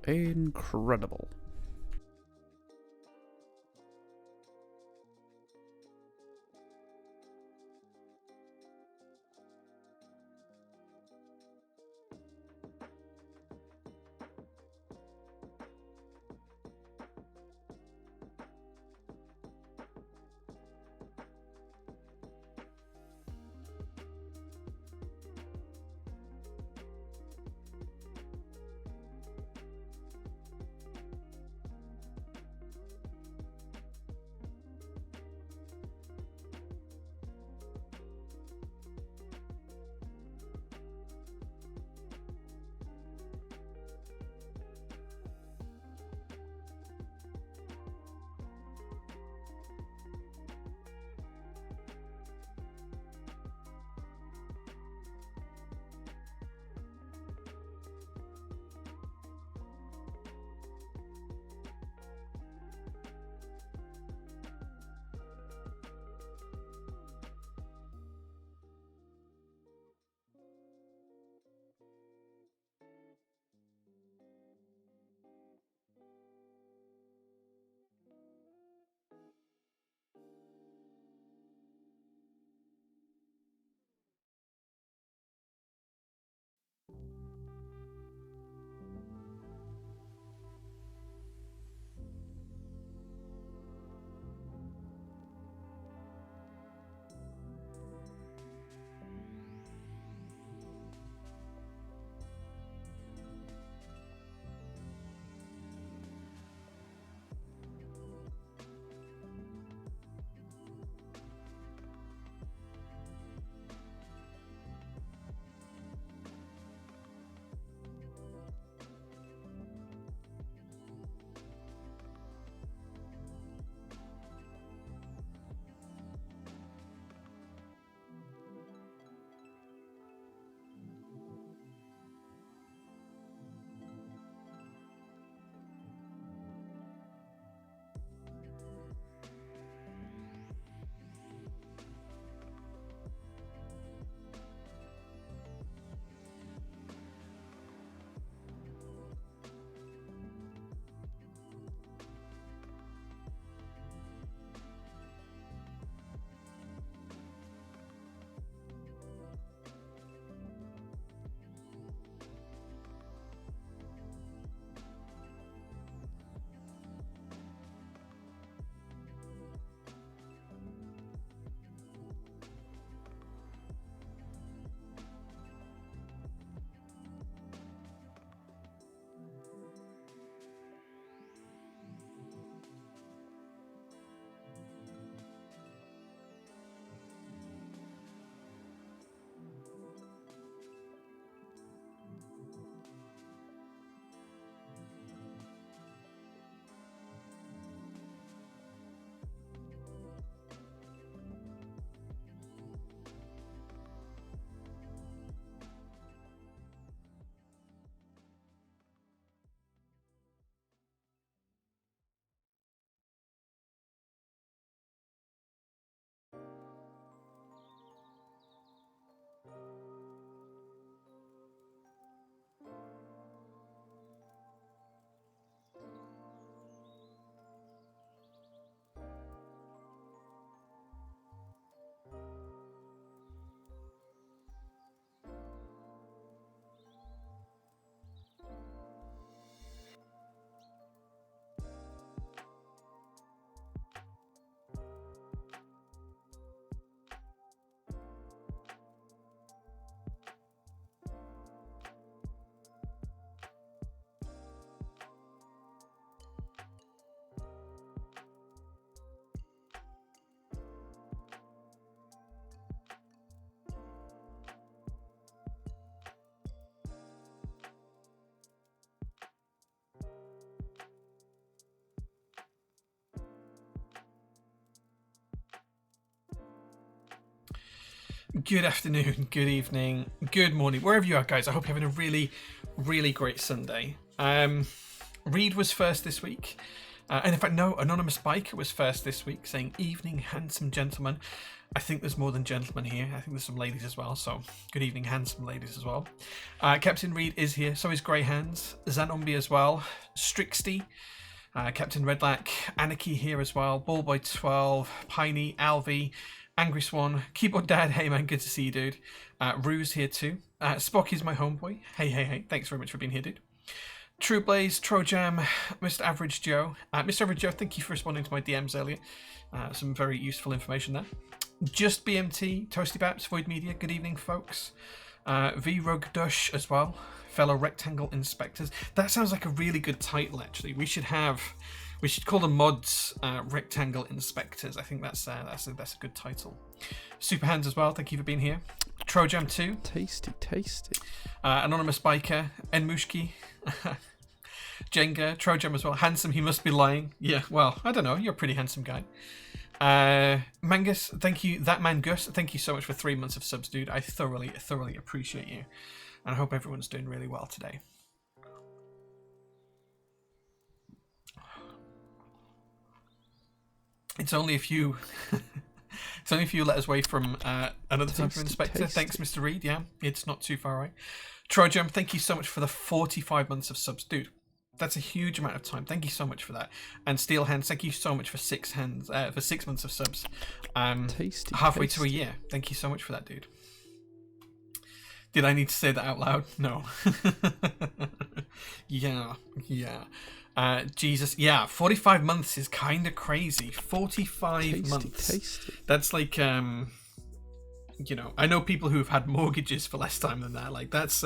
Incredible. Good afternoon, good evening, good morning, wherever you are, guys. I hope you're having a really, really great Sunday. Reed was first this week. And in fact, no, Anonymous Biker was first this week, saying, "Evening, handsome gentlemen." I think there's more than gentlemen here. I think there's some ladies as well. So good evening, handsome ladies as well. Captain Reed is here. So is Grey Hands. Zanombi as well. Strixty. Captain Redlack. Anarchy here as well. Ballboy12. Piney. Alvi. Angry Swan. Keyboard Dad. Hey man, good to see you, dude. Ruse here too. Spock is my homeboy. Hey. Thanks very much for being here, dude. True Blaze, Trojam, Mr. Average Joe. Mr. Average Joe, thank you for responding to my DMs earlier. Some very useful information there. Just BMT, Toasty Baps, Void Media, good evening, folks. V Rug Dush as well. Fellow Rectangle Inspectors. That sounds like a really good title, actually. We should call the mods Rectangle Inspectors. I think that's a good title. Super Hands as well, thank you for being here. Trojam 2. Tasty. Anonymous Biker, Enmushki. Jenga, Trojam as well. Handsome, he must be lying. Yeah, well, I don't know. You're a pretty handsome guy. Mangus, thank you. That man Gus, thank you so much for 3 months of subs, dude. I thoroughly appreciate you. And I hope everyone's doing really well today. It's only a few... It's only a few letters away from another type of inspector. Thanks, Mr. Reed. Yeah, it's not too far away. Trojam, thank you so much for the 45 months of subs, dude. That's a huge amount of time. Thank you so much for that. And Steel Hands, thank you so much for 6 months of subs. Halfway to a year. Thank you so much for that, dude. Did I need to say that out loud? No. Yeah. Jesus, yeah, 45 months is kind of crazy. 45 months. Tasty. That's like, you know, I know people who've had mortgages for less time than that. Like that's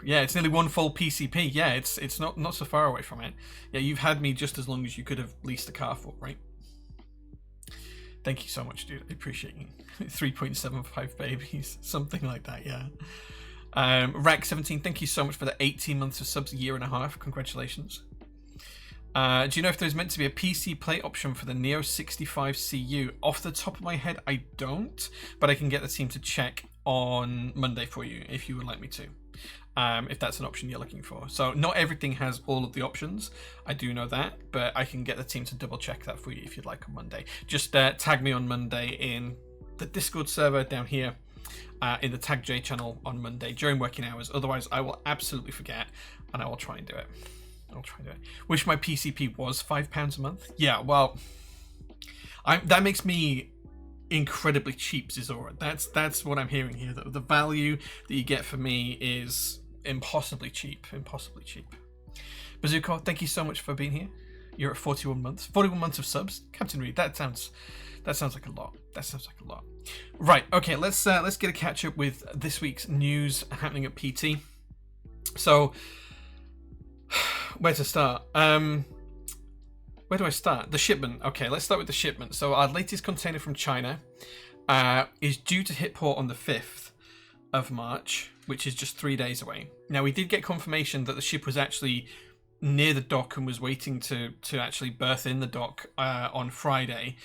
yeah, it's nearly one full PCP. Yeah, it's not so far away from it. Yeah, you've had me just as long as you could have leased a car for, right? Thank you so much, dude. I appreciate you. 3.75 babies, something like that. Yeah. Rack17, thank you so much for the 18 months of subs, a year and a half. Congratulations. Do you know if there's meant to be a PC play option for the Neo65 CU? Off the top of my head, I don't, but I can get the team to check on Monday for you if you would like me to, if that's an option you're looking for. So not everything has all of the options, I do know that, but I can get the team to double check that for you if you'd like on Monday. Just tag me on Monday in the Discord server down here, in the Tag J channel on Monday during working hours. Otherwise, I will absolutely forget, and I will try and do it. Wish my PCP was £5 a month. Yeah, well, that makes me incredibly cheap, Zizora. That's what I'm hearing here. The value that you get for me is impossibly cheap. Bazooka, thank you so much for being here. You're at 41 months. 41 months of subs. Captain Reed, that sounds like a lot. Right, okay, let's get a catch up with this week's news happening at PT. So, where to start? Where do I start? The shipment. Okay, let's start with the shipment. So our latest container from China is due to hit port on the 5th of March, which is just 3 days away. Now, we did get confirmation that the ship was actually near the dock and was waiting to actually berth in the dock on Friday.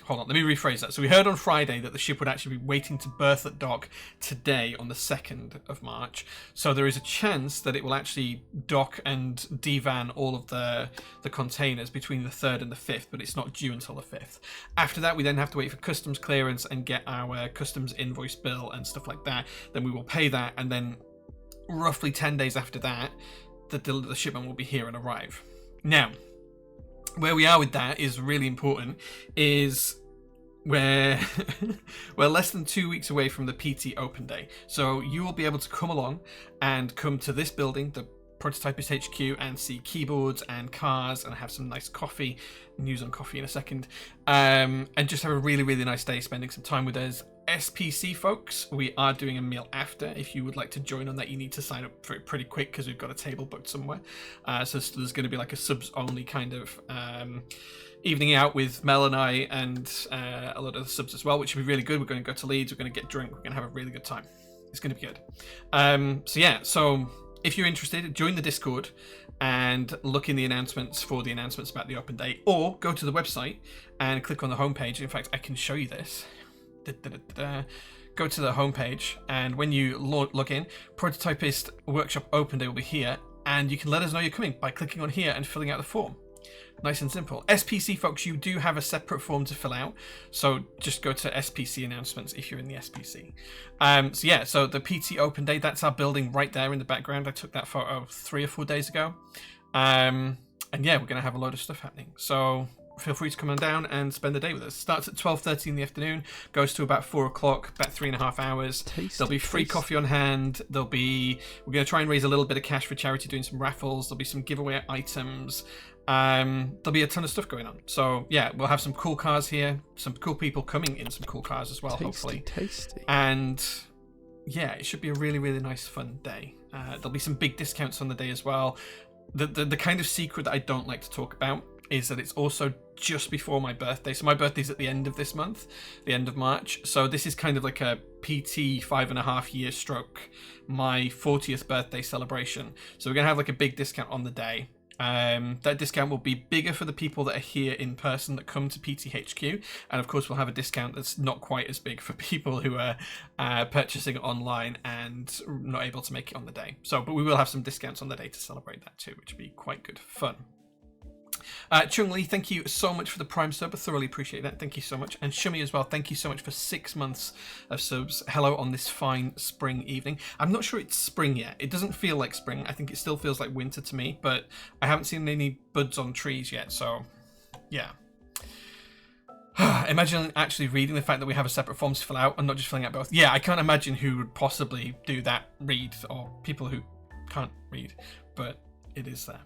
Hold on, let me rephrase that. So we heard on Friday that the ship would actually be waiting to berth at dock today on the 2nd of March. So there is a chance that it will actually dock and devan all of the containers between the 3rd and the 5th, but it's not due until the 5th. After that, we then have to wait for customs clearance and get our customs invoice bill and stuff like that. Then we will pay that, and then roughly 10 days after that, the shipment will be here and arrive. Now, where we are with that is really important, is we're less than 2 weeks away from the PT open day. So you will be able to come along and come to this building, the Prototypist HQ, and see keyboards and cars and have some nice coffee, news on coffee in a second, and just have a really, really nice day spending some time with us. SPC folks, we are doing a meal after. If you would like to join on that, you need to sign up for it pretty quick because we've got a table booked somewhere. So there's going to be like a subs only kind of evening out with Mel and I and a lot of the subs as well, which will be really good. We're going to go to Leeds, we're going to get drunk, we're going to have a really good time. It's going to be good. So if you're interested, join the Discord and look in the announcements for the announcements about the open day, or go to the website and click on the homepage. In fact, I can show you this. Go to the homepage, and when you log in, Prototypist Workshop Open Day will be here, and you can let us know you're coming by clicking on here and filling out the form. Nice and simple. SPC folks, you do have a separate form to fill out, so just go to SPC announcements if you're in the SPC. So yeah, so the PT Open Day, that's our building right there in the background. I took that photo 3 or 4 days ago. And yeah, we're going to have a load of stuff happening. So feel free to come on down and spend the day with us. Starts at 12:30 in the afternoon, goes to about 4 o'clock, about 3.5 hours. There'll be free coffee on hand. We're going to try and raise a little bit of cash for charity, doing some raffles. There'll be some giveaway items. There'll be a ton of stuff going on. So yeah, we'll have some cool cars here, some cool people coming in some cool cars as well, hopefully. Tasty. And yeah, it should be a really, really nice, fun day. There'll be some big discounts on the day as well. The kind of secret that I don't like to talk about is that it's also just before my birthday. So my birthday's at the end of this month, the end of March. So this is kind of like a PT 5.5 year stroke, my 40th birthday celebration. So we're going to have like a big discount on the day. That discount will be bigger for the people that are here in person that come to PTHQ, and of course we'll have a discount that's not quite as big for people who are purchasing online and not able to make it on the day. So, but we will have some discounts on the day to celebrate that too, which will be quite good fun. Chung Lee, thank you so much for the Prime sub. I thoroughly appreciate that. Thank you so much. And Shumi as well, thank you so much for 6 months of subs. Hello on this fine spring evening. I'm not sure it's spring yet. It doesn't feel like spring. I think it still feels like winter to me, but I haven't seen any buds on trees yet, so yeah. Imagine actually reading the fact that we have a separate form to fill out and not just filling out both. Yeah, I can't imagine who would possibly do that, or people who can't read, but it is there.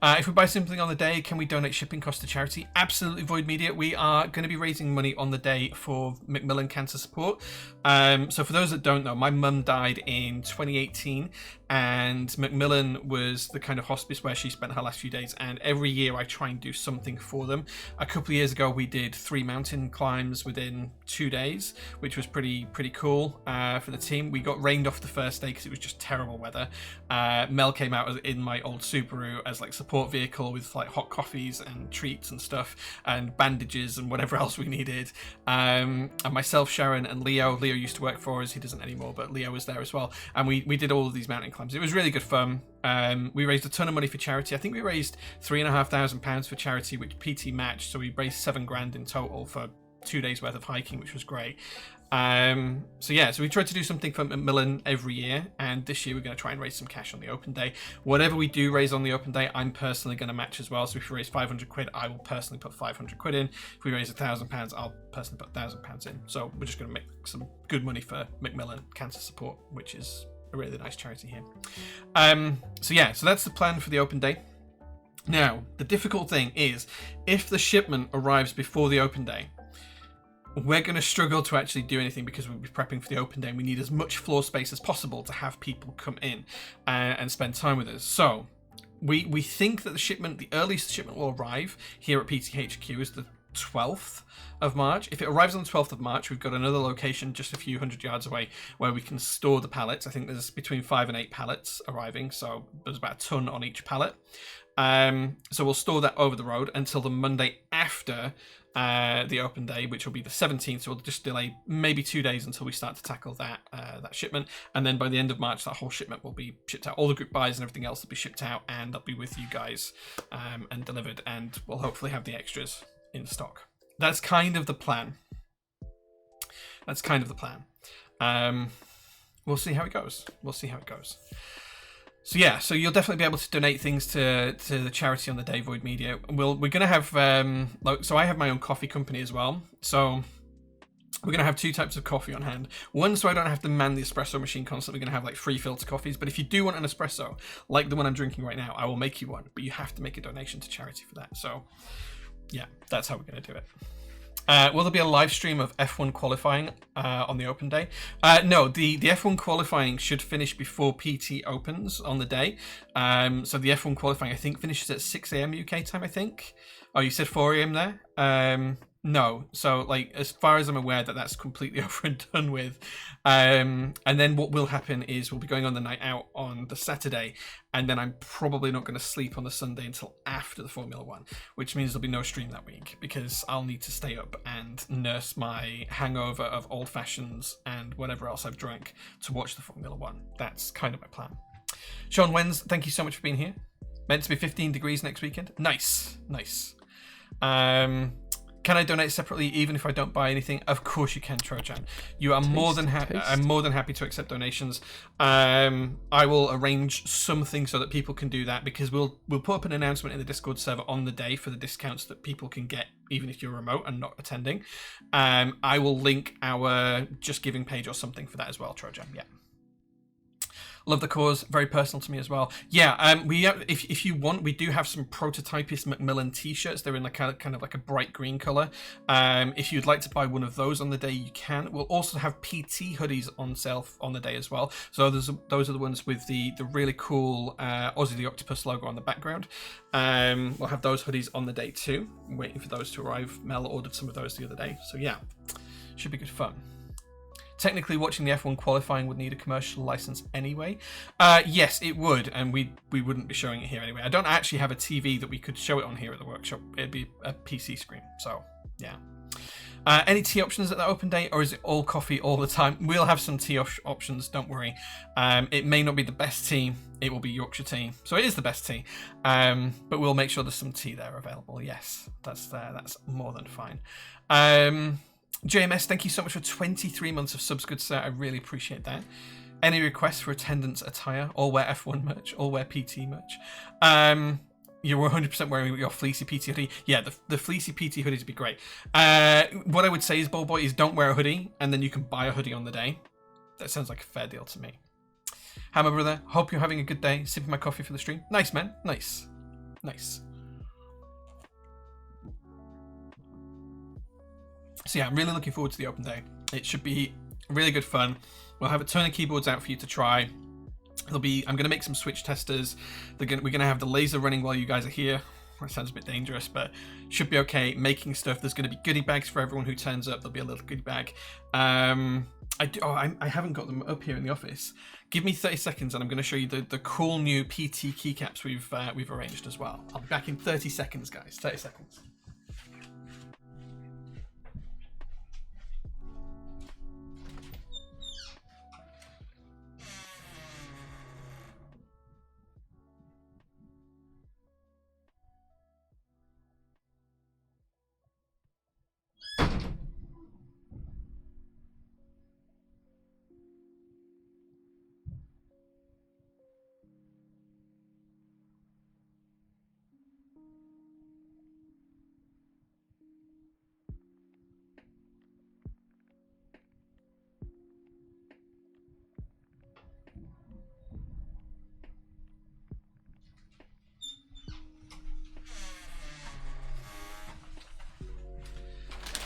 If we buy something on the day, can we donate shipping costs to charity? Absolutely, Void Media. We are going to be raising money on the day for Macmillan Cancer Support. So for those that don't know, my mum died in 2018, and Macmillan was the kind of hospice where she spent her last few days, and every year I try and do something for them. A couple of years ago we did 3 mountain climbs within 2 days, which was pretty cool for the team. We got rained off the first day because it was just terrible weather. Mel came out in my old Subaru as like support vehicle with like hot coffees and treats and stuff and bandages and whatever else we needed. And myself, Sharon, and Leo used to work for us. He doesn't anymore, but Leo was there as well, and we did all of these mountain climbs. It was really good fun. We raised a ton of money for charity. I think we raised £3,500 for charity, which PT matched, so we raised £7,000 in total for 2 days worth of hiking, which was great. So yeah, so we tried to do something for Macmillan every year, and this year we're going to try and raise some cash on the open day. Whatever we do raise on the open day, I'm personally going to match as well. So if we raise £500, I will personally put £500 in. If we raise £1,000, I'll personally put £1,000 in. So we're just going to make some good money for Macmillan Cancer Support, which is a really nice charity here. So yeah, so that's the plan for the open day. Now, the difficult thing is, if the shipment arrives before the open day, we're going to struggle to actually do anything because we'll be prepping for the open day and we need as much floor space as possible to have people come in and spend time with us. So we think that the earliest shipment will arrive here at PTHQ is the 12th of March. If it arrives on the 12th of March, we've got another location just a few hundred yards away where we can store the pallets. I think there's between 5 and 8 pallets arriving, so there's about a ton on each pallet. So we'll store that over the road until the Monday after the open day, which will be the 17th. So we'll just delay maybe 2 days until we start to tackle that shipment, and then by the end of March that whole shipment will be shipped out. All the group buys and everything else will be shipped out, and they'll be with you guys and delivered, and we'll hopefully have the extras in stock. That's kind of the plan. We'll see how it goes. So yeah, so you'll definitely be able to donate things to the charity on the day, Void Media. We're going to have, so I have my own coffee company as well. So we're going to have 2 types of coffee on hand. One, so I don't have to man the espresso machine constantly. We're going to have like free filter coffees. But if you do want an espresso, like the one I'm drinking right now, I will make you one. But you have to make a donation to charity for that. So yeah, that's how we're going to do it. Will there be a live stream of F1 qualifying on the open day? No, the F1 qualifying should finish before PT opens on the day. So the F1 qualifying, I think, finishes at 6 a.m. UK time, I think. Oh, you said 4 a.m. there? No. So, like, as far as I'm aware, that's completely over and done with. And then what will happen is we'll be going on the night out on the Saturday, and then I'm probably not going to sleep on the Sunday until after the Formula One, which means there'll be no stream that week because I'll need to stay up and nurse my hangover of old fashions and whatever else I've drank to watch the Formula One. That's kind of my plan. Sean Wenz, thank you so much for being here. Meant to be 15 degrees next weekend. Nice, nice. Can I donate separately even if I don't buy anything? Of course you can, Trojan. You are more than happy. I'm more than happy to accept donations. I will arrange something so that people can do that, because we'll put up an announcement in the Discord server on the day for the discounts that people can get even if you're remote and not attending. I will link our Just Giving page or something for that as well, Trojan. Yeah. Love the cause, very personal to me as well. Yeah, we have, if you want, we do have some Prototypist Macmillan t-shirts. They're in like kind of like a bright green color. If you'd like to buy one of those on the day, you can. We'll also have PT hoodies on sale on the day as well. So those are the ones with the really cool Ozzy the Octopus logo on the background. We'll have those hoodies on the day too. I'm waiting for those to arrive. Mel ordered some of those the other day. So yeah, should be good fun. Technically, watching the F1 qualifying would need a commercial license anyway. Yes, it would, and we wouldn't be showing it here anyway. I don't actually have a TV that we could show it on here at the workshop. It'd be a PC screen, so yeah. Any tea options at that open day, or is it all coffee all the time? We'll have some tea options, don't worry. It may not be the best tea. It will be Yorkshire tea, so it is the best tea. But we'll make sure there's some tea there available. Yes, that's more than fine. JMS, thank you so much for 23 months of subs, good sir. I really appreciate that. Any requests for attendance attire? All wear F1 merch, all wear PT merch. You're 100% wearing your fleecy PT hoodie. Yeah, the fleecy PT hoodies would be great. What I would say is, Ballboy, is don't wear a hoodie, and then you can buy a hoodie on the day. That sounds like a fair deal to me. Hi, my brother. Hope you're having a good day. Sipping my coffee for the stream. Nice, man. Nice. Nice. So yeah, I'm really looking forward to the open day. It should be really good fun. We'll have a ton of keyboards out for you to try. I'm going to make some Switch testers. We're going to have the laser running while you guys are here. That sounds a bit dangerous, but should be okay. Making stuff. There's going to be goodie bags for everyone who turns up. There'll be a little goodie bag. I haven't got them up here in the office. Give me 30 seconds and I'm going to show you the cool new PT keycaps we've arranged as well. I'll be back in 30 seconds, guys. 30 seconds.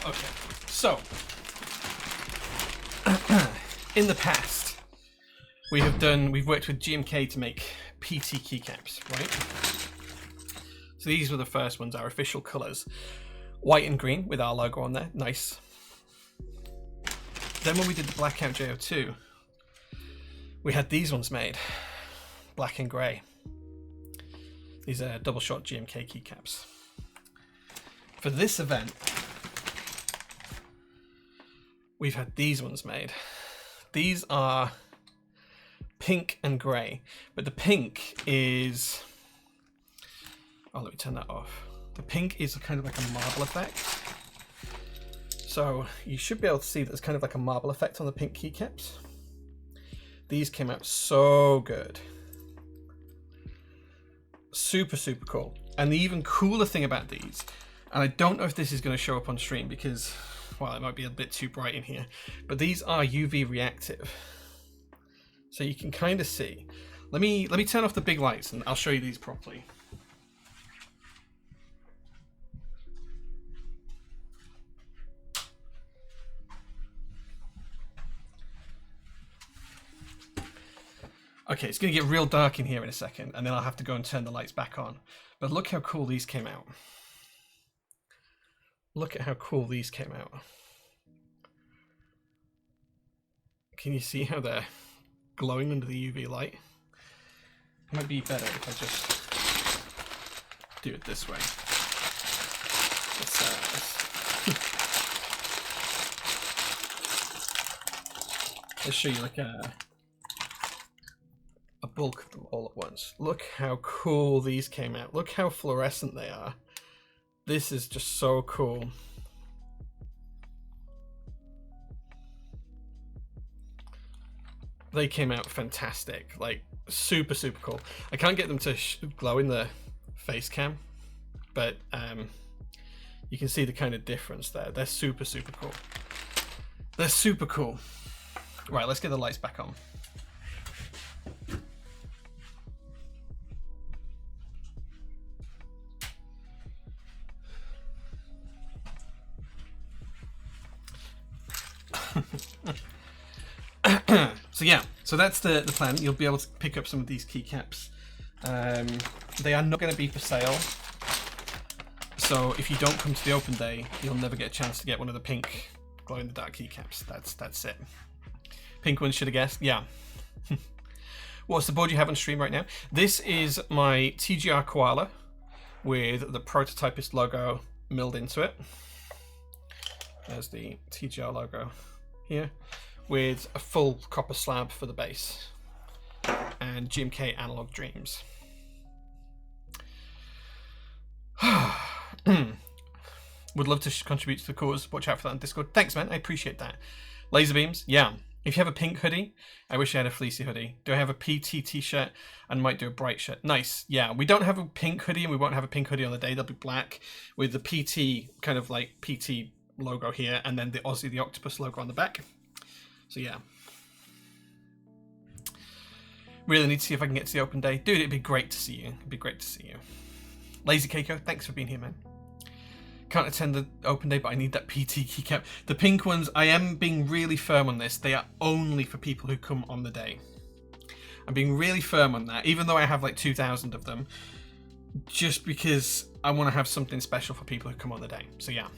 Okay, so in the past we've worked with GMK to make PT keycaps, right? So these were the first ones, our official colours, white and green with our logo on there, nice. Then when we did the Blackout JO2, we had these ones made, black and grey. These are double shot GMK keycaps. For this event, we've had these ones made. These are pink and grey, but the pink is... Oh, let me turn that off. The pink is kind of like a marble effect. So you should be able to see that there's kind of like a marble effect on the pink keycaps. These came out so good. Super, super cool. And the even cooler thing about these, and I don't know if this is going to show up on stream because, well, it might be a bit too bright in here, but these are UV reactive. So you can kind of see. Let me turn off the big lights and I'll show you these properly. Okay, it's going to get real dark in here in a second, and then I'll have to go and turn the lights back on. But look how cool these came out. Look at how cool these came out. Can you see how they're glowing under the UV light? It might be better if I just do it this way. Let's show you like a bulk of them all at once. Look how cool these came out. Look how fluorescent they are. This is just so cool. They came out fantastic, like super, super cool. I can't get them to glow in the face cam, but you can see the kind of difference there. They're super, super cool. They're super cool. Right, let's get the lights back on. So yeah, so that's the plan. You'll be able to pick up some of these keycaps. They are not going to be for sale. So if you don't come to the open day, you'll never get a chance to get one of the pink glow-in-the-dark keycaps. That's it. Pink ones, should have guessed. Yeah. What's the board you have on stream right now? This is my TGR Koala with the Prototypist logo milled into it. There's the TGR logo here, with a full copper slab for the base, and GMK Analog Dreams. Would love to contribute to the cause. Watch out for that on Discord. Thanks, man. I appreciate that. Laser beams. Yeah. If you have a pink hoodie, I wish I had a fleecy hoodie. Do I have a PT t-shirt and might do a bright shirt? Nice. Yeah. We don't have a pink hoodie, and we won't have a pink hoodie on the day. They'll be black with the PT kind of like PT logo here, and then the Aussie the Octopus logo on the back. So yeah. Really need to see if I can get to the open day. Dude, it'd be great to see you. It'd be great to see you. Lazy Keiko, thanks for being here, man. Can't attend the open day, but I need that PT keycap. The pink ones, I am being really firm on this. They are only for people who come on the day. I'm being really firm on that, even though I have like 2,000 of them, just because I want to have something special for people who come on the day. So yeah.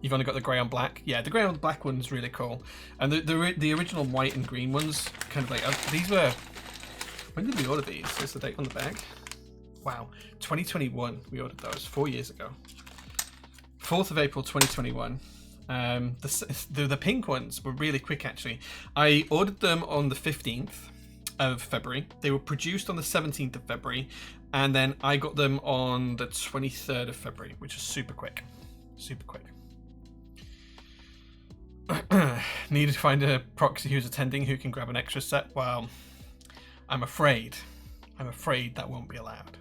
You've only got the grey on black. Yeah, the grey on black one's really cool. And the original white and green ones, kind of like, these were, when did we order these? Is the date on the bag? Wow, 2021 we ordered those, 4 years ago. 4th of April 2021. The pink ones were really quick actually. I ordered them on the 15th of February. They were produced on the 17th of February, and then I got them on the 23rd of February, which is super quick. Super quick. Needed to find a proxy who's attending who can grab an extra set. Well, I'm afraid that won't be allowed.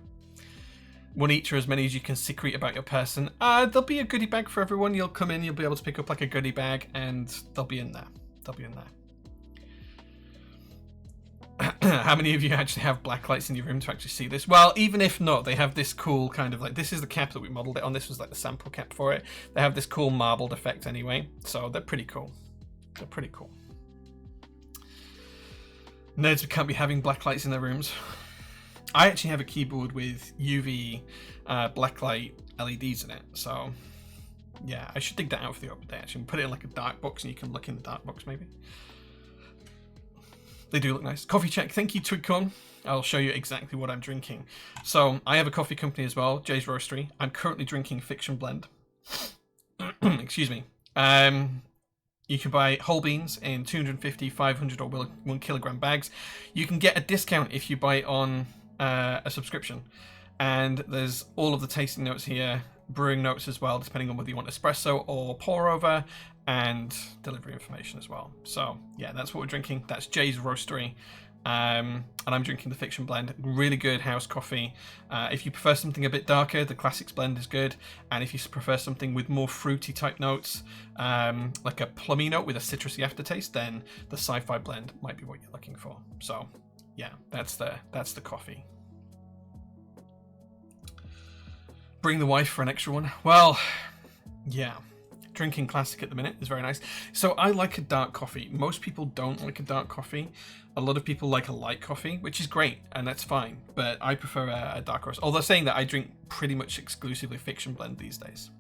One each or as many as you can secrete about your person. There'll be a goodie bag for everyone. You'll come in, you'll be able to pick up like a goodie bag, and they'll be in there. They'll be in there. How many of you actually have black lights in your room to actually see this? Well, even if not, they have this cool kind of like, this is the cap that we modeled it on. This was like the sample cap for it. They have this cool marbled effect anyway, so they're pretty cool. They're pretty cool. Nerds who can't be having black lights in their rooms. I actually have a keyboard with UV blacklight LEDs in it, so yeah, I should dig that out for the open day actually. Put it in like a dark box and you can look in the dark box maybe. They do look nice. Coffee check. Thank you, Twigcorn. I'll show you exactly what I'm drinking. So I have a coffee company as well, Jay's Roastery. I'm currently drinking Fiction Blend. Excuse me. You can buy whole beans in 250, 500 or 1 kilogram bags. You can get a discount if you buy it on a subscription. And there's all of the tasting notes here, brewing notes as well, depending on whether you want espresso or pour over, and delivery information as well. So yeah, that's what we're drinking. That's Jay's Roastery. And I'm drinking the Fiction Blend. Really good house coffee. If you prefer something a bit darker, the Classics Blend is good. And if you prefer something with more fruity type notes, like a plummy note with a citrusy aftertaste, then the Sci-Fi Blend might be what you're looking for. So yeah, that's the coffee. Bring the wife for an extra one. Well, yeah. Drinking classic at the minute is very nice. So I like a dark coffee. Most people don't like a dark coffee. A lot of people like a light coffee, which is great, and that's fine. But I prefer a dark roast. Although saying that, I drink pretty much exclusively Fiction Blend these days.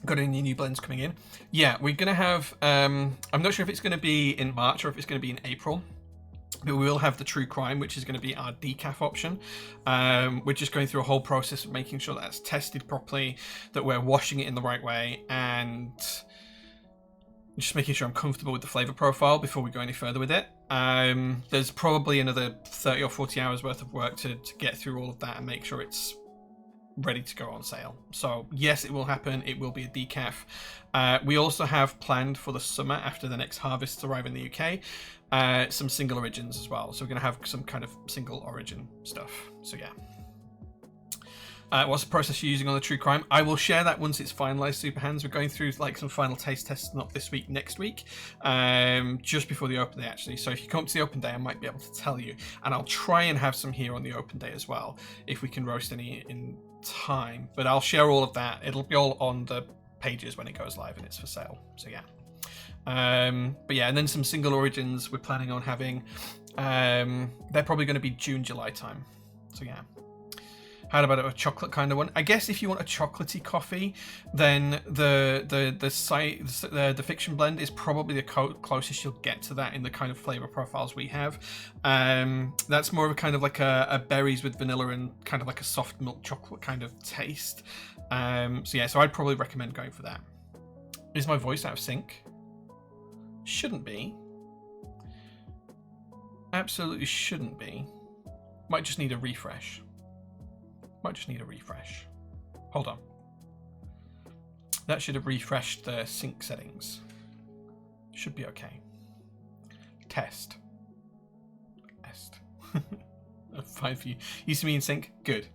Got any new blends coming in? Yeah, we're going to have... I'm not sure if it's going to be in March or if it's going to be in April. But we will have the True Crime, which is going to be our decaf option. We're just going through a whole process of making sure that it's tested properly, that we're washing it in the right way, and just making sure I'm comfortable with the flavor profile before we go any further with it. There's probably another 30 or 40 hours worth of work to get through all of that and make sure it's ready to go on sale. So yes, it will happen. It will be a decaf. We also have planned for the summer, after the next harvests arrive in the UK, some single origins as well. So we're going to have some kind of single origin stuff. So yeah. What's the process you're using on the True Crime? I will share that once it's finalized, Super Hands. We're going through like some final taste tests, not this week, next week, just before the open day actually. So if you come to the open day, I might be able to tell you, and I'll try and have some here on the open day as well, if we can roast any in time. But I'll share all of that. It'll be all on the pages when it goes live and it's for sale. So yeah. But yeah, and then some single origins we're planning on having. They're probably going to be June, July time. So yeah. How about a chocolate kind of one? I guess if you want a chocolatey coffee, then the fiction blend is probably the closest you'll get to that in the kind of flavor profiles we have. That's more of a kind of like a berries with vanilla and kind of like a soft milk chocolate kind of taste. So yeah, so I'd probably recommend going for that. Is my voice out of sync? Shouldn't be. Absolutely shouldn't be. Might just need a refresh. Hold on. That should have refreshed the sync settings. Should be okay. Test. 5 for you. Used to be in sync? Good.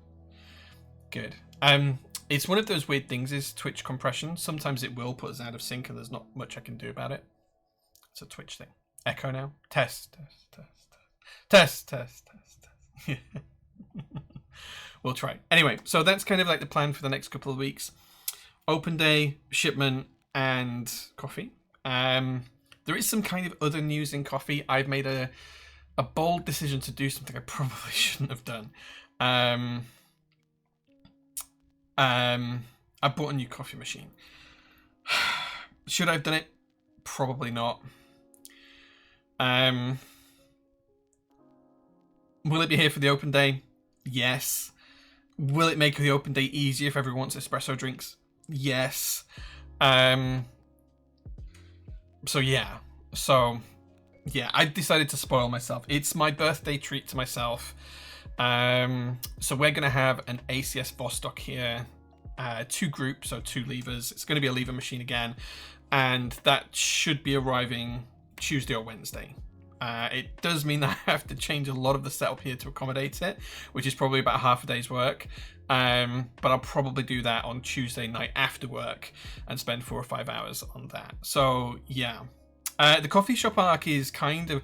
It's one of those weird things is Twitch compression. Sometimes it will put us out of sync and there's not much I can do about it. It's a Twitch thing. Echo now. Test. We'll try. Anyway, so that's kind of like the plan for the next couple of weeks. Open day, shipment, and coffee. There is some kind of other news in coffee. I've made a bold decision to do something I probably shouldn't have done. I bought a new coffee machine. Should I have done it? Probably not. Will it be here for the open day? Yes. Will it make the open day easier if everyone wants espresso drinks? Yes. So yeah, I decided to spoil myself. It's my birthday treat to myself. So we're gonna have an ACS Vostok here, 2 groups, so 2 levers. It's gonna be a lever machine again, and that should be arriving Tuesday or Wednesday. It does mean that I have to change a lot of the setup here to accommodate it, which is probably about half a day's work. But I'll probably do that on Tuesday night after work and spend 4 or 5 hours on that. So yeah. The coffee shop arc is kind of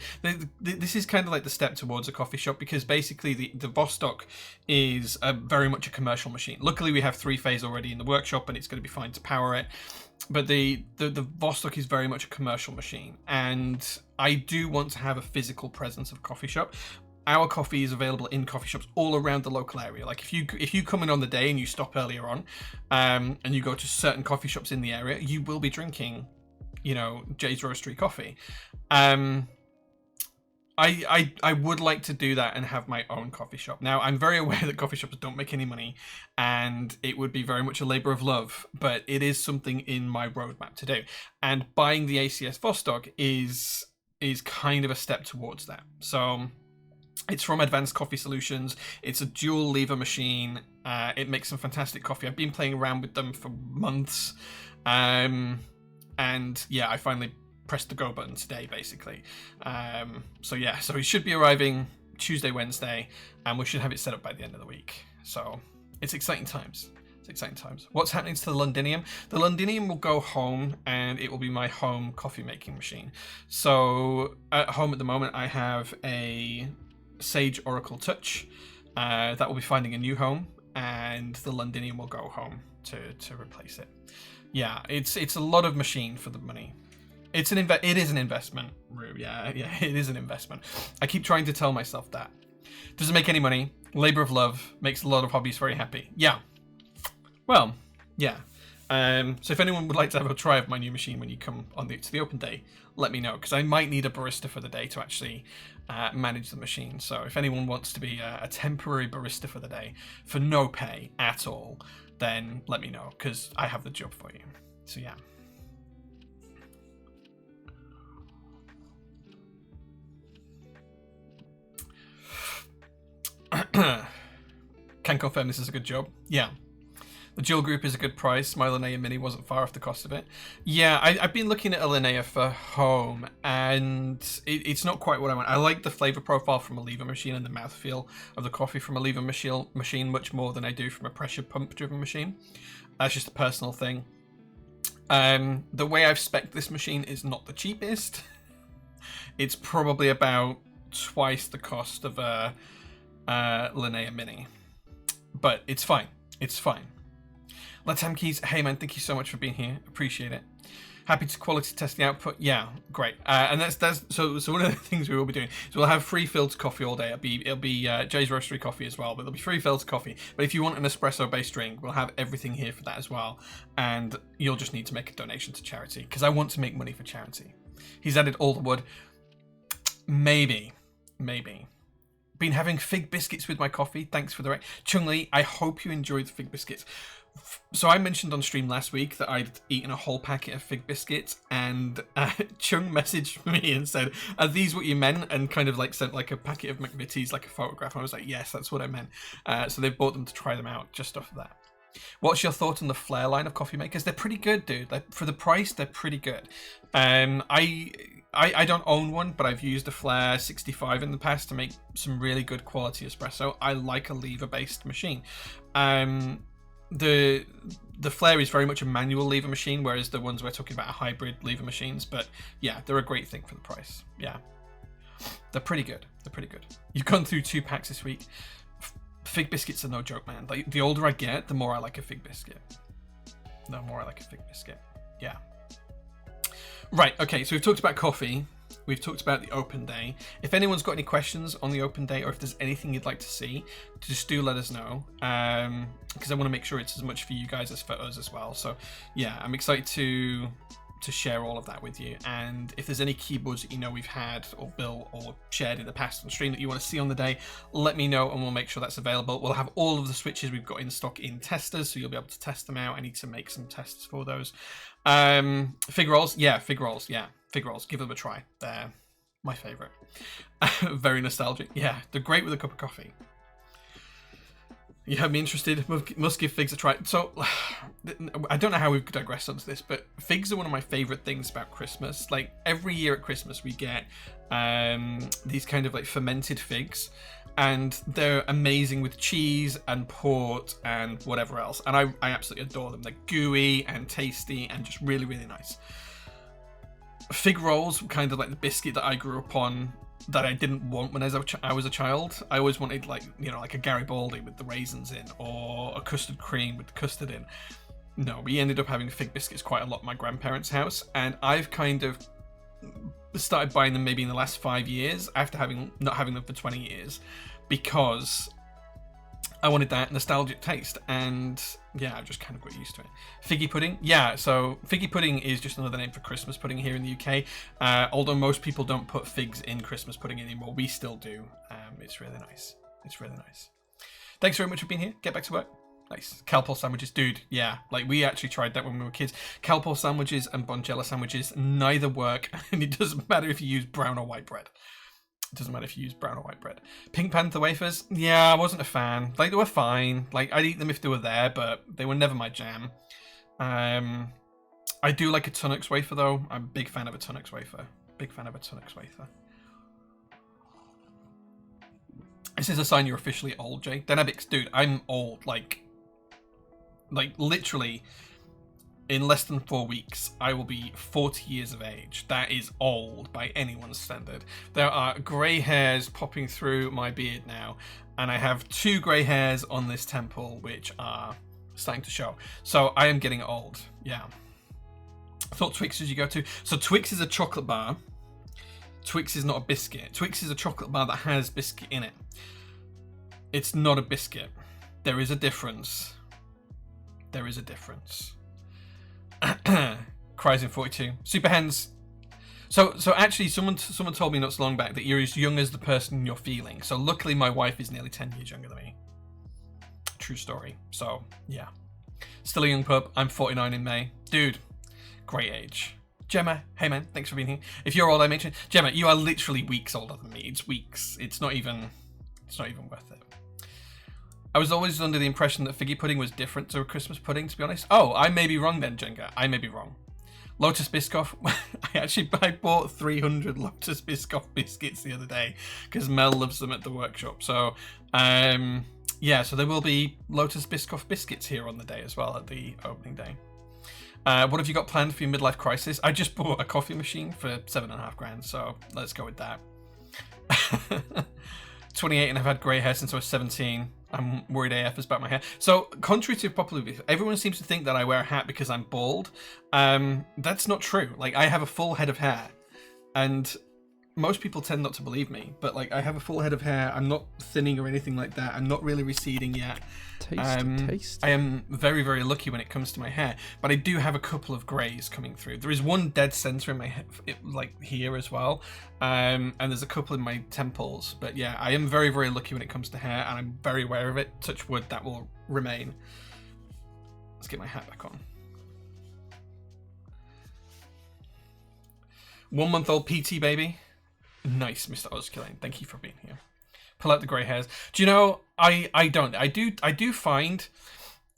this is kind of like the step towards a coffee shop, because basically the Vostok is very much a commercial machine. Luckily we have 3-phase already in the workshop and it's going to be fine to power it. But the Vostok is very much a commercial machine, and I do want to have a physical presence of coffee shop. Our coffee is available in coffee shops all around the local area. Like if you come in on the day and you stop earlier on, and you go to certain coffee shops in the area, you will be drinking, you know, Jay's Roastery coffee. I would like to do that and have my own coffee shop. Now, I'm very aware that coffee shops don't make any money, and it would be very much a labor of love, but it is something in my roadmap to do. And buying the ACS Vostok is kind of a step towards that. So it's from Advanced Coffee Solutions. It's a dual lever machine. It makes some fantastic coffee. I've been playing around with them for months. And yeah, I finally pressed the go button today, basically. So yeah, so it should be arriving Tuesday, Wednesday, and we should have it set up by the end of the week. So it's exciting times. What's happening to the Londinium? The Londinium will go home, and it will be my home coffee making machine. So at home at the moment, I have a Sage Oracle Touch that will be finding a new home, and the Londinium will go home to replace it. Yeah, it's a lot of machine for the money. It is an investment, Rue. Yeah, it is an investment. I keep trying to tell myself that. Doesn't make any money. Labor of love. Makes a lot of hobbies very happy. Yeah. Well, yeah. So if anyone would like to have a try of my new machine when you come on to the open day, let me know, because I might need a barista for the day to actually manage the machine. So if anyone wants to be a temporary barista for the day for no pay at all, then let me know, because I have the job for you. So yeah. Can confirm this is a good job. Yeah. The dual group is a good price. My Linnea Mini wasn't far off the cost of it. Yeah, I've been looking at a Linnea for home, and it's not quite what I want. I like the flavor profile from a lever machine and the mouthfeel of the coffee from a lever machine much more than I do from a pressure pump driven machine. That's just a personal thing. The way I've spec'd this machine is not the cheapest. It's probably about twice the cost of a Linnea Mini, but it's fine. It's fine. Let's Ham Keys. Hey man, thank you so much for being here. Appreciate it. Happy to quality test the output. Yeah, great. And that's so one of the things we will be doing is we'll have free filter coffee all day. It'll be Jay's Roastery coffee as well, but there'll be free filter coffee. But if you want an espresso based drink, we'll have everything here for that as well. And you'll just need to make a donation to charity because I want to make money for charity. He's added all the wood. Maybe. Been having fig biscuits with my coffee. Thanks for the Chung Lee, I hope you enjoyed the fig biscuits. So I mentioned on stream last week that I'd eaten a whole packet of fig biscuits, and Chung messaged me and said, "Are these what you meant?" and kind of like sent like a packet of McVitie's, like a photograph. And I was like, "Yes, that's what I meant." So they bought them to try them out just off of that. What's your thought on the Flair line of coffee makers? They're pretty good, dude. Like, for the price, they're pretty good. I don't own one, but I've used a Flair 65 in the past to make some really good quality espresso. I like a lever-based machine. The Flair is very much a manual lever machine, whereas the ones we're talking about are hybrid lever machines. But yeah, they're a great thing for the price. Yeah, they're pretty good. They're pretty good. You've gone through 2 packs this week. Fig biscuits are no joke, man. Like, the older I get, the more I like a fig biscuit. The more I like a fig biscuit. Yeah. Right, okay, so we've talked about coffee. We've talked about the open day. If anyone's got any questions on the open day, or if there's anything you'd like to see, just do let us know. Because I want to make sure it's as much for you guys as for us as well. So yeah, I'm excited to share all of that with you. And if there's any keyboards that you know we've had or built or shared in the past on stream that you want to see on the day, let me know and we'll make sure that's available. We'll have all of the switches we've got in stock in testers, so you'll be able to test them out. I need to make some tests for those. Fig rolls, yeah, fig rolls, give them a try. They're my favorite. Very nostalgic. Yeah, they're great with a cup of coffee. You have me interested. Must give figs a try. So, I don't know how we've digressed onto this, but figs are one of my favorite things about Christmas. Like, every year at Christmas, we get these kind of like fermented figs, and they're amazing with cheese and port and whatever else. And I absolutely adore them. They're gooey and tasty and just really, really nice. Fig rolls were kind of like the biscuit that I grew up on, that I didn't want when I was a child. I always wanted, like, you know, like a Garibaldi with the raisins in, or a custard cream with the custard in. No, we ended up having fig biscuits quite a lot at my grandparents' house, and I've kind of started buying them maybe in the last 5 years after not having them for 20 years, because I wanted that nostalgic taste, and yeah, I've just kind of got used to it. Figgy pudding, yeah, so figgy pudding is just another name for Christmas pudding here in the UK. Although most people don't put figs in Christmas pudding anymore, we still do. It's really nice. It's really nice. Thanks very much for being here. Get back to work. Nice. Calpol sandwiches, dude. Yeah, like we actually tried that when we were kids. Calpol sandwiches and Bonjela sandwiches neither work, and it doesn't matter if you use brown or white bread. It doesn't matter if you use brown or white bread. Pink Panther wafers, yeah, I wasn't a fan. Like, they were fine. Like, I'd eat them if they were there, but they were never my jam. I do like a Tunnux wafer, though. I'm a big fan of a Tunnux wafer. Big fan of a Tunnux wafer. This is a sign you're officially old, Jay. Denabix, dude, I'm old. Like literally, in less than 4 weeks, I will be 40 years of age. That is old by anyone's standard. There are grey hairs popping through my beard now, and I have 2 grey hairs on this temple, which are starting to show. So I am getting old, yeah. Thought Twix as you go to. So Twix is a chocolate bar. Twix is not a biscuit. Twix is a chocolate bar that has biscuit in it. It's not a biscuit. There is a difference. There is a difference. Cries in 42. Super Hens. So actually, someone told me not so long back that you're as young as the person you're feeling. So luckily, my wife is nearly 10 years younger than me. True story. So yeah, still a young pup. I'm 49 in May, dude. Great age. Gemma, hey man, thanks for being here. If you're old, I mentioned Gemma. You are literally weeks older than me. It's weeks. It's not even worth it. I was always under the impression that figgy pudding was different to a Christmas pudding, to be honest. Oh, I may be wrong then, Jenga. I may be wrong. Lotus Biscoff. I bought 300 Lotus Biscoff biscuits the other day because Mel loves them at the workshop. So, yeah, so there will be Lotus Biscoff biscuits here on the day as well at the opening day. What have you got planned for your midlife crisis? I just bought a coffee machine for $7,500, so let's go with that. 28 and I've had grey hair since I was 17. I'm worried AF is about my hair. So, contrary to popular belief, everyone seems to think that I wear a hat because I'm bald. That's not true. Like, I have a full head of hair, and most people tend not to believe me, but like, I have a full head of hair. I'm not thinning or anything like that. I'm not really receding yet. Tasty. I am very, very lucky when it comes to my hair, but I do have a couple of greys coming through. There is one dead center in my head, like here as well, and there's a couple in my temples. But yeah, I am very, very lucky when it comes to hair, and I'm very aware of it. Touch wood, that will remain. Let's get my hat back on. 1 month old PT baby. Nice, Mr. Ozkilane. Thank you for being here. Pull out the grey hairs. Do you know? I don't. I do find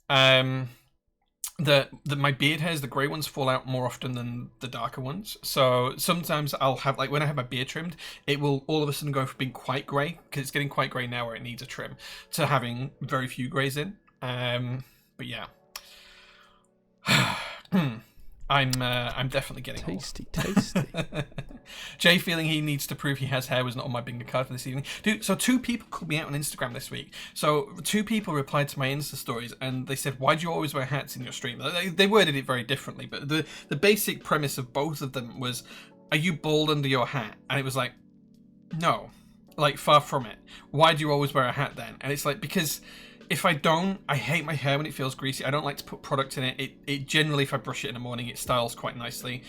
that my beard hairs, the grey ones, fall out more often than the darker ones. So sometimes I'll have, like, when I have my beard trimmed, it will all of a sudden go from being quite grey, because it's getting quite grey now where it needs a trim, to having very few greys in. But yeah. I'm definitely getting tasty. Jay feeling he needs to prove he has hair was not on my bingo card for this evening. Dude, so 2 people called me out on Instagram this week. So 2 people replied to my Insta stories and they said, why do you always wear hats in your stream? They worded it very differently, but the basic premise of both of them was, are you bald under your hat? And it was like, no, like, far from it. Why do you always wear a hat then? And it's like, because if I don't, I hate my hair when it feels greasy. I don't like to put product in it. It generally, if I brush it in the morning, it styles quite nicely.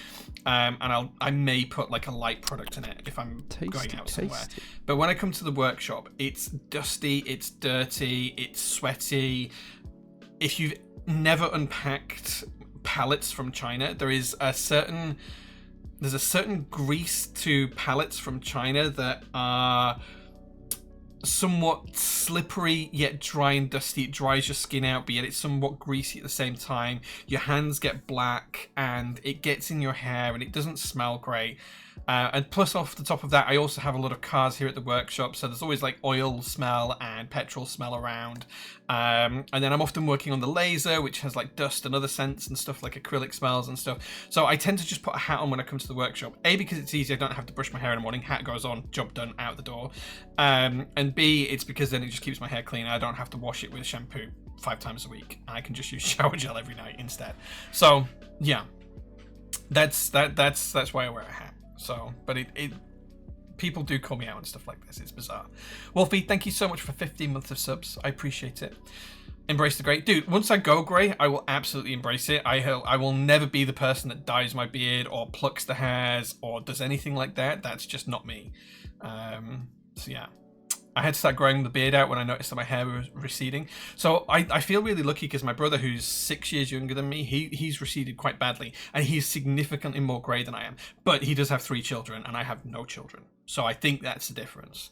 And I may put like a light product in it if I'm going out somewhere. But when I come to the workshop, it's dusty, it's dirty, it's sweaty. If you've never unpacked pallets from China, there's a certain grease to pallets from China that are somewhat slippery yet dry and dusty. It dries your skin out, but yet it's somewhat greasy at the same time. Your hands get black and it gets in your hair and it doesn't smell great. And plus, off the top of that, I also have a lot of cars here at the workshop, so there's always like oil smell and petrol smell around. And then I'm often working on the laser, which has like dust and other scents and stuff, like acrylic smells and stuff. So I tend to just put a hat on when I come to the workshop. A, because it's easy, I don't have to brush my hair in the morning. Hat goes on, job done, out the door. And B, it's because then it just keeps my hair clean. I don't have to wash it with shampoo 5 times a week. I can just use shower gel every night instead. So yeah, that's why I wear a hat. So, but people do call me out and stuff like this. It's bizarre. Wolfie, thank you so much for 15 months of subs. I appreciate it. Embrace the grey. Dude, once I go grey, I will absolutely embrace it. I will never be the person that dyes my beard or plucks the hairs or does anything like that. That's just not me. So yeah. I had to start growing the beard out when I noticed that my hair was receding. So I feel really lucky because my brother, who's 6 years younger than me, he's receded quite badly. And he's significantly more grey than I am. But he does have 3 children and I have no children. So I think that's the difference.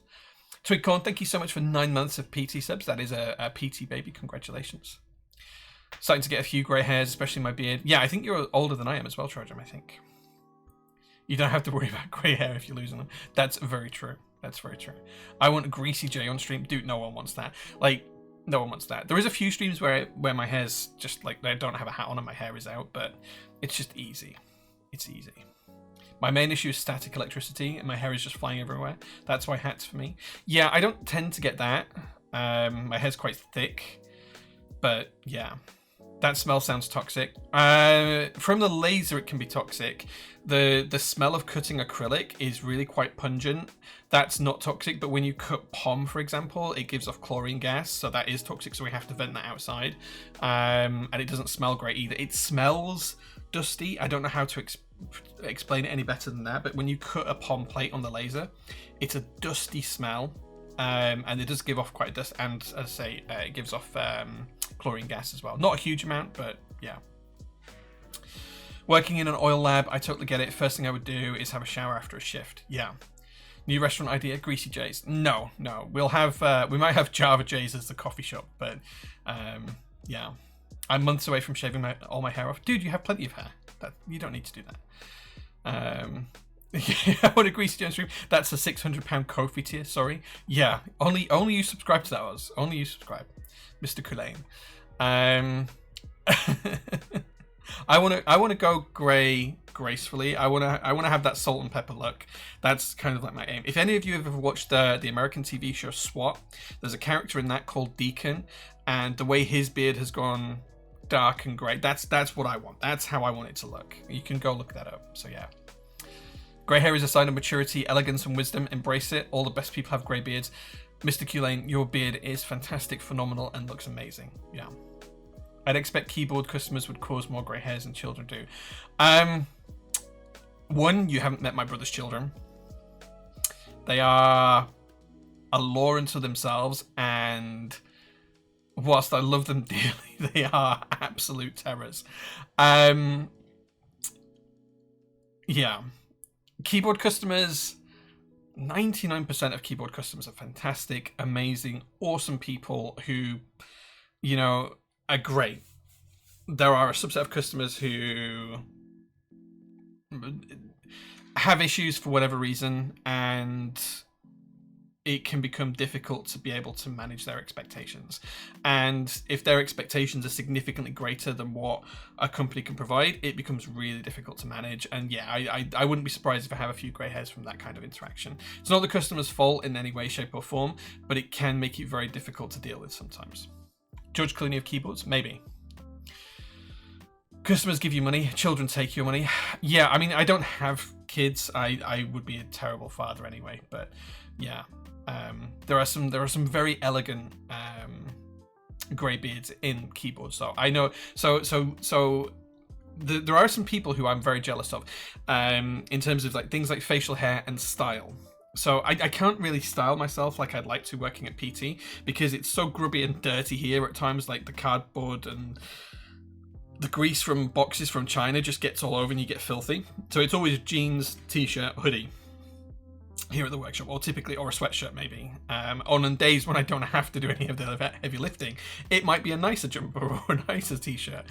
Twigcorn, thank you so much for 9 months of PT subs. That is a PT baby. Congratulations. Starting to get a few grey hairs, especially my beard. Yeah, I think you're older than I am as well, Trojan, I think. You don't have to worry about grey hair if you're losing them. That's very true. That's very true. I want a greasy J on stream. Dude, no one wants that. Like, no one wants that. There is a few streams where my hair's just like, I don't have a hat on and my hair is out, but it's just easy. It's easy. My main issue is static electricity and my hair is just flying everywhere. That's why hats for me. Yeah, I don't tend to get that. My hair's quite thick, but yeah. That smell sounds toxic. From the laser, it can be toxic. The smell of cutting acrylic is really quite pungent. That's not toxic, but when you cut POM, for example, it gives off chlorine gas, so that is toxic, so we have to vent that outside. And it doesn't smell great either. It smells dusty. I don't know how to explain it any better than that, but when you cut a POM plate on the laser, it's a dusty smell, and it does give off quite a dust, and as I say, it gives off chlorine gas as well. Not a huge amount, but yeah. Working in an oil lab, I totally get it. First thing I would do is have a shower after a shift. Yeah. New restaurant idea, Greasy J's. No. We'll have we might have Java J's as the coffee shop, but yeah. I'm months away from shaving all my hair off. Dude, you have plenty of hair. You don't need to do that. I want a Greasy J stream. That's a £600 Ko-fi tier. Sorry. Yeah. Only you subscribe to that, Oz. Only you subscribe, Mr. Kulain. I want to go grey gracefully. I want to have that salt and pepper look. That's kind of like my aim. If any of you have ever watched the American TV show SWAT, there's a character in that called Deacon, and the way his beard has gone dark and grey, that's what I want. That's how I want it to look. You can go look that up. So yeah. Grey hair is a sign of maturity, elegance, and wisdom. Embrace it. All the best people have grey beards. Mr. Kulain, your beard is fantastic, phenomenal, and looks amazing. Yeah. I'd expect keyboard customers would cause more grey hairs than children do. One, you haven't met my brother's children. They are a law unto themselves, and whilst I love them dearly, they are absolute terrors. Yeah. Keyboard customers, 99% of keyboard customers are fantastic, amazing, awesome people who, you know, are great. There are a subset of customers who have issues for whatever reason, and it can become difficult to be able to manage their expectations. And if their expectations are significantly greater than what a company can provide, it becomes really difficult to manage. And yeah, I wouldn't be surprised if I have a few grey hairs from that kind of interaction. It's not the customer's fault in any way, shape or form, but it can make it very difficult to deal with sometimes. George Clooney of keyboards? Maybe. Customers give you money, children take your money. Yeah, I mean, I don't have kids. I would be a terrible father anyway, but yeah. There are some very elegant grey beards in keyboards, though. I know. There are some people who I'm very jealous of, in terms of like things like facial hair and style. So I can't really style myself like I'd like to working at PT, because it's so grubby and dirty here at times. Like the cardboard and the grease from boxes from China just gets all over and you get filthy. So it's always jeans, t-shirt, hoodie here at the workshop, or a sweatshirt maybe. On days when I don't have to do any of the heavy lifting, it might be a nicer jumper or a nicer t-shirt.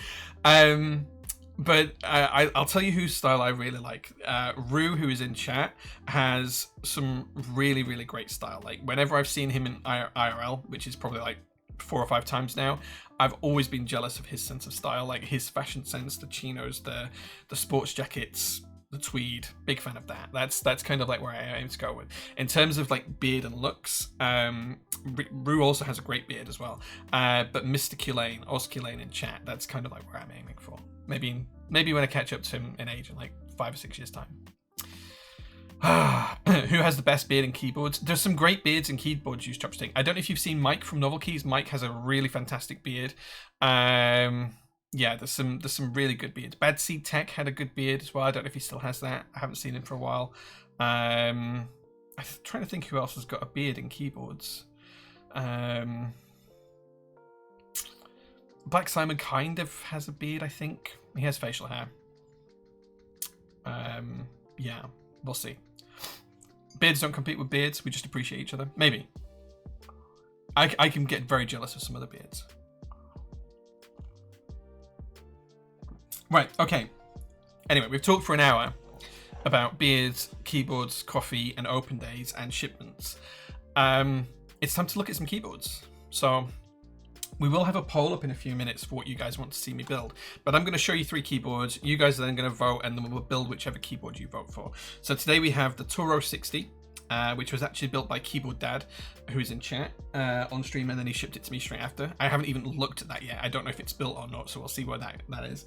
But I'll tell you whose style I really like. Rue, who is in chat, has some really, really great style. Like whenever I've seen him in IRL, which is probably like 4 or 5 times now, I've always been jealous of his sense of style, like his fashion sense, the chinos, the sports jackets, the tweed. Big fan of that. That's kind of like where I aim to go with. In terms of like beard and looks, Rue also has a great beard as well. But Mr. Kulain, Oz Kulain in chat, that's kind of like where I'm aiming for. Maybe when I catch up to him in age in like 5 or 6 years time. Who has the best beard in keyboards? There's some great beards in keyboards, use chopstick. I don't know if you've seen Mike from Novel Keys. Mike has a really fantastic beard. Yeah, there's some really good beards. Bad Seed Tech had a good beard as well. I don't know if he still has that. I haven't seen him for a while. I'm trying to think who else has got a beard in keyboards. Black Simon kind of has a beard, I think. He has facial hair. Yeah, we'll see. Beards don't compete with beards. We just appreciate each other. Maybe. I can get very jealous of some other beards. Right, okay. Anyway, we've talked for an hour about beards, keyboards, coffee, and open days and shipments. It's time to look at some keyboards. So we will have a poll up in a few minutes for what you guys want to see me build. But I'm going to show you 3 keyboards. You guys are then going to vote, and then we'll build whichever keyboard you vote for. So today we have the Toro60, which was actually built by Keyboard Dad, who's in chat on stream, and then he shipped it to me straight after. I haven't even looked at that yet. I don't know if it's built or not, so we'll see what that is.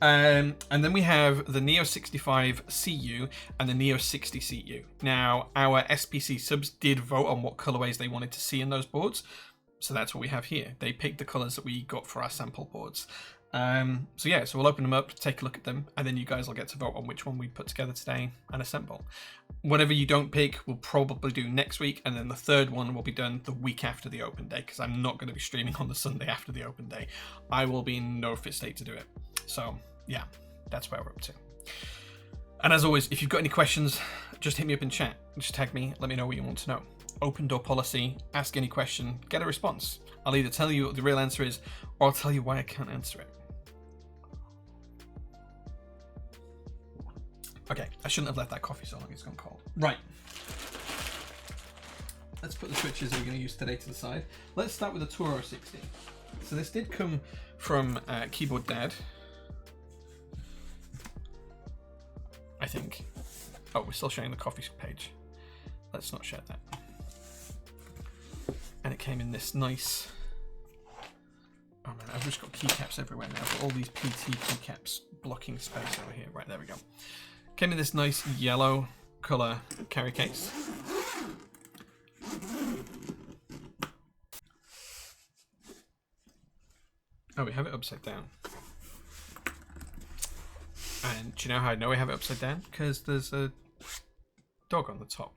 And then we have the Neo65 CU and the Neo60 CU. Now, our SPC subs did vote on what colorways they wanted to see in those boards. So that's what we have here. They picked the colors that we got for our sample boards. So yeah, so we'll open them up, take a look at them, and then you guys will get to vote on which one we put together today and assemble. Whatever you don't pick, we'll probably do next week, and then the third one will be done the week after the open day, because I'm not going to be streaming on the Sunday after the open day. I will be in no fit state to do it. So yeah, that's where we're up to. And as always, if you've got any questions, just hit me up in chat. Just tag me, let me know what you want to know. Open door policy, ask any question, get a response. I'll either tell you what the real answer is, or I'll tell you why I can't answer it. Okay, I shouldn't have left that coffee so long, it's gone cold. Right. Let's put the switches that we're going to use today to the side. Let's start with the Toro60. So this did come from Keyboard Dad, I think. Oh, we're still showing the coffee page. Let's not share that. And it came in this nice... Oh man, I've just got keycaps everywhere now. I've got all these PT keycaps blocking space over here. Right, there we go. Came in this nice yellow colour carry case. Oh, we have it upside down. And do you know how I know we have it upside down? Because there's a dog on the top.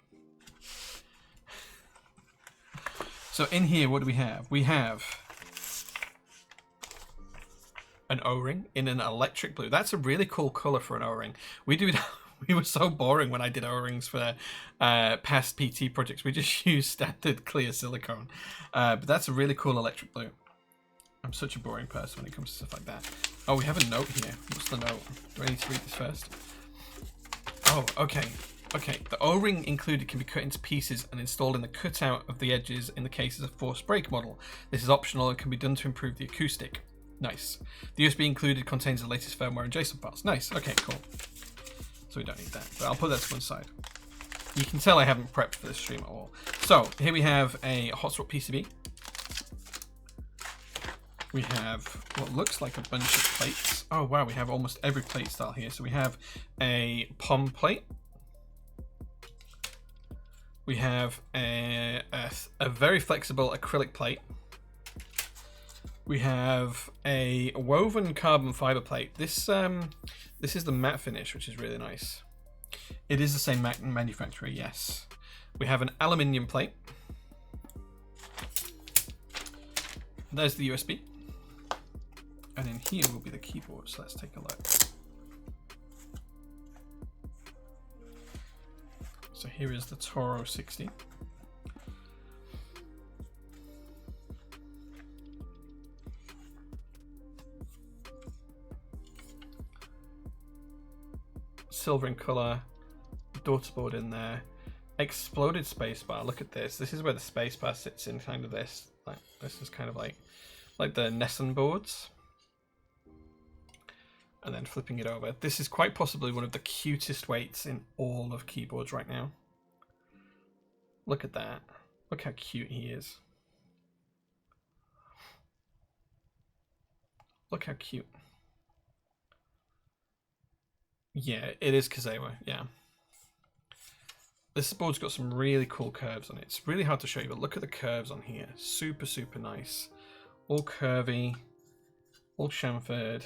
So in here, what do we have? We have an O-ring in an electric blue. That's a really cool color for an O-ring. We were so boring when I did O-rings for past PT projects. We just used standard clear silicone. But that's a really cool electric blue. I'm such a boring person when it comes to stuff like that. Oh, we have a note here. What's the note? Do I need to read this first? Oh, okay. Okay, the O-ring included can be cut into pieces and installed in the cutout of the edges in the case as a forced brake model. This is optional and can be done to improve the acoustic. Nice. The USB included contains the latest firmware and JSON files. Nice, okay, cool. So we don't need that, but I'll put that to one side. You can tell I haven't prepped for this stream at all. So, here we have a hot swap PCB. We have what looks like a bunch of plates. Oh wow, we have almost every plate style here. So we have a POM plate. We have a very flexible acrylic plate. We have a woven carbon fiber plate. This is the matte finish, which is really nice. It is the same manufacturer, yes. We have an aluminium plate. There's the USB. And in here will be the keyboard, so let's take a look. So here is the Toro60. Silver in colour, daughter board in there, exploded spacebar. Look at this. This is where the spacebar sits in kind of this. Like this is kind of like the Nessun boards. And then flipping it over. This is quite possibly one of the cutest weights in all of keyboards right now. Look at that. Look how cute he is. Look how cute. Yeah, it is Kazewa, yeah. This board's got some really cool curves on it. It's really hard to show you, but look at the curves on here. Super, super nice. All curvy, all chamfered.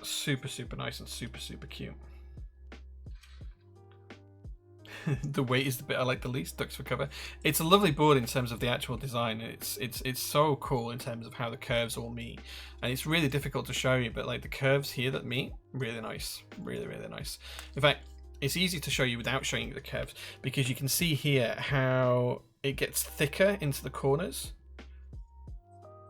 Super, super nice and super, super cute. The weight is the bit I like the least. Ducks for cover. It's a lovely board in terms of the actual design. It's so cool in terms of how the curves all meet, and it's really difficult to show you. But like the curves here that meet, really nice, really, really nice. In fact, it's easy to show you without showing you the curves because you can see here how it gets thicker into the corners.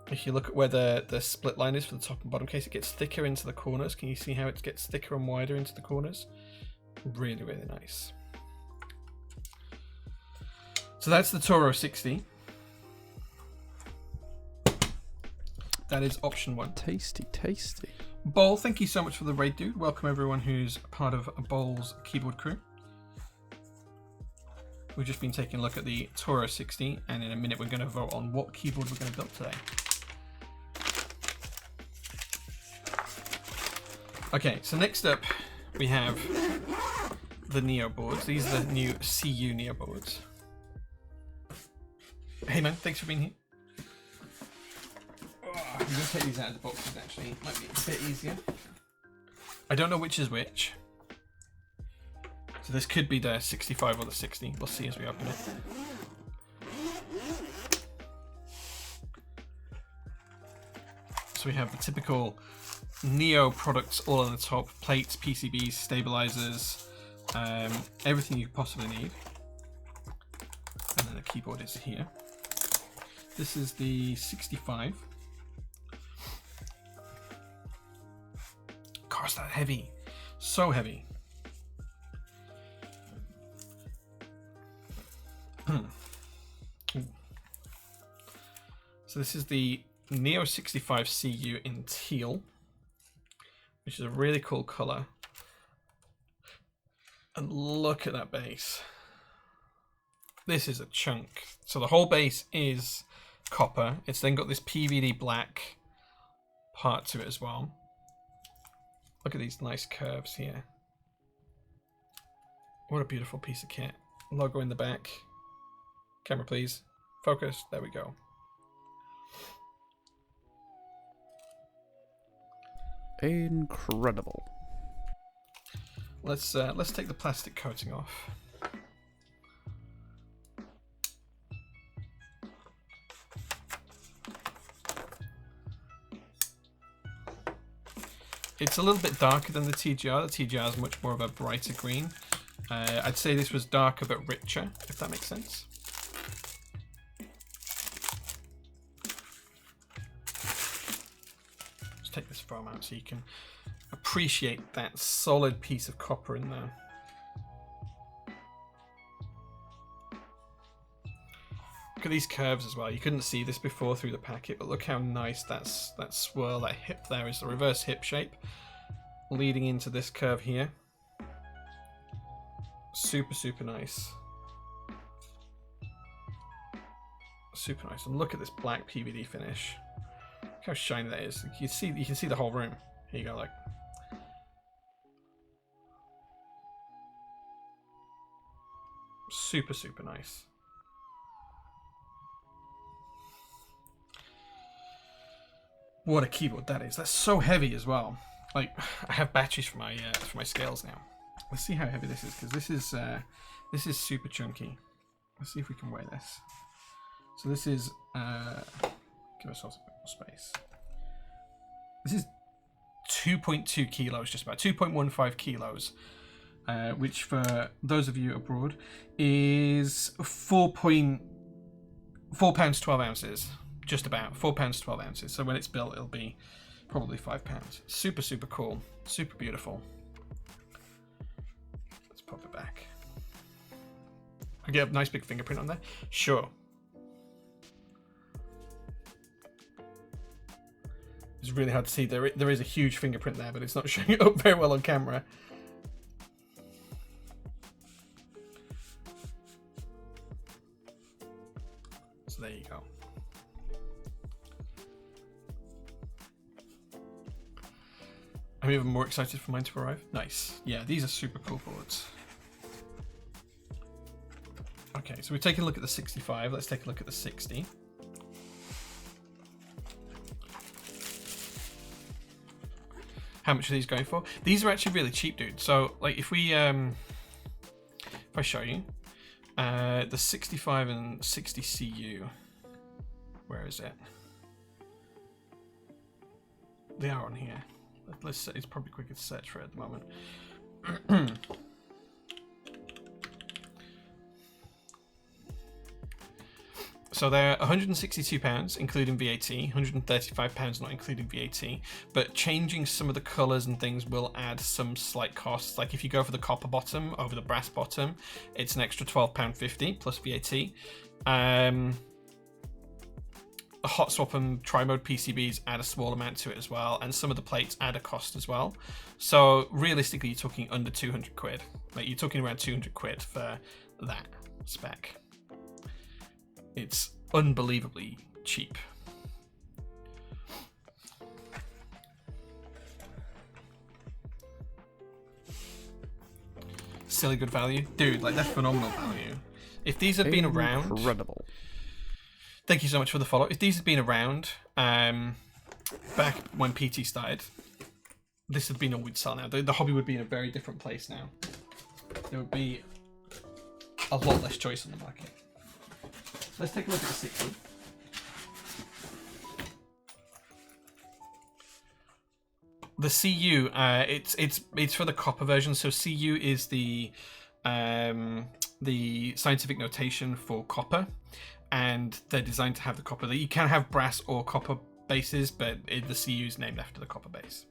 If you look at where the split line is for the top and bottom case, it gets thicker into the corners. Can you see how it gets thicker and wider into the corners? Really, really nice. So that's the Toro60. That is option one. Tasty, tasty. Bol, thank you so much for the raid, dude. Welcome everyone who's part of Bol's keyboard crew. We've just been taking a look at the Toro60, and in a minute we're going to vote on what keyboard we're going to build today. Okay, so next up we have the Neo boards. These are the new CU Neo boards. Hey man, thanks for being here. I'm going to take these out of the boxes actually, it might be a bit easier. I don't know which is which. So this could be the 65 or the 60, we'll see as we open it. So So we have the typical Neo products all on the top: plates, PCBs, stabilizers, everything you could possibly need. And then the keyboard is here. This is the 65. Gosh, that heavy. So heavy. So this is the Neo65 CU in teal, which is a really cool color. And look at that bass. This is a chunk. So the whole bass is copper. It's then got this PVD black part to it as well. Look at these nice curves here. What a beautiful piece of kit. Logo in the back. Camera, please. Focus. There we go. Incredible. Let's take the plastic coating off. It's a little bit darker than the TGR. The TGR is much more of a brighter green. I'd say this was darker but richer, if that makes sense. Let's take this foam out so you can appreciate that solid piece of copper in there. Look at these curves as well. You couldn't see this before through the packet, but look how nice that swirl, that hip there is the reverse hip shape leading into this curve here. Super, super nice. Super nice. And look at this black PVD finish. Look how shiny that is. You can see the whole room. Here you go, like. Super, super nice. What a keyboard that is. That's so heavy as well. Like, I have batteries for my scales now. Let's see how heavy this is, because this is super chunky. Let's see if we can weigh this. So this is give ourselves a bit more space. This is 2.2 kilos, just about 2.15 kilos, which for those of you abroad is 4 pounds 12 ounces. Just about 4 pounds 12 ounces. So when it's built, it'll be probably 5 pounds. Super, super cool. Super beautiful. Let's pop it back. I get a nice big fingerprint on there. Sure. It's really hard to see. There is a huge fingerprint there, but it's not showing it up very well on camera. So there you go. I'm even more excited for mine to arrive. Nice. Yeah, these are super cool boards. Okay, so we've taken a look at the 65. Let's take a look at the 60. How much are these going for? These are actually really cheap, dude. So, like, if I show you the 65 and 60 CU, where is it? They are on here. Let's say it's probably quicker to search for it at the moment. So they're £162, including VAT, £135 not including VAT, but changing some of the colours and things will add some slight costs. Like if you go for the copper bottom over the brass bottom, it's an extra £12.50 plus VAT. Hot swap and tri-mode PCBs add a small amount to it as well, and some of the plates add a cost as well. So realistically, you're talking under 200 quid. Like you're talking around 200 quid for that spec. It's unbelievably cheap. Silly good value, dude. Like that's phenomenal value. If these had been around, incredible. Thank you so much for the follow. If these had been around back when PT started, this would be all we'd sell now. The hobby would be in a very different place now. There would be a lot less choice on the market. Let's take a look at the 60. the CU, it's for the copper version. So CU is the scientific notation for copper, and they're designed to have the copper. You can have brass or copper bases, but the CU is named after the copper base.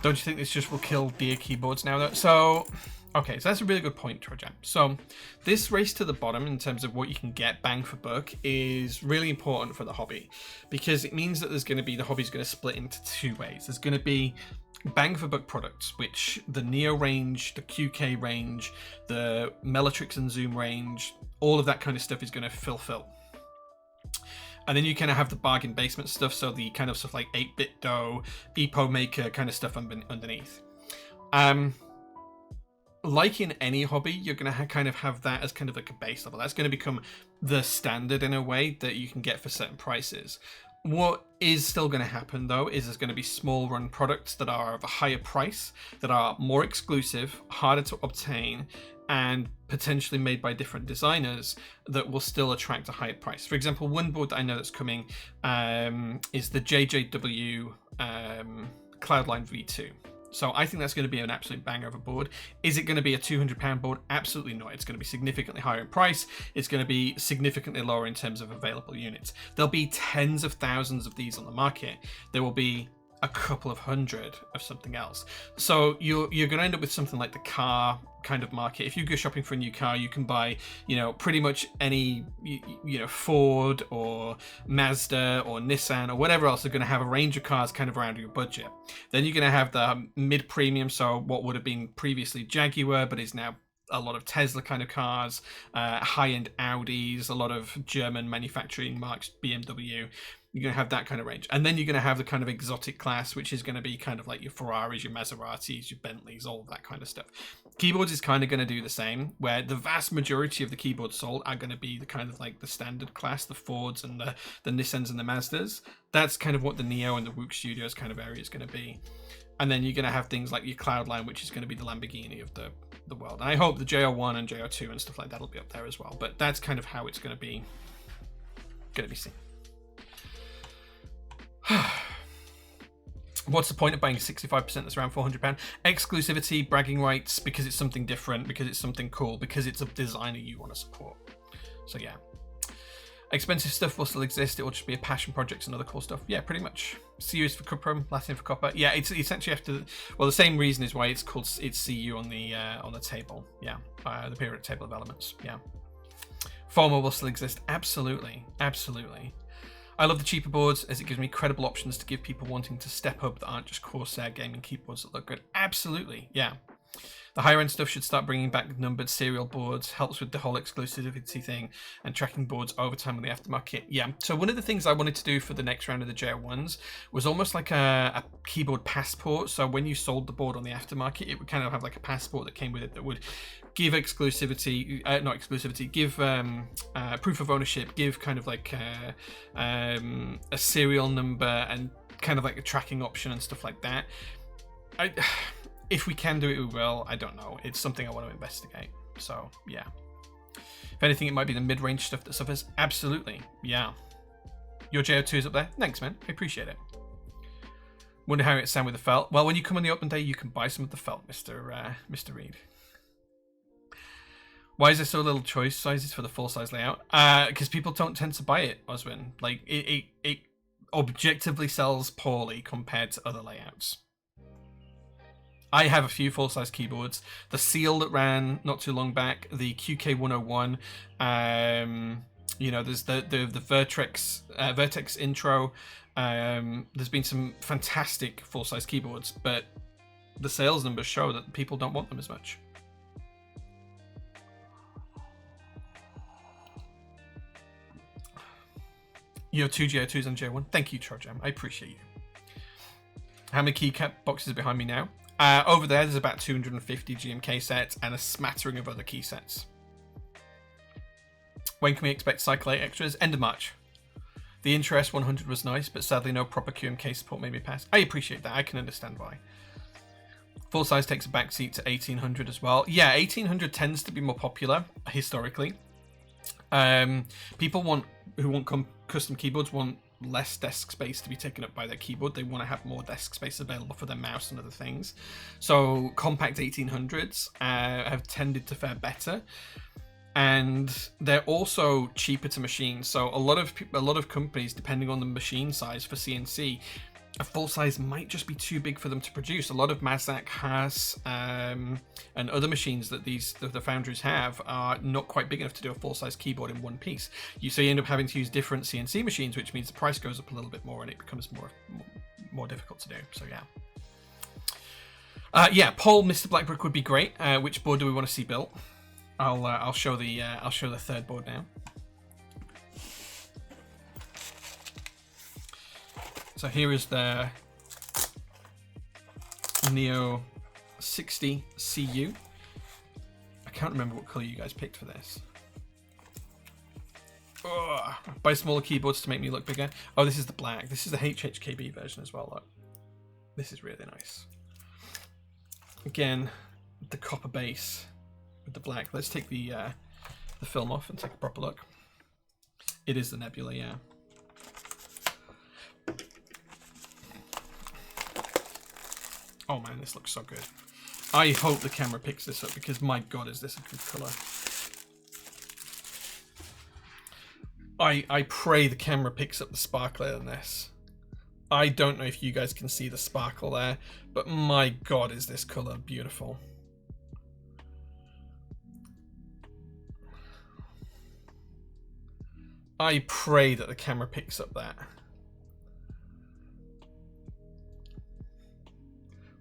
Don't you think this just will kill dear keyboards now, though? So, okay, so that's a really good point, Trojam. So, this race to the bottom in terms of what you can get bang for buck is really important for the hobby, because it means that there's going to be, the hobby's going to split into two ways. There's going to be bang for buck products, which the Neo range, the QK range, the Mellatrix and Zoom range, all of that kind of stuff is going to fulfill. And then you kind of have the bargain basement stuff, so the kind of stuff like 8-bit dough, EPO maker kind of stuff underneath. Like in any hobby, you're going to kind of have that as kind of like a base level. That's going to become the standard in a way that you can get for certain prices. What is still going to happen, though, is there's going to be small run products that are of a higher price, that are more exclusive, harder to obtain, and potentially made by different designers that will still attract a higher price. For example, one board that I know that's coming is the JJW Cloudline V2. So I think that's going to be an absolute banger of a board. Is it going to be a £200 board? Absolutely not. It's going to be significantly higher in price. It's going to be significantly lower in terms of available units. There'll be tens of thousands of these on the market. There will be a couple of hundred of something else. So you're going to end up with something like the car kind of market. If you go shopping for a new car, you can buy, pretty much any, Ford or Mazda or Nissan or whatever else are going to have a range of cars kind of around your budget. Then you're going to have the mid-premium, so what would have been previously Jaguar, but is now a lot of Tesla kind of cars, high-end Audis, a lot of German manufacturing marks, BMW. You're going to have that kind of range. And then you're going to have the kind of exotic class, which is going to be kind of like your Ferraris, your Maseratis, your Bentleys, all of that kind of stuff. Keyboards is kind of going to do the same, where the vast majority of the keyboards sold are going to be the kind of like the standard class, the Fords and the Nissans and the Mazdas. That's kind of what the Neo and the Wook Studios kind of area is going to be. And then you're going to have things like your Cloudline, which is going to be the Lamborghini of the world. And I hope the JO1 and JO2 and stuff like that will be up there as well. But that's kind of how it's going to be seen. What's the point of buying 65% that's around £400? Exclusivity, bragging rights, because it's something different, because it's something cool, because it's a designer you want to support. So yeah. Expensive stuff will still exist. It will just be a passion projects and other cool stuff. Yeah, pretty much. CU is for cuprum, Latin for copper. Yeah, it's essentially after. Well, the same reason is why it's called CU on the table. Yeah, the periodic table of elements. Yeah. FOMO will still exist. Absolutely, absolutely. I love the cheaper boards as it gives me credible options to give people wanting to step up that aren't just Corsair gaming keyboards that look good. Absolutely, yeah. The higher end stuff should start bringing back numbered serial boards, helps with the whole exclusivity thing, and tracking boards over time on the aftermarket. Yeah, so one of the things I wanted to do for the next round of the JO1s was almost like a keyboard passport. So when you sold the board on the aftermarket, it would kind of have like a passport that came with it that would give exclusivity, not exclusivity, give proof of ownership, give kind of like a serial number and kind of like a tracking option and stuff like that. If we can do it, we will. I don't know. It's something I want to investigate. So, yeah. If anything, it might be the mid-range stuff that suffers. Absolutely. Yeah. Your JO2 is up there. Thanks, man. I appreciate it. Wonder how it sound with the felt. Well, when you come on the open day, you can buy some of the felt, Mr. Reed. Why is there so little choice sizes for the full-size layout? Because people don't tend to buy it, Oswin. Like, it objectively sells poorly compared to other layouts. I have a few full-size keyboards. The Seal that ran not too long back, the QK101, there's the Vertex Intro. There's been some fantastic full-size keyboards, but the sales numbers show that people don't want them as much. You have 2 JO2s and JO1. Thank you, Trojam. I appreciate you. How many keycap boxes are behind me now? Over there's about 250 GMK sets and a smattering of other key sets. When can we expect Cycle 8 extras? End of March. The Interest 100 was nice, but sadly no proper QMK support made me pass. I appreciate that. I can understand why. Full size takes a backseat to 1800 as well. Yeah, 1800 tends to be more popular historically. People want who want custom keyboards want less desk space to be taken up by their keyboard. They want to have more desk space available for their mouse and other things. So compact 1800s have tended to fare better, and they're also cheaper to machine. So a lot of companies, depending on the machine size for CNC, a full size might just be too big for them to produce. A lot of Mazak, Haas, and other machines that the foundries have are not quite big enough to do a full size keyboard in one piece. So you end up having to use different CNC machines, which means the price goes up a little bit more and it becomes more difficult to do. So yeah. Poll Mr. Blackbrook would be great. Which board do we want to see built? I'll show the third board now. So here is the Neo60 CU. I can't remember what color you guys picked for this. Ugh. Buy smaller keyboards to make me look bigger. Oh, this is the black. This is the HHKB version as well, look. This is really nice. Again, the copper base with the black. Let's take the film off and take a proper look. It is the Nebula, yeah. Oh man, this looks so good. I hope the camera picks this up because my god, is this a good colour. I pray the camera picks up the sparkle in this. I don't know if you guys can see the sparkle there, but my god, is this colour beautiful. I pray that the camera picks up that.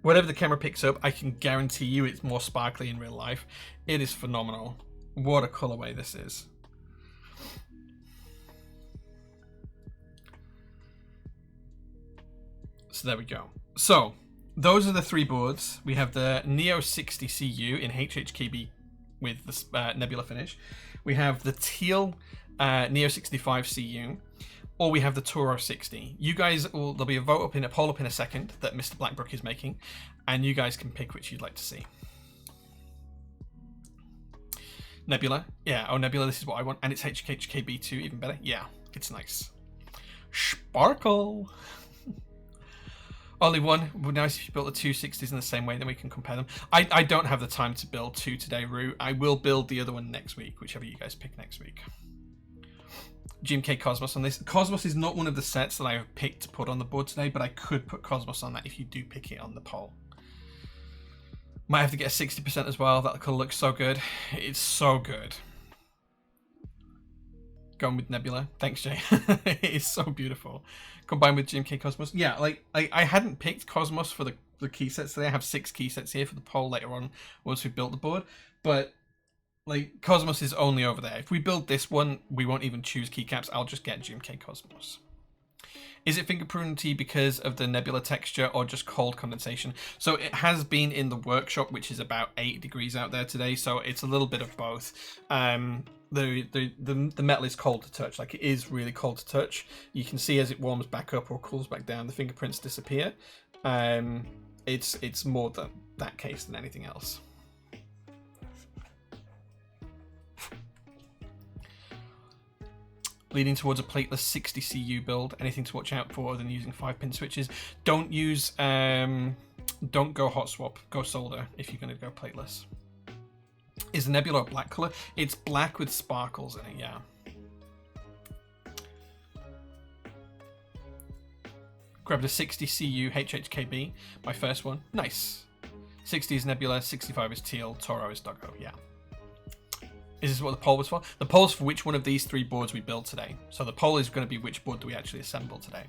Whatever the camera picks up, I can guarantee you it's more sparkly in real life. It is phenomenal. What a colorway this is. So there we go. So those are the three boards. We have the Neo60 CU in HHKB with the nebula finish. We have the teal Neo65 CU. Or we have the Toro60. You guys there'll be a poll up in a second that Mr. Blackbrook is making, and you guys can pick which you'd like to see. Nebula, yeah. Oh, Nebula, this is what I want, and it's HKB too, even better. Yeah, it's nice. Sparkle. Only one. Would be nice if you built the 260s in the same way, then we can compare them. I don't have the time to build two today, Rue. I will build the other one next week, whichever you guys pick next week. GMK Cosmos on this. Cosmos is not one of the sets that I have picked to put on the board today, but I could put Cosmos on that if you do pick it on the poll. Might have to get a 60% as well. That colour looks so good. It's so good. Going with Nebula. Thanks, Jay. It is so beautiful. Combined with GMK Cosmos. Yeah, like I hadn't picked Cosmos for the key sets today. I have 6 key sets here for the poll later on once we built the board. But like, Cosmos is only over there. If we build this one, we won't even choose keycaps. I'll just get GMK Cosmos. Is it fingerprinty because of the nebula texture or just cold condensation? So it has been in the workshop, which is about 8 degrees out there today. So it's a little bit of both. The metal is cold to touch. Like, it is really cold to touch. You can see as it warms back up or cools back down, the fingerprints disappear. It's more that case than anything else. Leading towards a plateless 60 CU build. Anything to watch out for other than using 5-pin switches? Don't use, don't go hot swap. Go solder if you're going to go plateless. Is the Nebula a black color? It's black with sparkles in it, yeah. Grabbed a 60 CU HHKB, my first one. Nice. 60 is Nebula, 65 is Teal, Toro is Doggo, yeah. Is this what the poll was for? The poll is for which one of these 3 boards we build today. So the poll is going to be which board do we actually assemble today.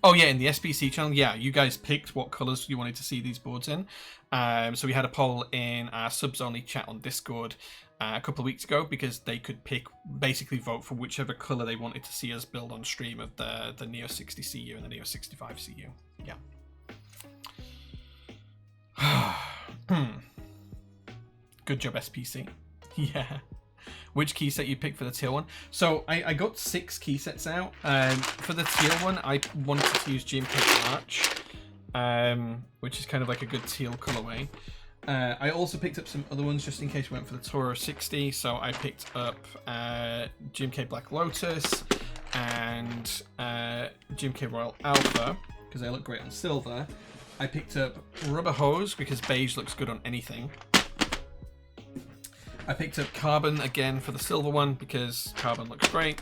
Oh yeah, in the SBC channel, yeah, you guys picked what colours you wanted to see these boards in. So we had a poll in our subs-only chat on Discord a couple of weeks ago because they could basically vote for whichever colour they wanted to see us build on stream of the Neo60 CU and the Neo65 CU. Yeah. Good job, SPC. Yeah. Which key set you picked for the teal one? So I got 6 key sets out. For the teal one, I wanted to use GMK Arch, which is kind of like a good teal colorway. I also picked up some other ones just in case we went for the Toro60. So I picked up GMK Black Lotus and GMK Royal Alpha because they look great on silver. I picked up Rubber Hose because beige looks good on anything. I picked up Carbon again for the silver one because Carbon looks great.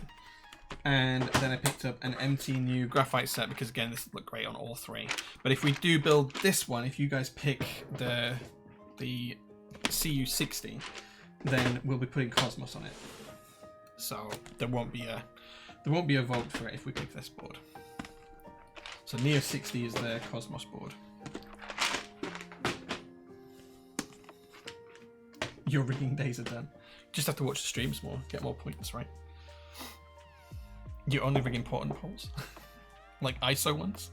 And then I picked up an MT new graphite set because again this would look great on all three. But if we do build this one, if you guys pick the CU60, then we'll be putting Cosmos on it. So there won't be a vote for it if we pick this board. So Neo60 is the Cosmos board. Your rigging days are done. Just have to watch the streams more, get more points, right? You only rig important polls, like ISO ones.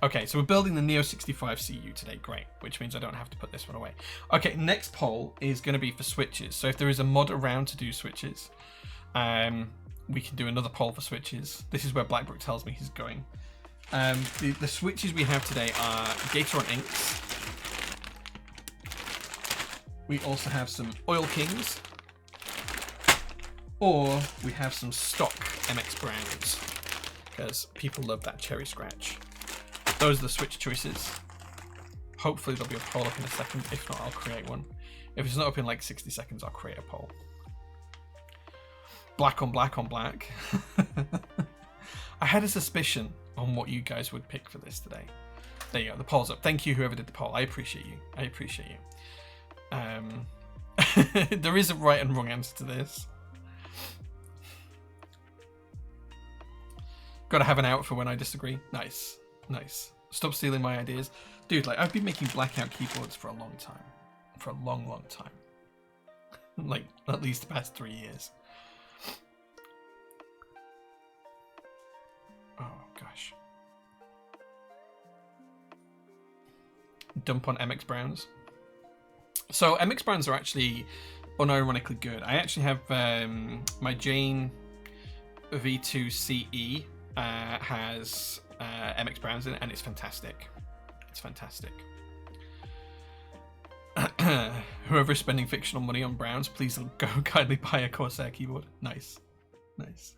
Okay, so we're building the Neo65 CU today, great, which means I don't have to put this one away. Okay, next poll is going to be for switches. So if there is a mod around to do switches, we can do another poll for switches. This is where Blackbrook tells me he's going. The switches we have today are Gator on Inks. We also have some Oil Kings. Or we have some stock MX Browns, because people love that cherry scratch. Those are the switch choices. Hopefully there'll be a poll up in a second. If not, I'll create one. If it's not up in like 60 seconds, I'll create a poll. Black on black on black. I had a suspicion on what you guys would pick for this today. There you go, the poll's up. Thank you whoever did the poll. I appreciate you. I appreciate you. There is a right and wrong answer to this. Gotta have an out for when I disagree. Nice. Nice. Stop stealing my ideas. Dude, like, I've been making blackout keyboards for a long time. For a long, long time. Like, at least the past 3 years. Oh, gosh. Dump on MX Browns. So, MX Browns are actually unironically good. I actually have my Jane V2 CE has MX Browns in it, and it's fantastic. It's fantastic. Whoever is spending fictional money on Browns, please go kindly buy a Corsair keyboard. Nice. Nice.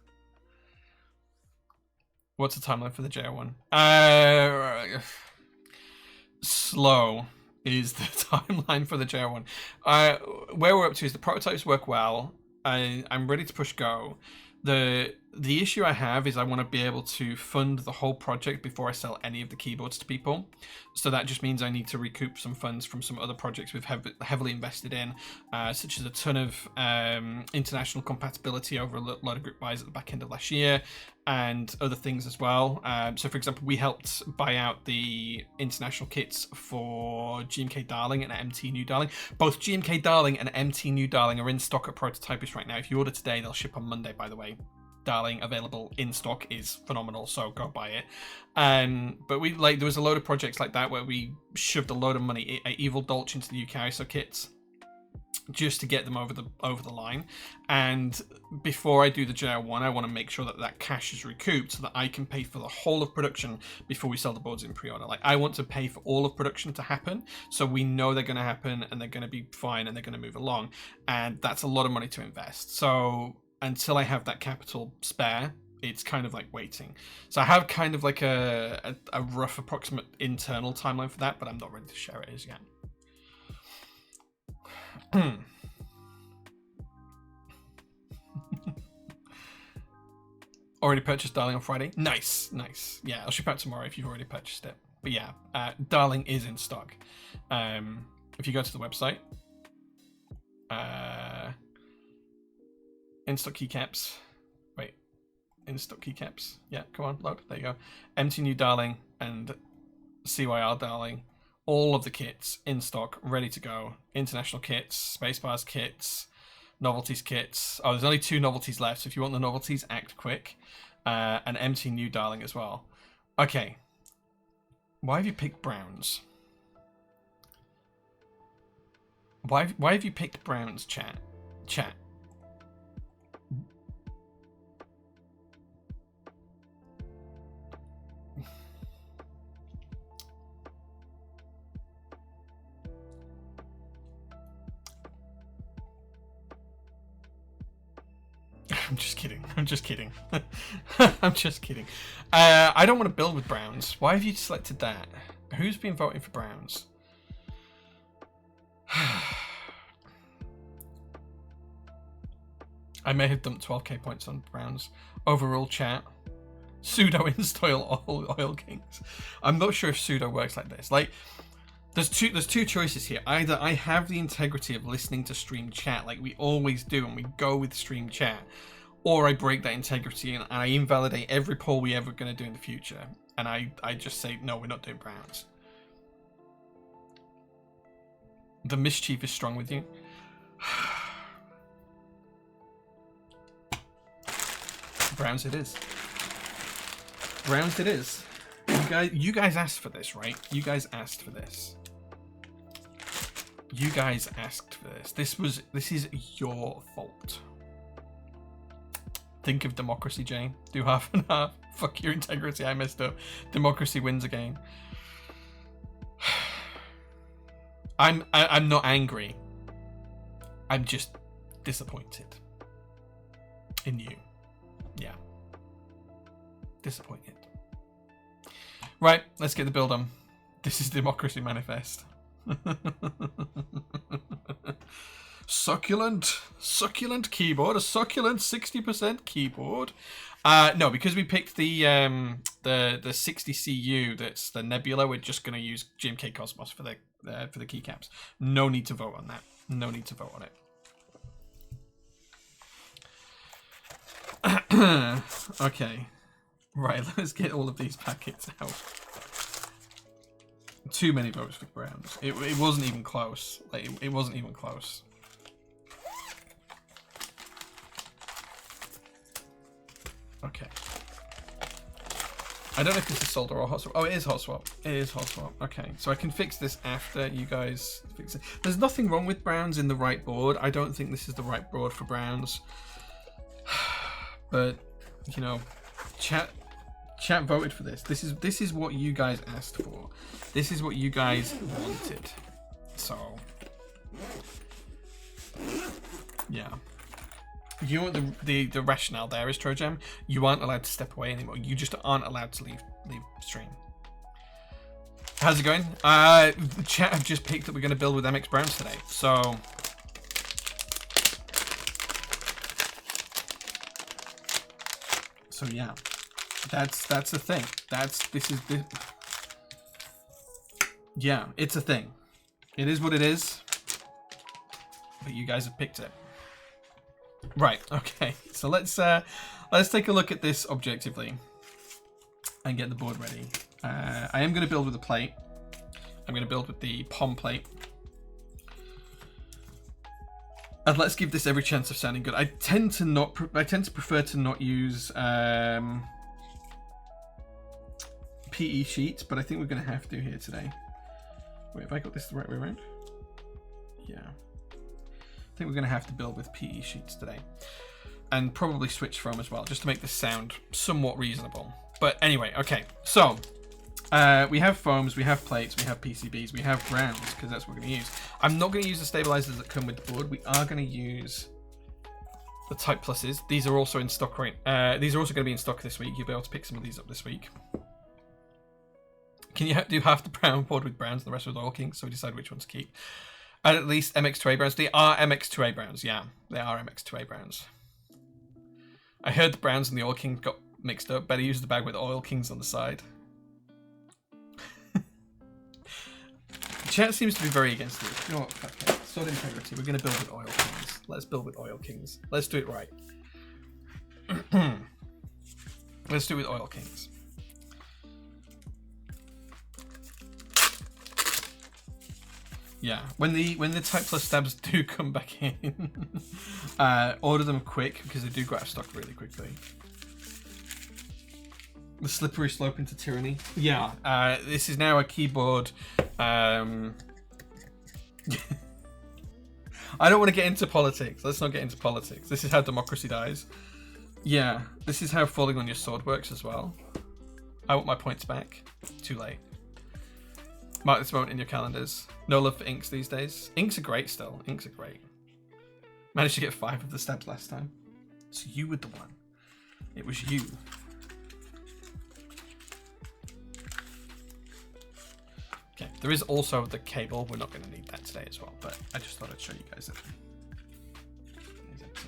What's the timeline for the JR1? Slow is the timeline for the JR1. Where we're up to is the prototypes work well. I'm ready to push go. The issue I have is I want to be able to fund the whole project before I sell any of the keyboards to people. So that just means I need to recoup some funds from some other projects we've heavily invested in, such as a ton of international compatibility over a lot of group buys at the back end of last year, and other things as well. So for example, we helped buy out the international kits for GMK Darling and MT New Darling. Both GMK Darling and MT New Darling are in stock at Prototypist right now. If you order today, they'll ship on Monday, by the way. Darling available in stock is phenomenal, so go buy it. But we there was a load of projects like that where we shoved a load of money at Evil Dolch into the UK ISO kits just to get them over the line. And before I do the JR1, I want to make sure that that cash is recouped so that I can pay for the whole of production before we sell the boards in pre-order. Like, I want to pay for all of production to happen, so we know they're going to happen and they're going to be fine and they're going to move along. And that's a lot of money to invest. So until I have that capital spare, it's kind of like waiting. So I have kind of like a rough approximate internal timeline for that, but I'm not ready to share it as yet. Already purchased Darling on Friday. Nice, nice. Yeah, I'll ship out tomorrow if you've already purchased it. But yeah, Darling is in stock. If you go to the website, in-stock keycaps. Wait, in-stock keycaps. Yeah, come on, load. There you go. MT New Darling and CYR Darling. All of the kits in stock, ready to go. International kits, Spacebars kits, novelties kits. Oh, there's only 2 novelties left, so if you want the novelties, act quick. And MT New Darling as well. Okay. Why have you picked Browns? Why have you picked Browns, chat? Chat. I'm just kidding. I'm just kidding. I'm just kidding. I don't want to build with browns. Why have you selected that? Who's been voting for browns? I may have dumped 12k points on browns. Overall chat. Pseudo install oil kings. I'm not sure if pseudo works like this. Like, there's two choices here. Either I have the integrity of listening to stream chat like we always do and we go with stream chat, or I break that integrity and I invalidate every poll we ever going to do in the future. And I just say, no, we're not doing browns. The mischief is strong with you. Browns it is. Browns it is. You guys asked for this, right? You guys asked for this. You guys asked for this. This is your fault. Think of democracy, Jane. Do half and half. Fuck your integrity, I messed up. Democracy wins again. I'm not angry. I'm just disappointed in you. Yeah. Disappointed. Right, let's get the build on. This is Democracy Manifest. Succulent keyboard, a succulent 60% keyboard. No, because we picked the 60 CU, that's the Nebula. We're just going to use GMK Cosmos for the keycaps. No need to vote on that. No need to vote on it. Okay, right. Let's get all of these packets out. Too many votes for browns. It wasn't even close. Like it wasn't even close. Okay. I don't know if this is solder or hot swap. Oh, it is hot swap. It is hot swap. Okay, so I can fix this after you guys fix it. There's nothing wrong with browns in the right board. I don't think this is the right board for browns. But you know, chat voted for this. This is what you guys asked for. This is what you guys wanted. So yeah. You know what the rationale there is, Trojam? You aren't allowed to step away anymore. You just aren't allowed to leave stream. How's it going? Chat have just picked that we're going to build with MX Browns today. So yeah, that's the thing. Yeah, it's a thing. It is what it is. But you guys have picked it. Right. Okay. So let's take a look at this objectively and get the board ready. I am going to build with a plate. I'm going to build with the POM plate. And let's give this every chance of sounding good. I tend to prefer to not use PE sheets, but I think we're going to have to here today. Wait, have I got this the right way around? Yeah. I think we're going to have to build with PE sheets today. And probably switch foam as well, just to make this sound somewhat reasonable. But anyway, okay. So, we have foams, we have plates, we have PCBs, we have browns, because that's what we're going to use. I'm not going to use the stabilizers that come with the board. We are going to use the Type Pluses. These are also in stock right. These are also going to be in stock this week. You'll be able to pick some of these up this week. Can you do half the brown board with browns and the rest with oil kings, so we decide which ones to keep? And at least MX2A browns. They are MX2A browns, yeah. They are MX2A browns. I heard the browns and the oil kings got mixed up. Better use the bag with oil kings on the side. Chat seems to be very against it. You know what? Okay. Sword integrity. We're going to build with oil kings. Let's build with oil kings. Let's do it right. Let's do it with oil kings. Yeah, when the Type Plus stabs do come back in, order them quick because they do go out of stock really quickly. The slippery slope into tyranny. Yeah, this is now a keyboard. I don't want to get into politics. Let's not get into politics. This is how democracy dies. Yeah, this is how falling on your sword works as well. I want my points back. Too late. Mark this moment in your calendars. No love for inks these days. Inks are great still. Inks are great. Managed to get 5 of the stabs last time. So you were the one. It was you. Okay, there is also the cable. We're not going to need that today as well, but I just thought I'd show you guys it.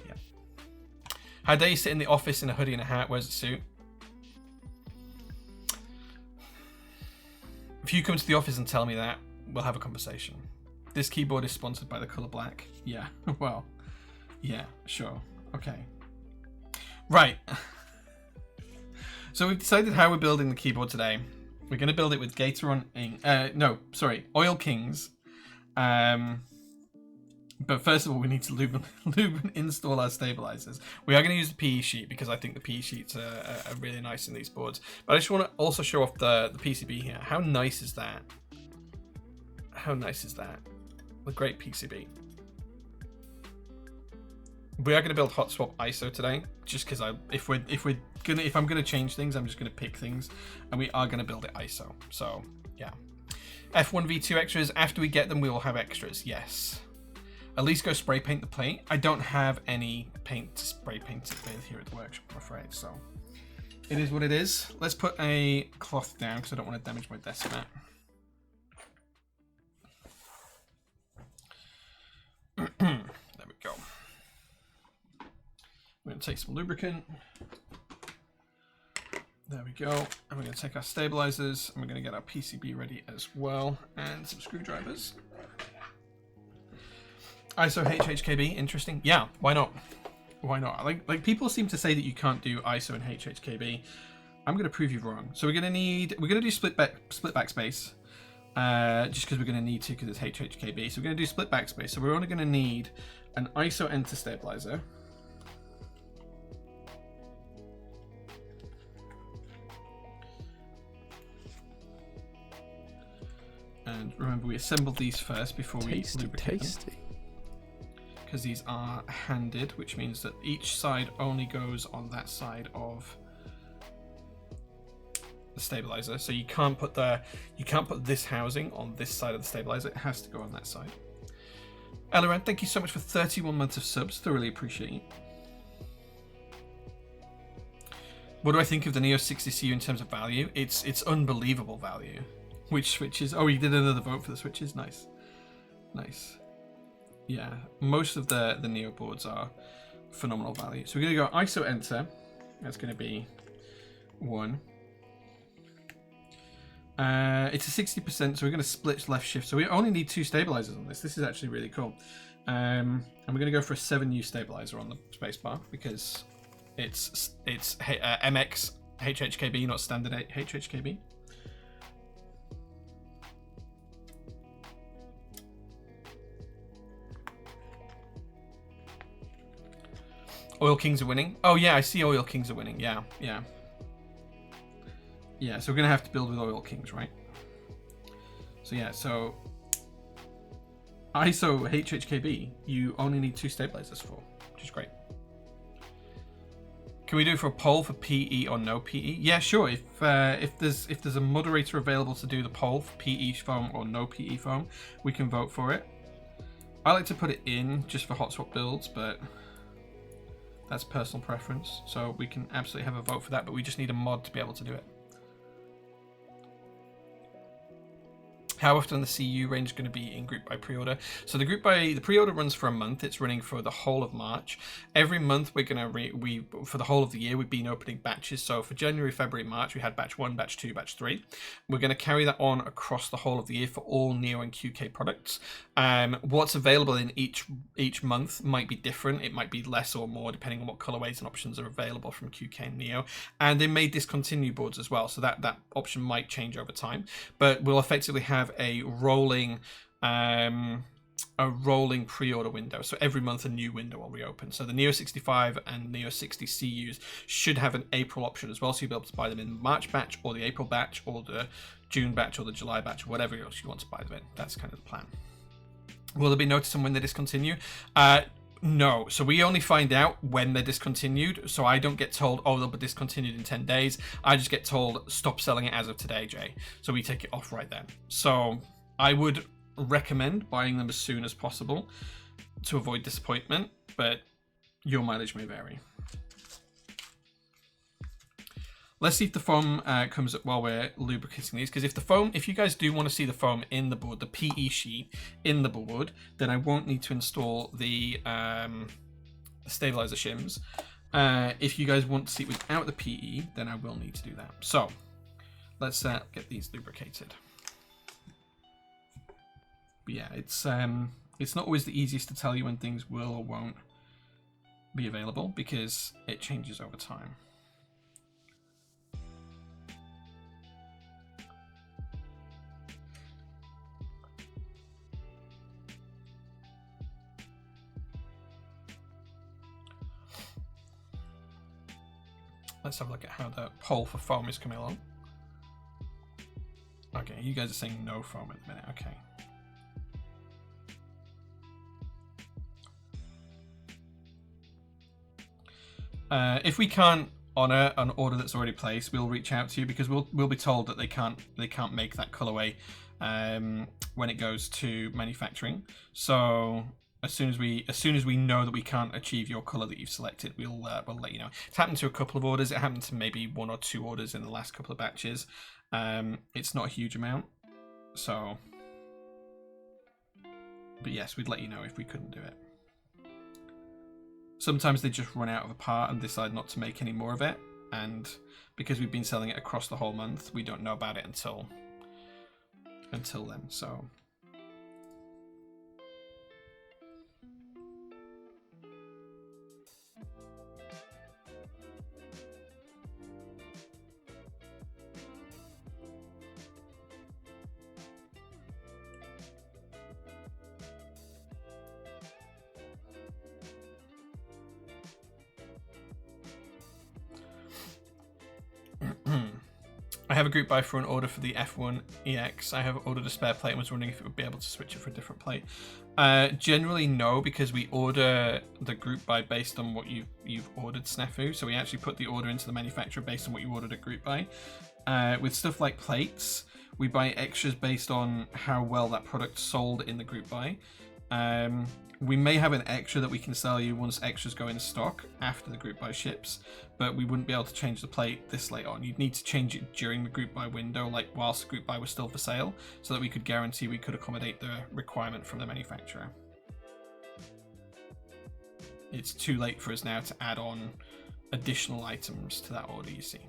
Yeah. How dare you sit in the office in a hoodie and a hat? Where's the suit? If you come to the office and tell me that, we'll have a conversation. This keyboard is sponsored by the color black. Yeah, well, yeah, sure. Okay. Right. So we've decided how we're building the keyboard today. We're going to build it with Gateron ink. Oil Kings. But first of all, we need to lube and install our stabilizers. We are going to use the PE sheet because I think the PE sheets are really nice in these boards. But I just want to also show off the PCB here. How nice is that? How nice is that? A great PCB. We are going to build hot swap ISO today, just because if I'm gonna change things, I'm just gonna pick things, and we are gonna build it ISO. So yeah, F1 V2 extras. After we get them, we will have extras. Yes. At least go spray paint the plate. I don't have any paint to spray paint it with here at the workshop, I'm afraid. So it is what it is. Let's put a cloth down because I don't want to damage my desk mat. There we go. We're going to take some lubricant. There we go. And we're going to take our stabilizers and we're going to get our PCB ready as well, and some screwdrivers. ISO HHKB, interesting. Yeah, why not? Why not? Like people seem to say that you can't do ISO and HHKB. I'm going to prove you wrong. So we're going to do split backspace. Just because we're going to need to, because it's HHKB. So we're going to do split backspace. So we're only going to need an ISO enter stabilizer. And remember, we assembled these first before we lubricate them. Because these are handed, which means that each side only goes on that side of the stabilizer. So you can't put this housing on this side of the stabilizer. It has to go on that side. Elorant, thank you so much for 31 months of subs. Thoroughly appreciate you. What do I think of the Neo60 CU in terms of value? It's unbelievable value. Which switches? Oh, you did another vote for the switches. Nice, nice. Yeah, most of the Neo boards are phenomenal value. So we're gonna go ISO enter. That's gonna be 1. It's a 60%, so we're gonna split left shift. So we only need 2 stabilizers on this. This is actually really cool. And we're gonna go for a 7U stabilizer on the spacebar because it's MX HHKB, not standard HHKB. Oil Kings are winning. Oh yeah, I see Oil Kings are winning. Yeah, yeah. Yeah, so we're going to have to build with Oil Kings, right? So yeah, so ISO HHKB, you only need 2 stabilizers for, which is great. Can we do for a poll for PE or no PE? Yeah, sure. If there's a moderator available to do the poll for PE foam or no PE foam, we can vote for it. I like to put it in just for hot swap builds, but that's personal preference. So we can absolutely have a vote for that, but we just need a mod to be able to do it. How often the CU range is going to be in group by pre-order? So the pre-order runs for a month. It's running for the whole of March. Every month we're going to for the whole of the year we've been opening batches. So for January, February, March we had batch 1, batch 2, batch 3. We're going to carry that on across the whole of the year for all Neo and QK products. What's available in each month might be different. It might be less or more depending on what colorways and options are available from QK and Neo. And they may discontinue boards as well, so that option might change over time. But we'll effectively have a rolling pre-order window. So every month a new window will reopen. So the Neo65 and Neo60 CUs should have an April option as well, so you'll be able to buy them in the March batch or the April batch or the June batch or the July batch or whatever else you want to buy them in. That's kind of the plan. Will there be notice on when they discontinue? No, so we only find out when they're discontinued. So I don't get told, oh, they'll be discontinued in 10 days. I just get told, stop selling it as of today, Jay. So we take it off right then. So I would recommend buying them as soon as possible to avoid disappointment, but your mileage may vary. Let's see if the foam comes up while we're lubricating these, because if you guys do want to see the foam in the board, the PE sheet in the board, then I won't need to install the stabilizer shims. If you guys want to see it without the PE, then I will need to do that. So let's get these lubricated. But yeah, it's not always the easiest to tell you when things will or won't be available, because it changes over time. Let's have a look at how the poll for foam is coming along. Okay, you guys are saying no foam at the minute. Okay. If we can't honor an order that's already placed, we'll reach out to you, because we'll be told that they can't make that colorway when it goes to manufacturing. So as soon as we know that we can't achieve your color that you've selected, we'll let you know. It's happened to a couple of orders. It happened to maybe 1 or 2 orders in the last couple of batches. It's not a huge amount, so. But yes, we'd let you know if we couldn't do it. Sometimes they just run out of a part and decide not to make any more of it, and because we've been selling it across the whole month, we don't know about it until then. So I have a group buy for an order for the F1 EX. I have ordered a spare plate and was wondering if it would be able to switch it for a different plate. Generally no, because we order the group buy based on what you've ordered, Snafu. So we actually put the order into the manufacturer based on what you ordered at group buy. With stuff like plates, we buy extras based on how well that product sold in the group buy. We may have an extra that we can sell you once extras go in stock after the group buy ships, but we wouldn't be able to change the plate this late on. You'd need to change it during the group buy window, like whilst the group buy was still for sale, so that we could guarantee we could accommodate the requirement from the manufacturer. It's too late for us now to add on additional items to that order, you see.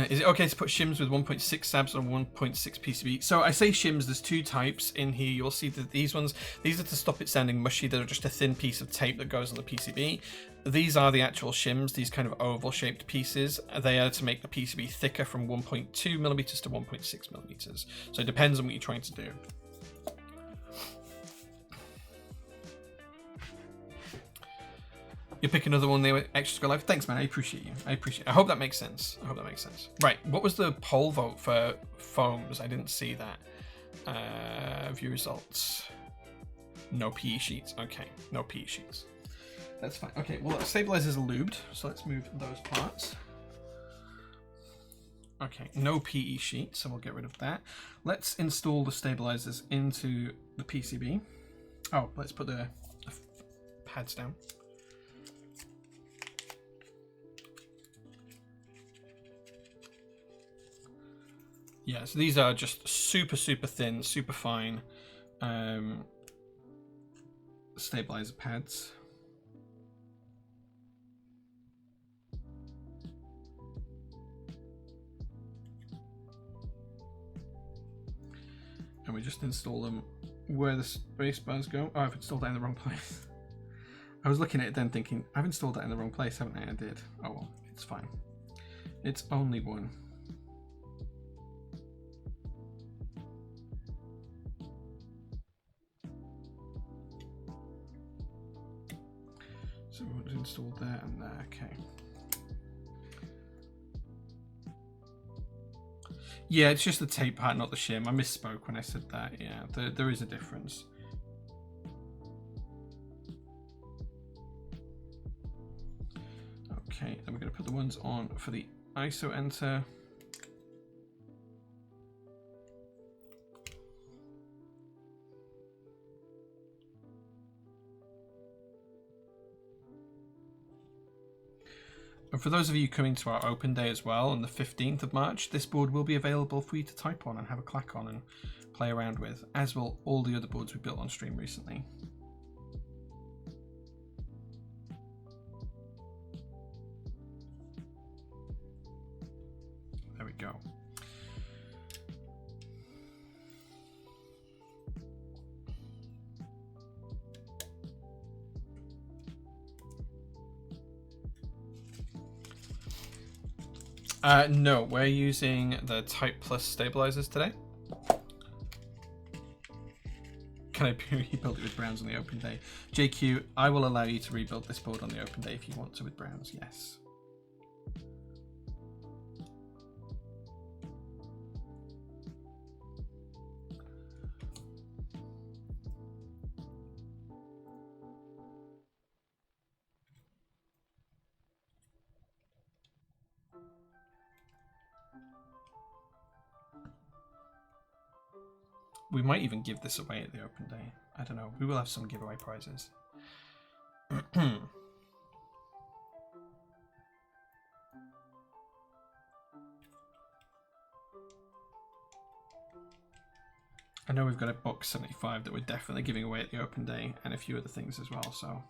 Is it okay to put shims with 1.6 sabs on 1.6 PCB? So I say shims, there's 2 types in here. You'll see that these ones, these are to stop it sounding mushy. They're just a thin piece of tape that goes on the PCB. These are the actual shims, these kind of oval shaped pieces. They are to make the PCB thicker from 1.2 millimeters to 1.6 millimeters. So it depends on what you're trying to do. You pick another one there with extras go live. Thanks, man. I appreciate you. I hope that makes sense. Right. What was the poll vote for foams? I didn't see that. View results. No PE sheets. Okay. No PE sheets. That's fine. Okay. Well, stabilizers are lubed, so let's move those parts. Okay. No PE sheet, so we'll get rid of that. Let's install the stabilizers into the PCB. Oh, let's put the pads down. Yeah, so these are just super thin, super fine stabilizer pads. And we just install them where the space bars go. Oh, I've installed that in the wrong place. I was looking at it then thinking, I've installed that in the wrong place, haven't I? I did. Oh well, it's fine. It's only one. So we'll install there and there, okay. Yeah, it's just the tape part, not the shim. I misspoke when I said that. Yeah, there is a difference. Okay, then we're going to put the ones on for the ISO enter. And for those of you coming to our open day as well on the 15th of March, this board will be available for you to type on and have a clack on and play around with, as will all the other boards we built on stream recently. There we go. No, we're using the Type Plus stabilizers today. Can I rebuild it with browns on the open day? JQ, I will allow you to rebuild this board on the open day if you want to with browns, yes. We might even give this away at the open day. I don't know. We will have some giveaway prizes. I know we've got a box 75 that we're definitely giving away at the open day, and a few other things as well, so.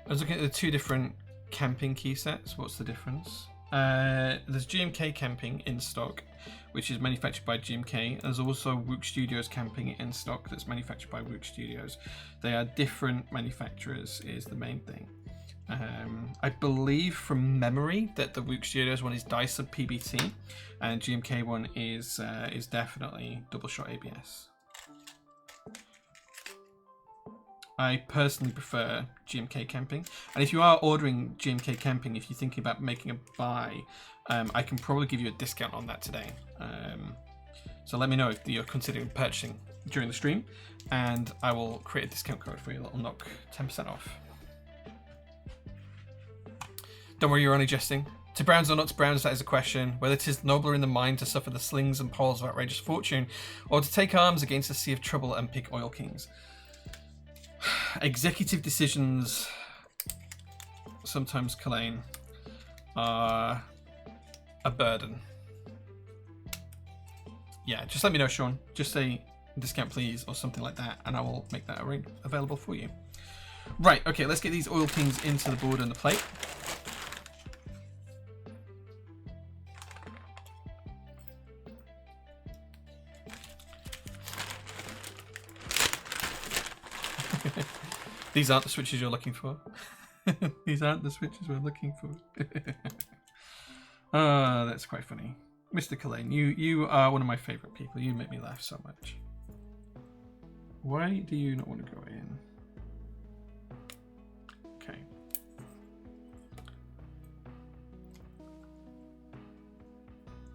I was looking at the two different camping key sets. What's the difference? There's GMK camping in stock, which is manufactured by GMK. There's also Wook Studios camping in stock that's manufactured by Wook Studios. They are different manufacturers is the main thing. I believe from memory that the Wook Studios one is Dyson PBT and GMK one is definitely double shot ABS. I personally prefer GMK camping, and if you are ordering GMK camping, if you're thinking about making a buy, I can probably give you a discount on that today. So let me know if you're considering purchasing during the stream, and I will create a discount code for you that'll knock 10% off. Don't worry, you're only jesting. To browns or not to browns, that is a question. Whether 'tis nobler in the mind to suffer the slings and poles of outrageous fortune, or to take arms against a sea of trouble and pick oil kings. Executive decisions, sometimes, Kalain, are a burden. Yeah, just let me know, Sean. Just say discount please or something like that, and I will make that available for you. Right, okay, let's get these oil kings into the board and the plate. These aren't the switches you're looking for. These aren't the switches we're looking for. That's quite funny. Mr. Kalain, you are one of my favourite people. You make me laugh so much. Why do you not want to go in? Okay.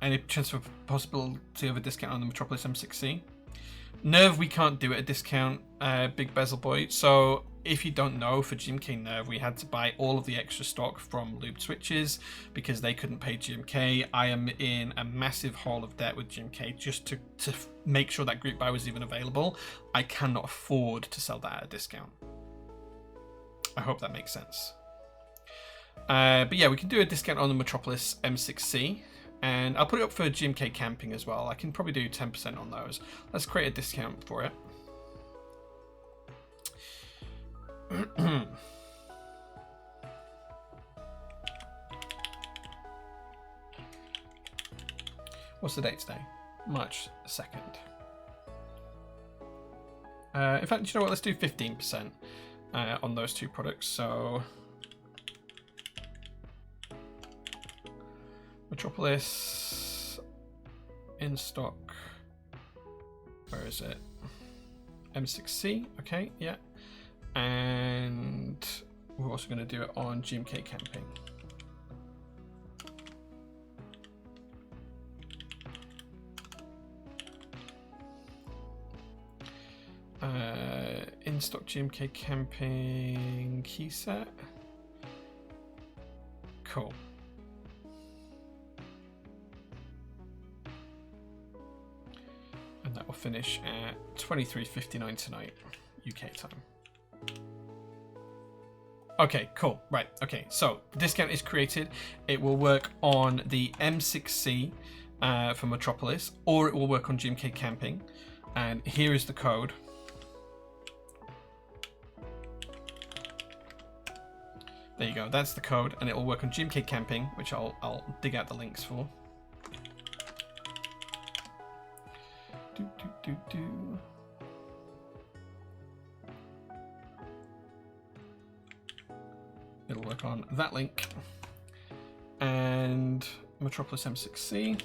Any chance of possibility of a discount on the Metropolis M6C? Nerve, we can't do it at a discount, Big Bezel Boy. So if you don't know, for GMK Nerve, we had to buy all of the extra stock from Lube Switches because they couldn't pay GMK. I am in a massive haul of debt with GMK just to make sure that group buy was even available. I cannot afford to sell that at a discount. I hope that makes sense. But yeah, we can do a discount on the Metropolis M6C. And I'll put it up for GMK camping as well. I can probably do 10% on those. Let's create a discount for it. What's the date today? March 2nd. In fact, you know what? Let's do 15% on those two products. So Metropolis in stock. Where is it? M6C. Okay, yeah. And we're also going to do it on GMK camping. in stock GMK camping key set. Cool. And that will finish at 23:59 tonight, UK time. Okay, cool. Right. Okay, so the discount is created. It will work on the M6C for Metropolis, or it will work on GMK camping. And here is the code. There you go. That's the code, and it will work on GMK camping, which I'll dig out the links for. It'll work on that link and Metropolis M6C.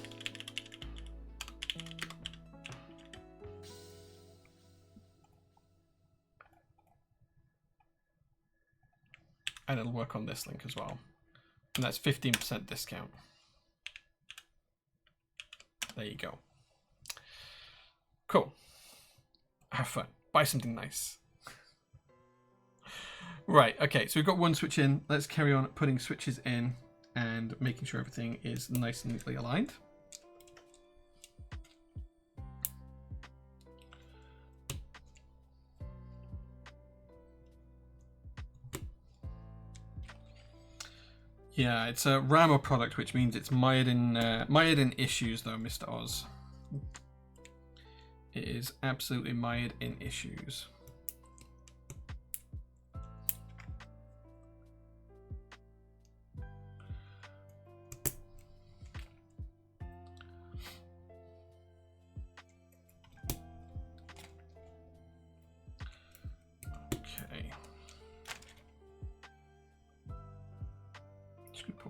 And it'll work on this link as well. And that's 15% discount. There you go. Cool. Have fun. Buy something nice. Right, okay, so we've got one switch in. Let's carry on putting switches in and making sure everything is nice and neatly aligned. Yeah, it's a Rama product, which means it's mired in issues, though, Mr. Oz. It is absolutely mired in issues.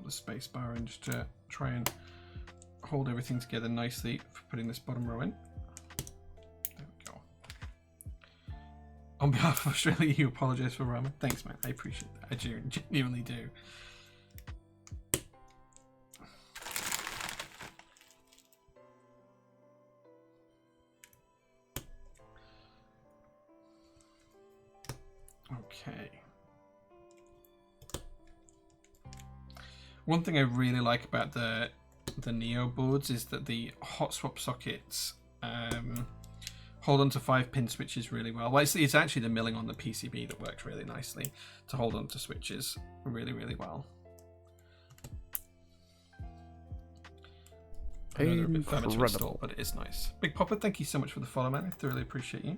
Space bar and just try and hold everything together nicely for putting this bottom row in. There we go. On behalf of Australia, you apologise for Rama. Thanks, man. I appreciate that. I genuinely do. Okay. One thing I really like about the Neo boards is that the hot swap sockets hold onto 5-pin switches really well. Well, it's actually the milling on the PCB that works really nicely to hold onto switches really, really well. I know they're a bit firmer to install, but it is nice. Big Popper, thank you so much for the follow, man. I thoroughly appreciate you.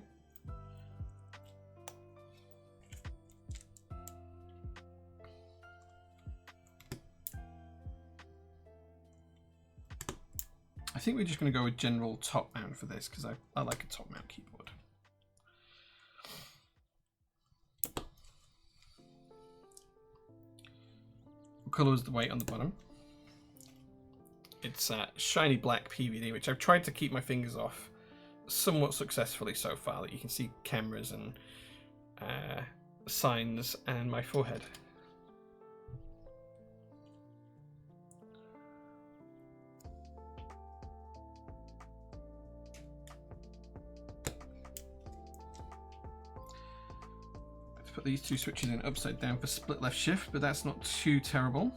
I think we're just going to go with general top mount for this because I like a top mount keyboard. What colour is the weight on the bottom? It's shiny black PVD, which I've tried to keep my fingers off somewhat successfully so far. That you can see cameras and signs and my forehead. Put these two switches in upside down for split left shift, but that's not too terrible.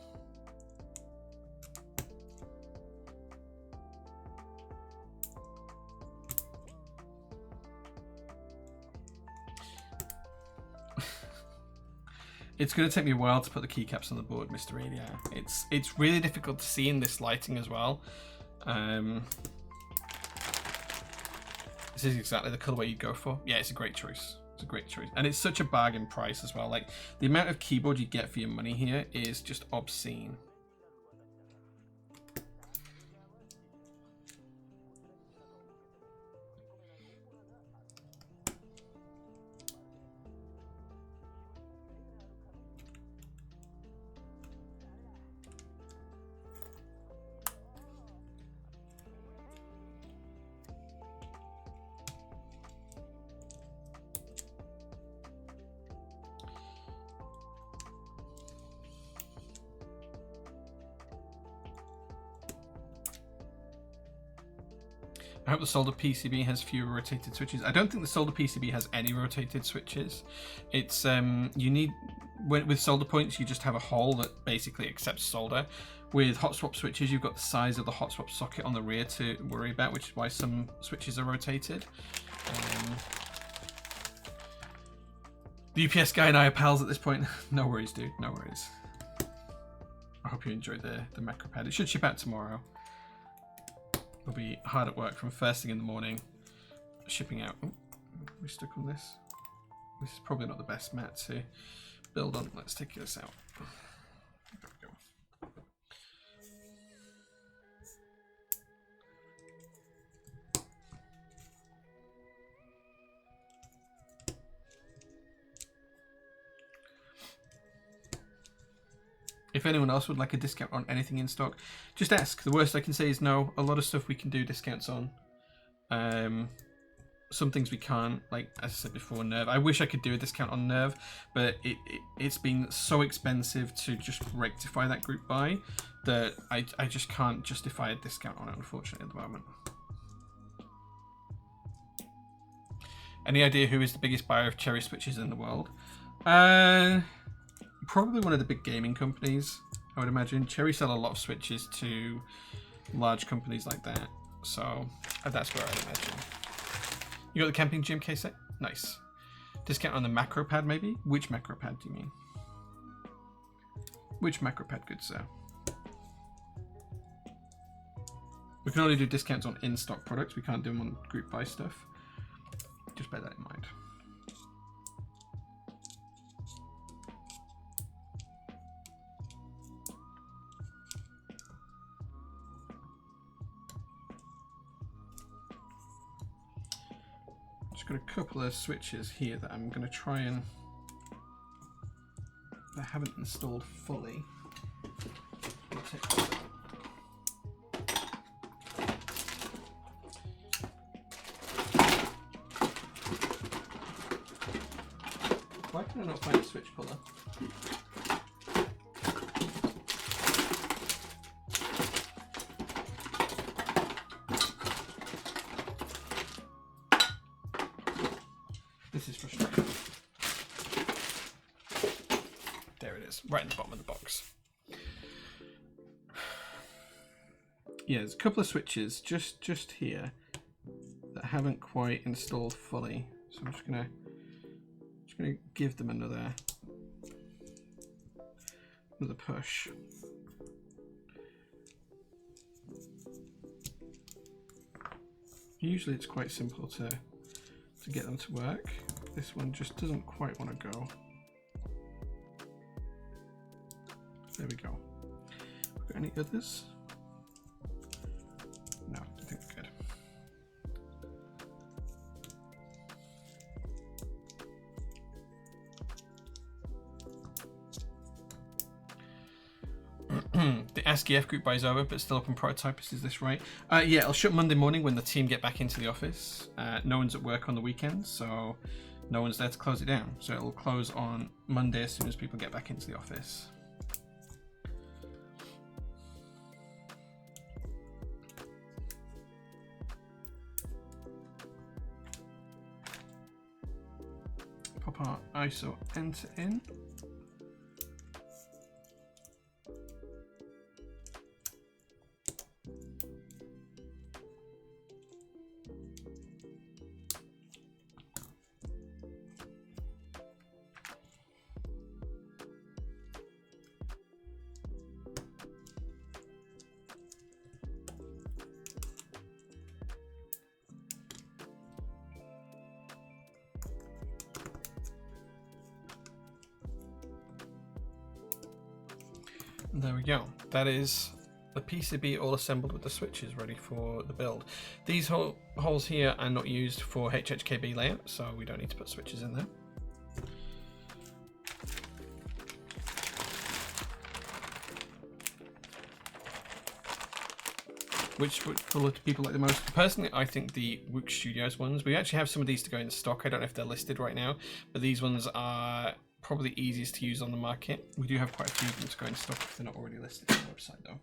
It's going to take me a while to put the keycaps on the board, Mr. Reed. Yeah, it's really difficult to see in this lighting as well. This is exactly the colorway you'd go for. Yeah, it's a great choice. It's a great choice. And it's such a bargain price as well. Like, the amount of keyboard you get for your money here is just obscene. I hope the solder PCB has fewer rotated switches. I don't think the solder PCB has any rotated switches. It's you need with solder points you just have a hole that basically accepts solder. With hot swap switches, you've got the size of the hot swap socket on the rear to worry about, which is why some switches are rotated. The UPS guy and I are pals at this point. No worries, dude. No worries. I hope you enjoyed the macro pad. It should ship out tomorrow. We'll be hard at work from first thing in the morning, shipping out. Oh, we stuck on this. This is probably not the best mat to build on. Let's take this out. There we go. If anyone else would like a discount on anything in stock, just ask. The worst I can say is no. A lot of stuff we can do discounts on. Some things we can't, like as I said before, Nerve. I wish I could do a discount on Nerve, but it's been so expensive to just rectify that group buy that I just can't justify a discount on it, unfortunately, at the moment. Any idea who is the biggest buyer of Cherry switches in the world? Probably one of the big gaming companies, I would imagine. Cherry sell a lot of switches to large companies like that, so that's where I'd imagine. You got the camping gym case set? Nice. Discount on the macro pad, maybe? Which macro pad do you mean? Which macro pad, good sir? We can only do discounts on in-stock products. We can't do them on group buy stuff. Just bear that in mind. Got a couple of switches here that I'm going to try and I haven't installed fully. Why can I not find a switch puller? This is frustrating. There it is, right in the bottom of the box. Yeah, there's a couple of switches just here that haven't quite installed fully. So I'm just gonna give them another push. Usually it's quite simple to get them to work. This one just doesn't quite want to go. There we go. Got any others? No, I think we're good. The ASCII-F group buy is over, but still up on prototypers. Is this right? Yeah, I'll shut Monday morning when the team get back into the office. No one's at work on the weekends, so no one's there to close it down. So it'll close on Monday as soon as people get back into the office. Pop our ISO enter in. There we go. That is the PCB all assembled with the switches ready for the build. These holes here are not used for HHKB layout, so we don't need to put switches in there. Which color do people like the most? Personally, I think the Wook Studios ones. We actually have some of these to go in stock. I don't know if they're listed right now, but these ones are probably easiest to use on the market. We do have quite a few of them to go in stock if they're not already listed on the website though.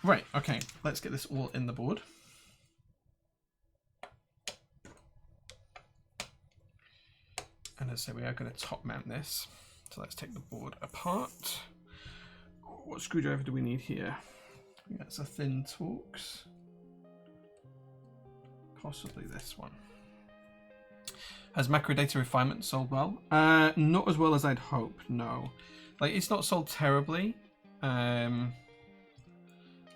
Right, okay, let's get this all in the board. And as I say, we are going to top mount this. So let's take the board apart. What screwdriver do we need here? I think that's a thin Torx. Possibly this one. Has macro data refinement sold well? Not as well as I'd hope, no. Like, it's not sold terribly, but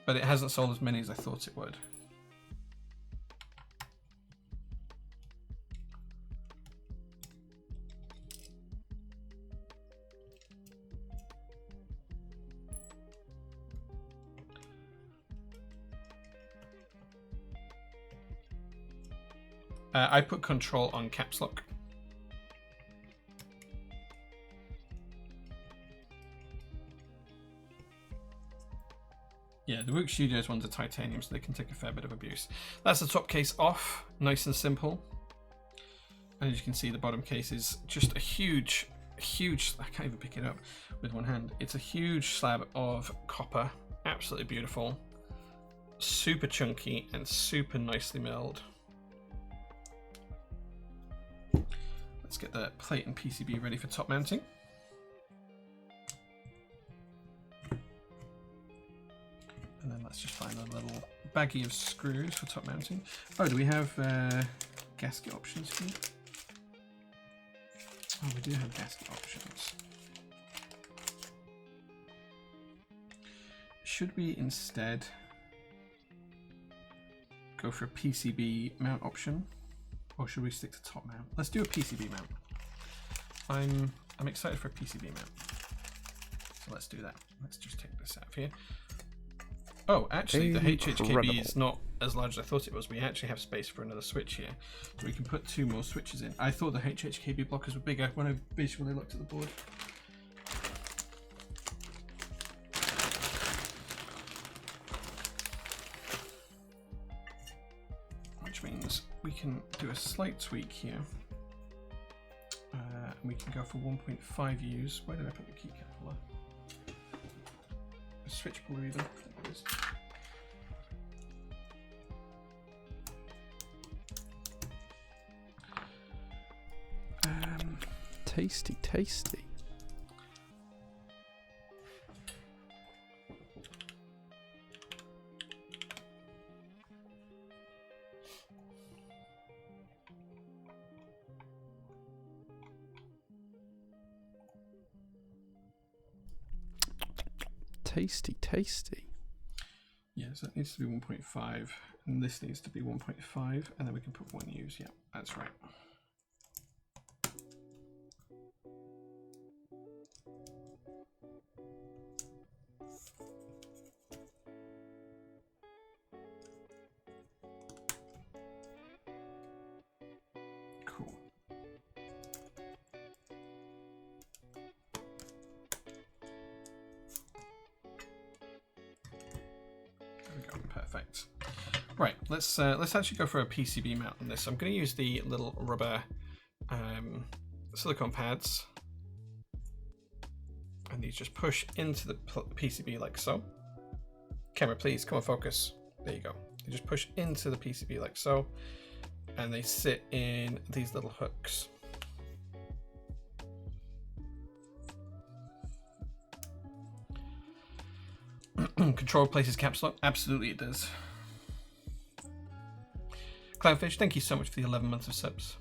it hasn't sold as many as I thought it would. I put control on caps lock. Yeah, the Rook Studios ones are titanium, so they can take a fair bit of abuse. That's the top case off, nice and simple. And as you can see, the bottom case is just a huge, I can't even pick it up with one hand. It's a huge slab of copper, absolutely beautiful, super chunky and super nicely milled. Let's get the plate and PCB ready for top mounting. And then let's just find a little baggie of screws for top mounting. Oh, do we have gasket options here? Oh, we do have gasket options. Should we instead go for a PCB mount option? Or should we stick to top mount? Let's do a PCB mount. I'm excited for a PCB mount. So let's do that. Let's just take this out of here. Oh, actually, the HHKB is not as large as I thought it was. We actually have space for another switch here. So we can put 2 more switches in. I thought the HHKB blockers were bigger when I visually looked at the board. Which means we can do a slight tweak here. And we can go for 1.5 U's. Where did I put the keycap puller? A switch puller even. Tasty, tasty. Tasty, tasty. Yeah, so it needs to be 1.5, and this needs to be 1.5, and then we can put 1 U's. Yeah, that's right. Cool. Perfect. Right, let's actually go for a PCB mount on this. I'm going to use the little rubber silicone pads, and these just push into the PCB like so. Camera, please come on, focus. There you go. They just push into the PCB like so, and they sit in these little hooks. Control places caps lock. Absolutely it does. Cloudfish, thank you so much for the 11 months of subs.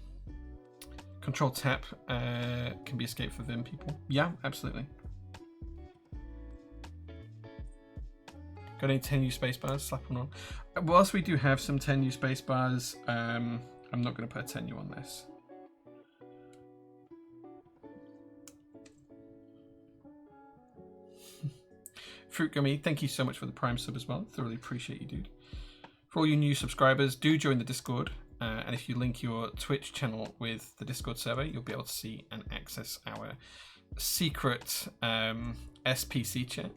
Control tap can be escaped for Vim people. Yeah, absolutely. Got any 10U spacebars? Slap one on. Whilst we do have some 10U spacebars, I'm not going to put a 10U on this. Fruit Gummy, thank you so much for the Prime sub as well. Thoroughly appreciate you, dude. For all you new subscribers, do join the Discord. And if you link your Twitch channel with the Discord server, you'll be able to see and access our secret SPC chat.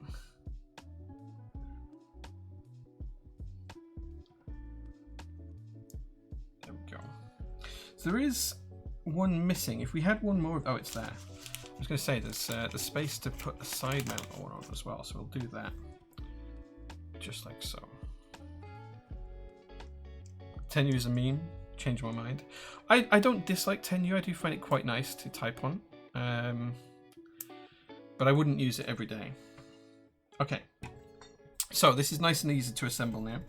There we go. So there is one missing. If we had one more, oh, it's there. I was going to say there's the space to put a side mount one on as well, so we'll do that just like so. 10U is a meme. change my mind. I don't dislike 10U. I do find it quite nice to type on. But I wouldn't use it every day. Okay. So this is nice and easy to assemble now.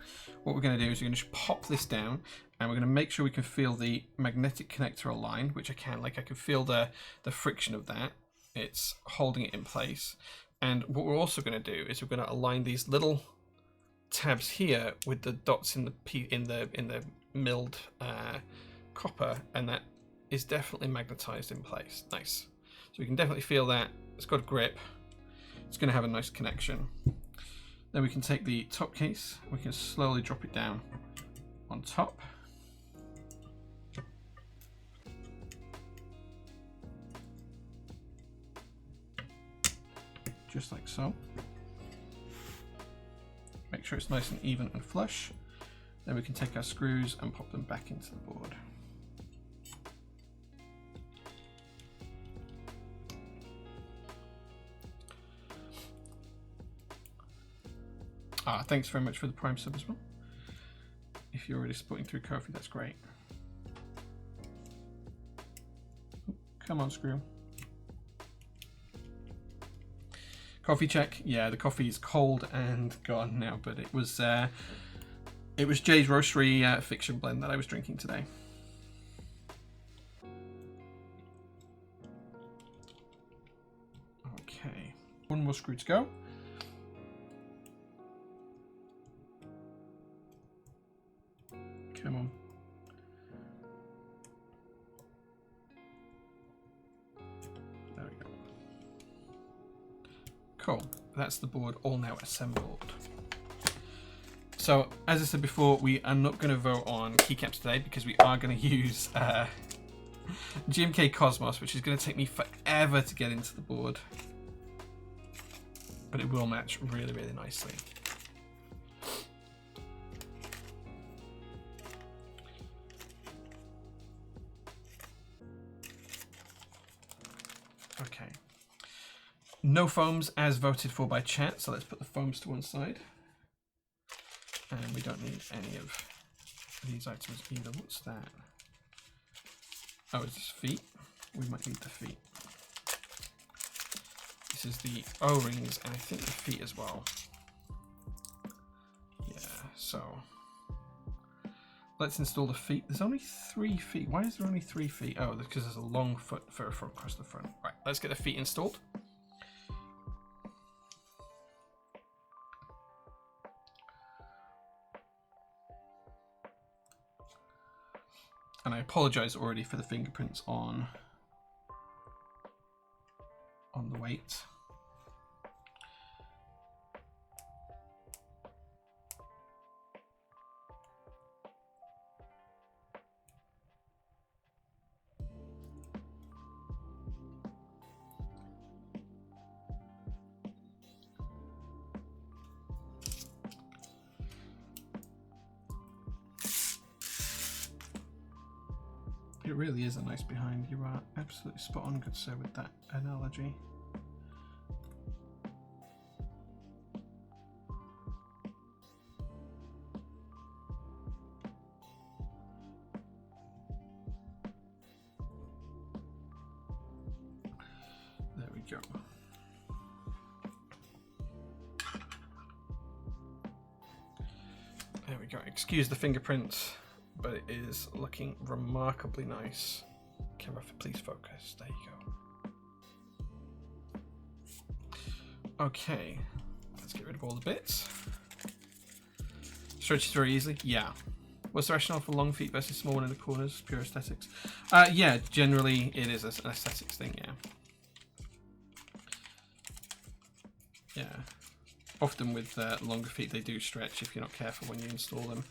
What we're going to do is we're going to pop this down, and we're going to make sure we can feel the magnetic connector aligned, which I can. Like I can feel the friction of that. It's holding it in place. And what we're also going to do is we're going to align these little tabs here with the dots in the milled copper, and that is definitely magnetized in place. Nice. So we can definitely feel that. It's got a grip. It's going to have a nice connection. Then we can take the top case, we can slowly drop it down on top. Just like so. Make sure it's nice and even and flush. Then we can take our screws and pop them back into the board. Thanks very much for the Prime sub as well. If you're already supporting through Ko-fi, that's great. Come on, screw. Coffee check. Yeah, the coffee is cold and gone now, but it was Jay's Roastery Fiction Blend that I was drinking today. Okay, one more screw to go. Come on. There we go. Cool. That's the board all now assembled. So, as I said before, we are not going to vote on keycaps today because we are going to use GMK Cosmos, which is going to take me forever to get into the board. But it will match really, really nicely. Okay. No foams as voted for by chat, so let's put the foams to one side. And we don't need any of these items either. What's that? Oh, is this feet? We might need the feet. This is the O-rings, and I think the feet as well. Yeah, so let's install the feet. There's only 3 feet. Why is there only 3 feet? Oh, because there's a long foot for across the front. Right, let's get the feet installed. And I apologize already for the fingerprints on the weight. It really is a nice behind. You are absolutely spot on, good sir, with that analogy. There we go. There we go. Excuse the fingerprints, but it is looking remarkably nice. Camera, please focus. There you go. Okay, let's get rid of all the bits. Stretches very easily. Yeah. What's the rationale for long feet versus small one in the corners? Pure aesthetics. Yeah, generally it is an aesthetics thing. Yeah. Yeah. Often with longer feet, they do stretch if you're not careful when you install them.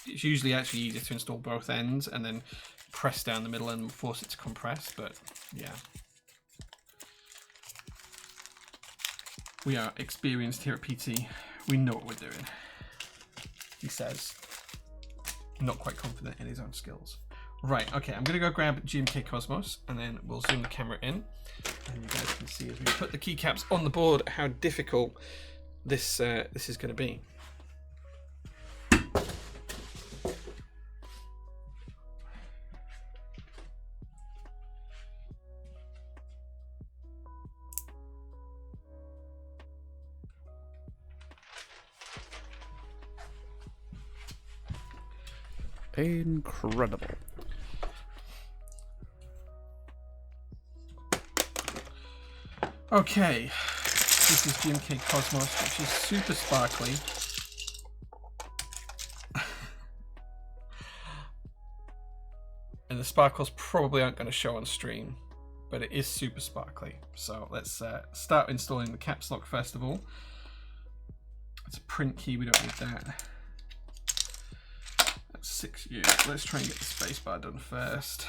It's usually actually easier to install both ends and then press down the middle and force it to compress, but yeah. We are experienced here at PT. We know what we're doing. He says, not quite confident in his own skills. Right, okay, I'm gonna go grab GMK Cosmos and then we'll zoom the camera in and you guys can see as we put the keycaps on the board how difficult this is gonna be. Incredible. Okay, this is GMK Cosmos, which is super sparkly. And the sparkles probably aren't going to show on stream, but it is super sparkly. So let's start installing the caps lock first of all. It's a print key, we don't need that. That's 6U. Let's try and get the spacebar done first.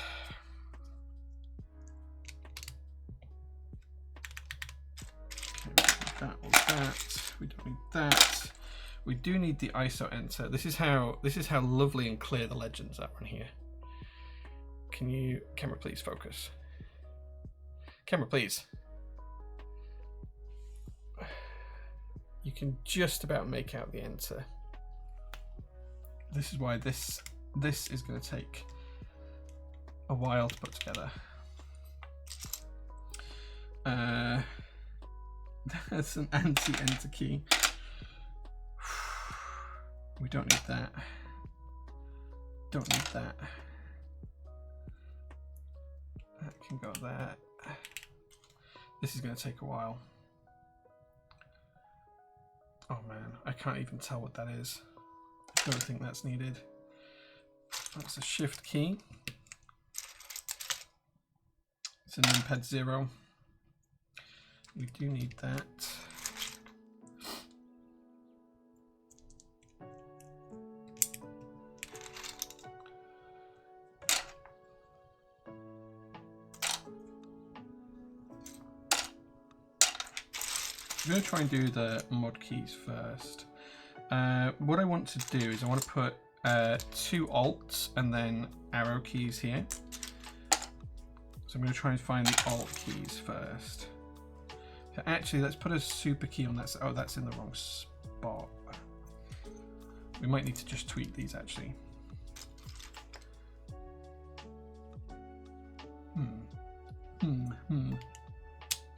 We don't need that. We do need the ISO enter. This is how lovely and clear the legends are on here. Can you, camera please focus. Camera please. You can just about make out the enter. This is why this is going to take a while to put together. That's an anti-enter key. We don't need that. Don't need that. That can go there. This is going to take a while. Oh man, I can't even tell what that is. I don't think that's needed. That's a shift key. It's a numpad 0. We do need that. I'm going to try and do the mod keys first. What I want to do is I want to put 2 alts and then arrow keys here. So I'm going to try and find the alt keys first. Actually, let's put a super key on that. Oh, that's in the wrong spot. We might need to just tweak these actually.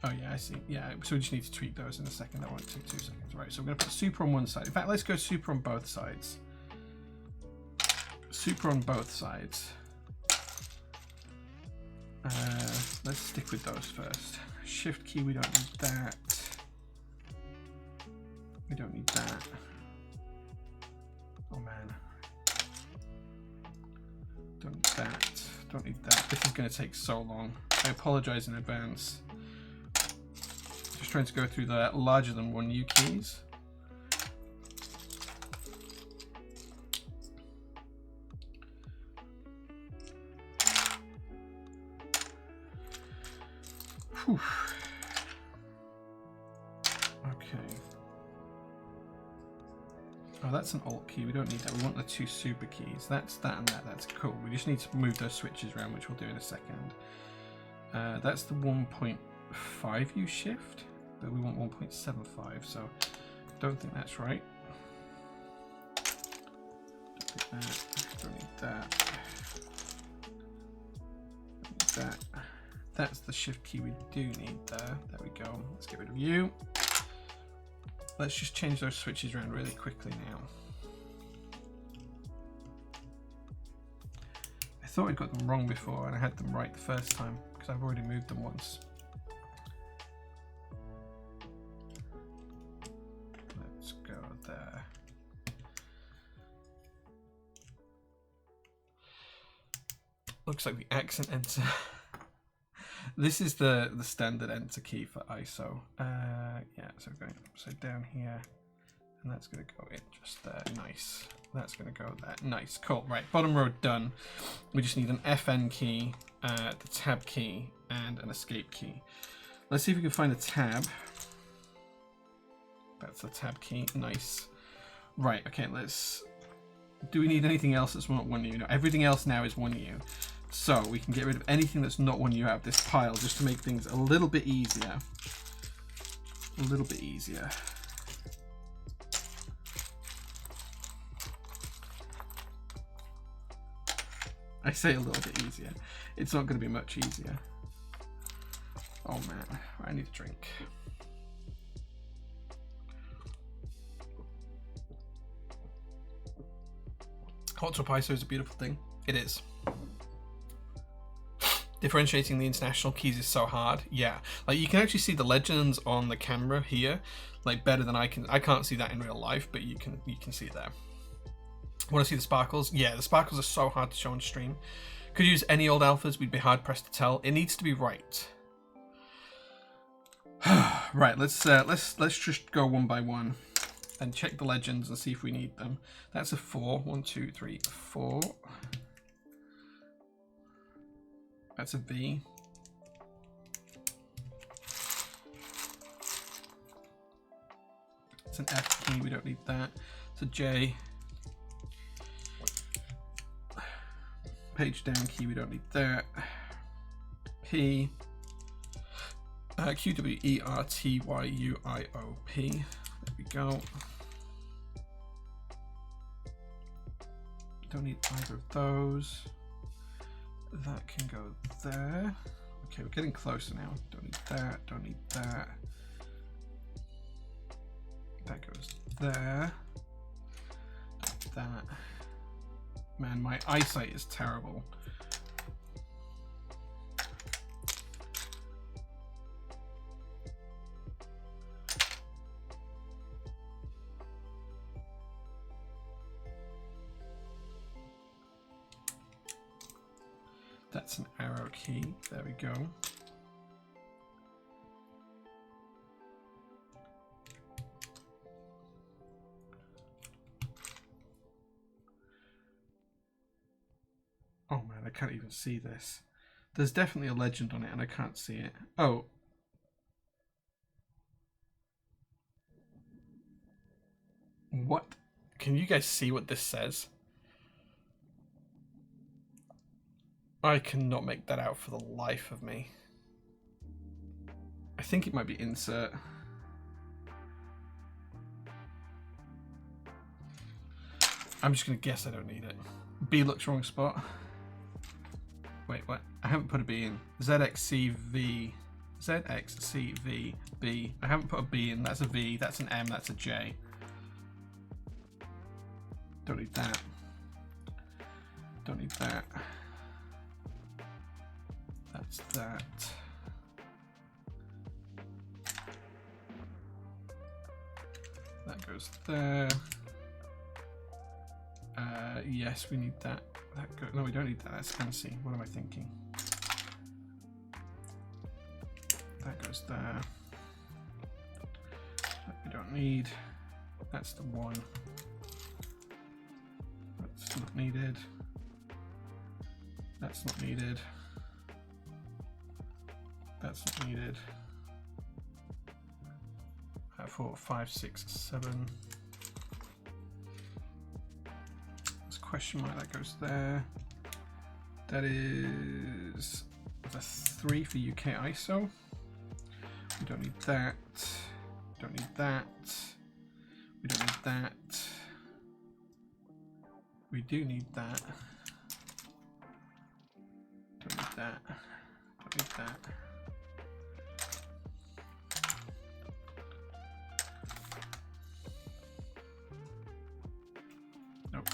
Oh yeah, I see. Yeah, so we just need to tweak those in a second. That won't take 2 seconds. Right, so we're going to put super on one side. In fact, let's go super on both sides. Super on both sides. Let's stick with those first. Shift key, we don't need that. We don't need that. Oh man. Don't need that. Don't need that. This is going to take so long. I apologize in advance. Just trying to go through the larger than 1U keys. Whew. Okay. Oh, that's an alt key. We don't need that. We want the 2 super keys. That's that and that. That's cool. We just need to move those switches around, which we'll do in a second. That's the 1.5U shift, but we want 1.75, so don't think that's right. Don't need that. Don't need that. Don't need that. That's the shift key we do need there. There we go. Let's get rid of you. Let's just change those switches around really quickly now. I thought I got them wrong before and I had them right the first time because I've already moved them once. Let's go there. Looks like the accent enter. This is the standard enter key for ISO. Yeah, so we're going upside down here, and that's going to go in just there. Nice. That's going to go there. Nice. Cool. Right. Bottom row done. We just need an FN key, the tab key, and an escape key. Let's see if we can find a tab. That's the tab key. Nice. Right. Okay. Let's. Do we need anything else that's not 1U? No, everything else now is 1U. So we can get rid of anything that's not 1U out of this pile just to make things a little bit easier. A little bit easier. I say a little bit easier. It's not going to be much easier. Oh man, I need a drink. Hot Top ISO is a beautiful thing. It is. Differentiating the international keys is so hard. Yeah, like you can actually see the legends on the camera here, like better than I can. I can't see that in real life, but you can see it there. Want to see the sparkles? Yeah, the sparkles are so hard to show on stream. Could use any old alphas, we'd be hard pressed to tell. It needs to be right. Right, let's just go one by one and check the legends and see if we need them. That's a 4. 1, 2, 3, 4. That's a B. It's an F key, we don't need that. It's a J. Page down key, we don't need that. P. Q, W, E, R, T, Y, U, I, O, P. There we go. Don't need either of those. That can go there. Okay, we're getting closer now. Don't need that, don't need that. That goes there. That. Man, my eyesight is terrible. That's an arrow key. There we go. Oh man, I can't even see this. There's definitely a legend on it and I can't see it. Oh. What? Can you guys see what this says? I cannot make that out for the life of me. I think it might be insert. I'm just going to guess I don't need it. B looks wrong spot. Wait, what? I haven't put a B in. ZXCV. ZXCVB. I haven't put a B in. That's a V. That's an M. That's a J. Don't need that. Don't need that. That's that. That goes there. Yes, we need that. No, we don't need that. That's fancy. What am I thinking? That goes there. That we don't need. That's the one. That's not needed. That's not needed. That's not needed. 4, 5, 6, 7. There's a question mark that goes there. That is the 3 for UK ISO. We don't need that. Don't need that. We don't need that. We do need that. Don't need that. Don't need that. Nope.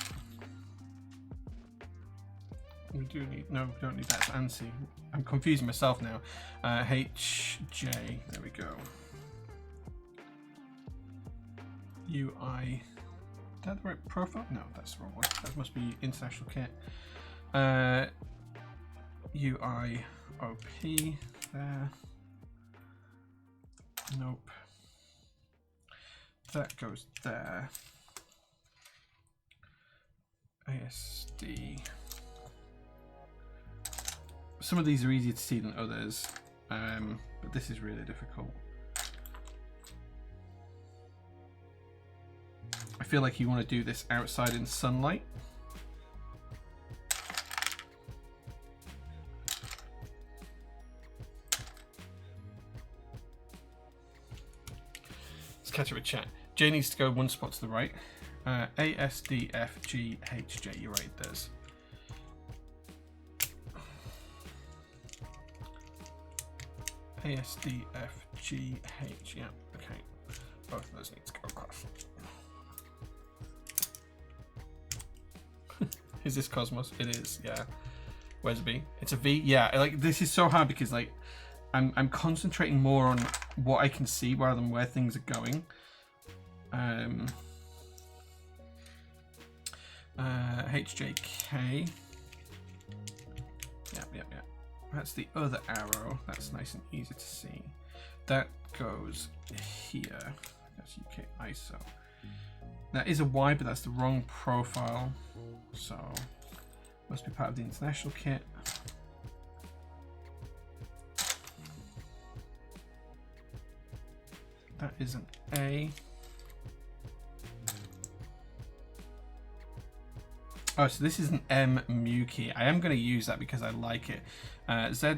We do need, no, we don't need that. It's ANSI. I'm confusing myself now. HJ, there we go. UI. Is that the right profile? No, that's the wrong one. That must be international kit. UIOP there. Nope. That goes there. ASD. Some of these are easier to see than others, but this is really difficult. I feel like you want to do this outside in sunlight. Let's catch up with chat. J needs to go one spot to the right. ASDFGHJ, you're right, there's. ASDFGH, yeah, okay. Both of those need to go across. Is this Cosmos? It is, yeah. Where's the B? It's a V. Yeah, like this is so hard because like I'm concentrating more on what I can see rather than where things are going. HJK. Yeah. That's the other arrow. That's nice and easy to see. That goes here. That's UK ISO. That is a Y, but that's the wrong profile. So must be part of the international kit. That is an A. Oh, so this is an M mu key. I am going to use that because I like it. ZXCVB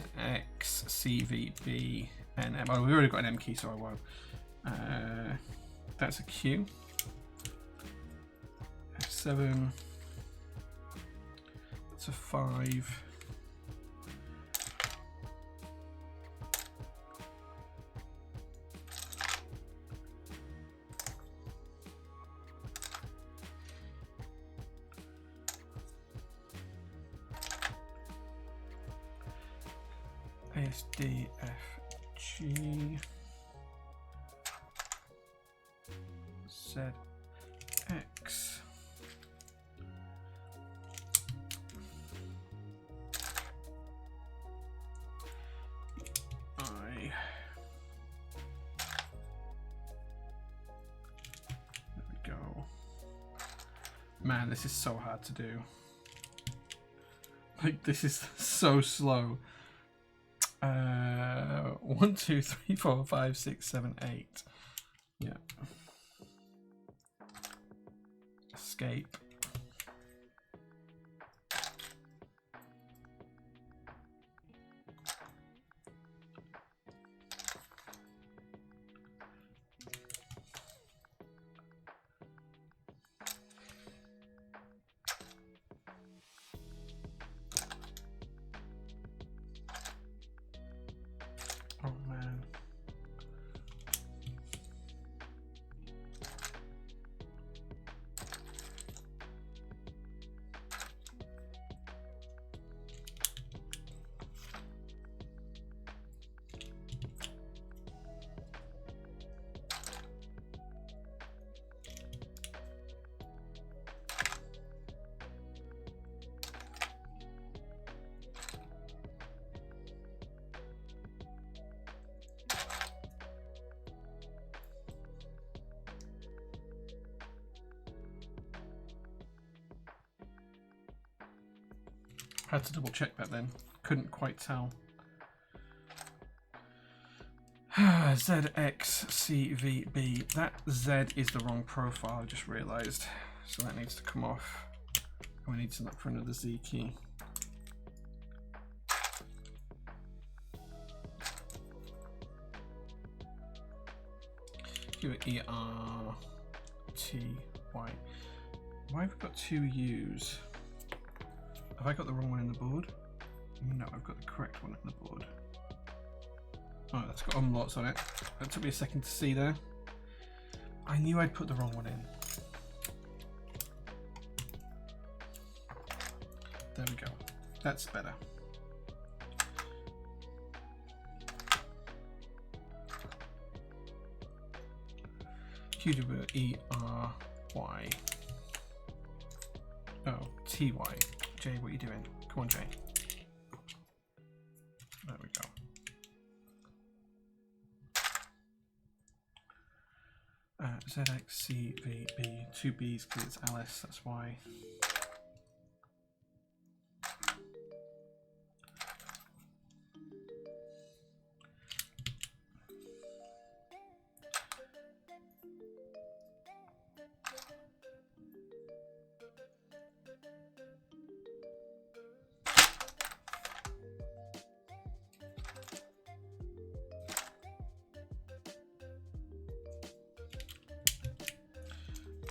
and M. Oh, we've already got an M key, so I won't. That's a Q. F7. That's a 5. ASDFG ZX I. There we go. Man, this is so hard to do. Like, this is so slow. 1, 2, 3, 4, 5, 6, 7, 8. Yeah. Escape. Oh man. Had to double check that then. Couldn't quite tell. ZXCVB. That Z is the wrong profile, I just realised. So that needs to come off. And we need to look for another Z key. Give it ERTY. Why have we got two U's? Have I got the wrong one in the board? No, I've got the correct one in the board. Oh, that's got umlauts on it. That took me a second to see there. I knew I'd put the wrong one in. There we go. That's better. QWERY. Oh, TY. Jay, what are you doing? Come on, Jay. There we go. ZXCVB. 2 B's because it's Alice, that's why.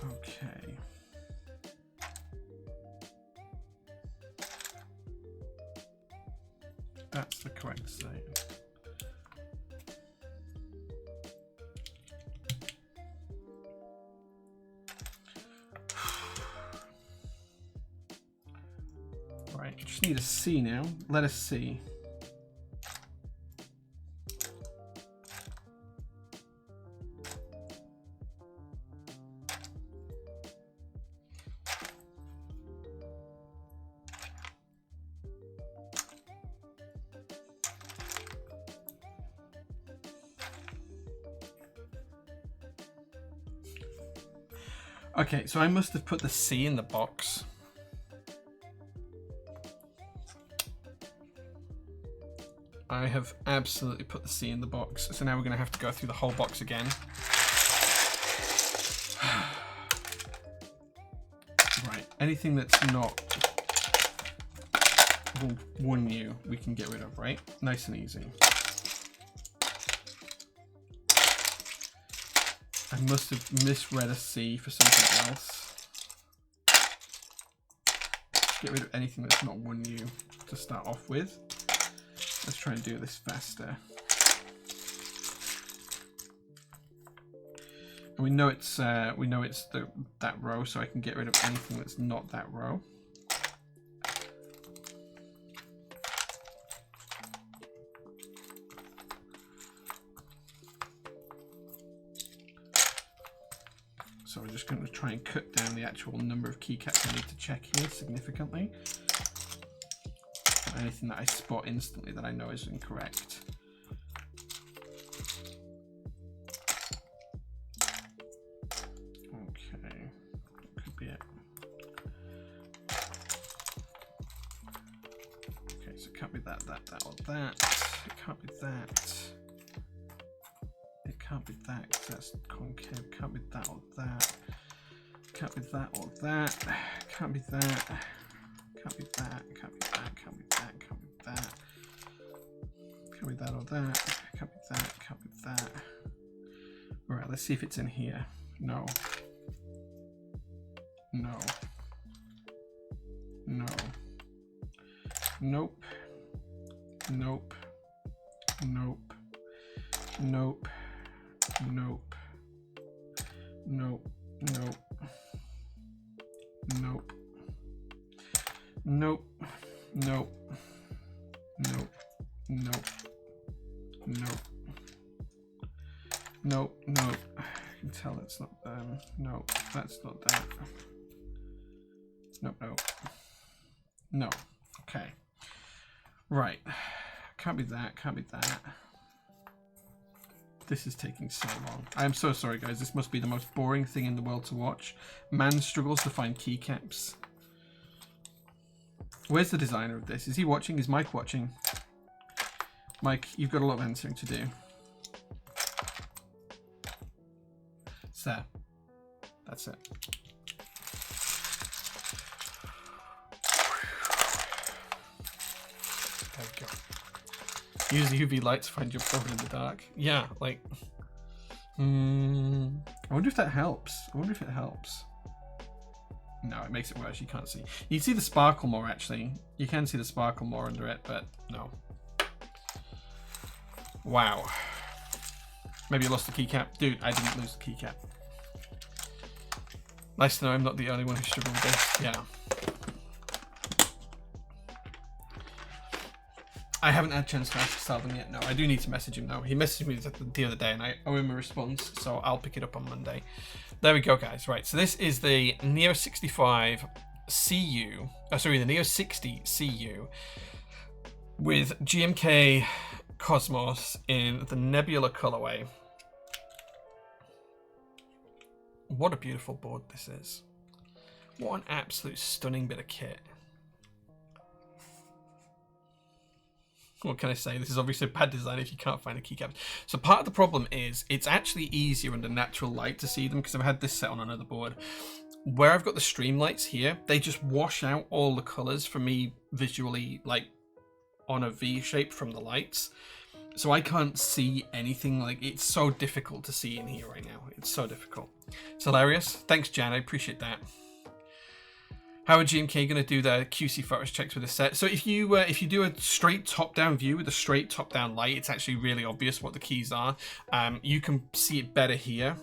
Okay. That's the correct state. just need a C now. Let us see. Okay, so I must have put the C in the box. I have absolutely put the C in the box. So now we're going to have to go through the whole box again. Right, anything that's not 1U we can get rid of, right? Nice and easy. I must have misread a C for something else. Get rid of anything that's not 1U to start off with. Let's try and do this faster. And we know it's that row, so I can get rid of anything that's not that row. So we're just going to try and cut down the actual number of keycaps I need to check here significantly. Anything that I spot instantly that I know is incorrect. Okay, that could be it. Okay, so it can't be that, or that. It can't be that. It can't be that, because that's concave. It can't be that or that. It can't be that or that. It can't be that. Can't be that, can't be that, can't be that, can't be that. Can't be that or that. Can't be that, can't be that. Alright, let's see if it's in here. No. No. No. Nope. Nope. Nope. Nope. Nope. Nope. Nope. Nope. Nope, nope, nope, nope, nope, nope, nope. I can tell it's not them. Nope, that's not that. Nope, nope. No. Okay. Right. Can't be that, can't be that. This is taking so long. I am so sorry, guys. This must be the most boring thing in the world to watch. Man struggles to find keycaps. Where's the designer of this? Is he watching? Is Mike watching? Mike, you've got a lot of answering to do. It's there. That's it. There we go. Use the UV light to find your problem in the dark. Yeah, like... I wonder if that helps. I wonder if it helps. No, it makes it worse. You can't see. You can see the sparkle more, actually. You can see the sparkle more under it, but no. Wow. Maybe you lost the keycap. Dude, I didn't lose the keycap. Nice to know I'm not the only one who struggled with this. Yeah. I haven't had a chance to ask Salvin yet. No, I do need to message him, though. He messaged me the other day, and I owe him a response, so I'll pick it up on Monday. There we go, guys. Right, so this is the Neo65 CU. Oh, sorry, the Neo60 CU with GMK Cosmos in the Nebula colorway. What a beautiful board this is. What an absolute stunning bit of kit. What can I say? This is obviously bad design if you can't find a keycap. So part of the problem is it's actually easier under natural light to see them because I've had this set on another board. Where I've got the stream lights here, they just wash out all the colors for me visually, like on a V shape from the lights. So I can't see anything. Like, it's so difficult to see in here right now. It's so difficult. It's hilarious. Thanks, Jan. I appreciate that. How are GMK going to do their QC photos checks with this set? So if you do a straight top-down view with a straight top-down light, it's actually really obvious what the keys are. You can see it better here.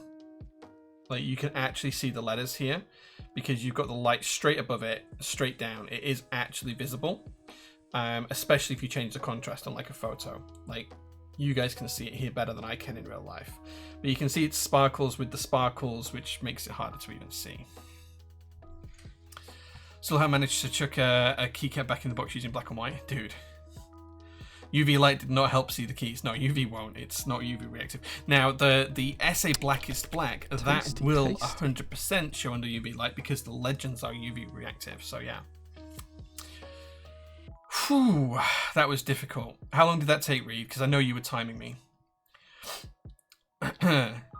Like, you can actually see the letters here. because you've got the light straight above it, straight down. It is actually visible, especially if you change the contrast on like a photo. Like, you guys can see it here better than I can in real life. But you can see it sparkles with the sparkles, which makes it harder to even see. Somehow managed to chuck a keycap back in the box using black and white. Dude. UV light did not help see the keys. No, UV won't. It's not UV reactive. Now, the SA Blackest Black, that will 100% show under UV light because the legends are UV reactive. So, yeah. Whew, that was difficult. How long did that take, Reed? Because I know you were timing me.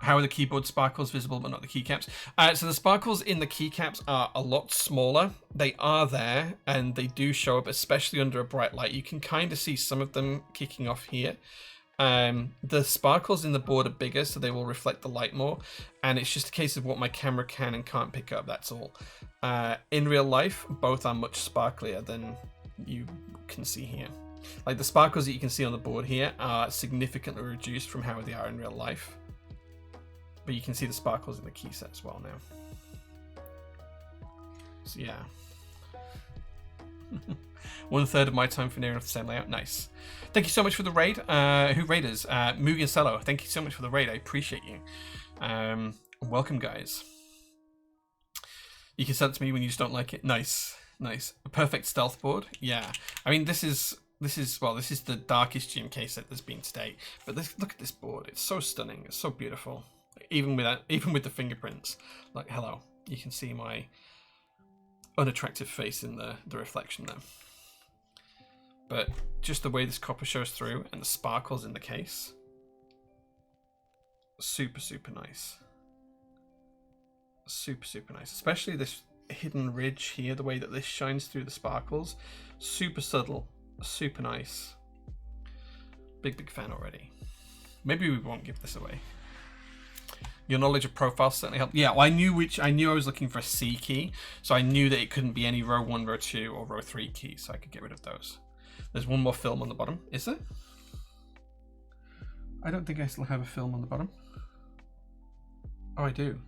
How are the keyboard sparkles visible but not the keycaps? So the sparkles in the keycaps are a lot smaller. They are there and they do show up, especially under a bright light. You can kind of see some of them kicking off here. The sparkles in the board are bigger, so they will reflect the light more. And it's just a case of what my camera can and can't pick up, that's all. In real life, both are much sparklier than you can see here. Like the sparkles that you can see on the board here are significantly reduced from how they are in real life. But you can see the sparkles in the key set as well now. So yeah. 1/3 of my time for near enough the same layout. Nice. Thank you so much for the raid. Who raiders? Mugi and Cello, thank you so much for the raid. I appreciate you. Welcome, guys. You can send it to me when you just don't like it. Nice. Nice. A perfect stealth board. Yeah. I mean, this is the darkest GMK set there's been to date. But look at this board. It's so stunning. It's so beautiful. Even with the fingerprints. Like, hello. You can see my unattractive face in the reflection there. But just the way this copper shows through and the sparkles in the case. Super, super nice. Super, super nice. Especially this hidden ridge here, the way that this shines through the sparkles. Super subtle. Super nice. Big fan already. Maybe we won't give this away. Your knowledge of profiles certainly helped. Yeah, well, I knew I was looking for a C key, so I knew that it couldn't be any row 1, row 2, or row 3 keys, so I could get rid of those. There's one more film on the bottom. Is there? I don't think I still have a film on the bottom. Oh, I do.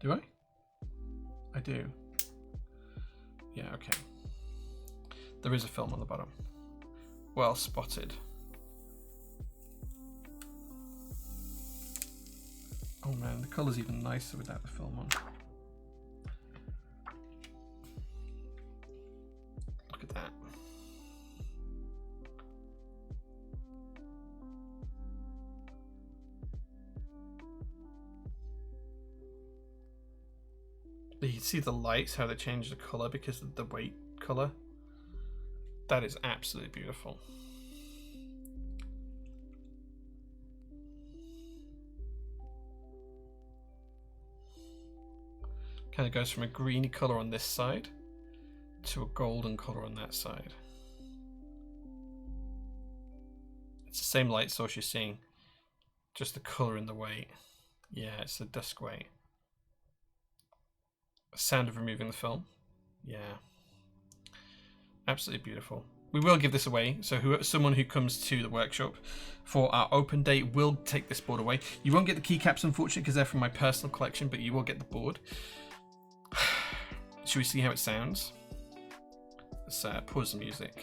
Do I? I do. Yeah, okay. There is a film on the bottom. Well spotted. Oh man, the colour's even nicer without the film on. Look at that. You can see the lights, how they change the colour because of the weight colour. That is absolutely beautiful. Kind of goes from a greeny colour on this side to a golden colour on that side. It's the same light source you're seeing, just the colour and the weight. Yeah, it's the dusk weight. Sound of removing the film. Yeah. Absolutely beautiful. We will give this away, so someone who comes to the workshop for our open day will take this board away. You won't get the keycaps, unfortunately, because they're from my personal collection, but you will get the board. Should we see how it sounds? Let's pause the music.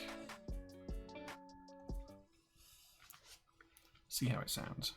See how it sounds.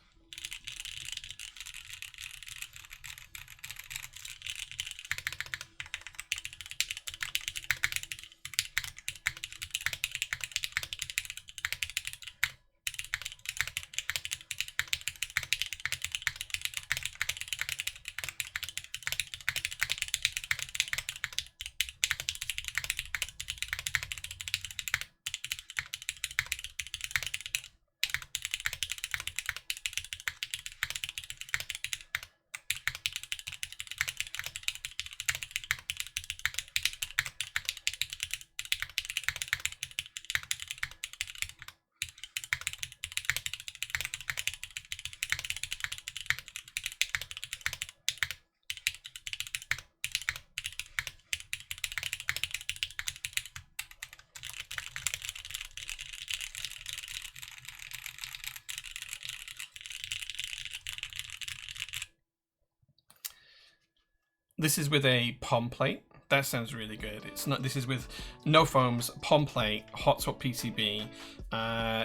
This is with a POM plate. That sounds really good. It's not. This is with no foams, POM plate, hot swap PCB.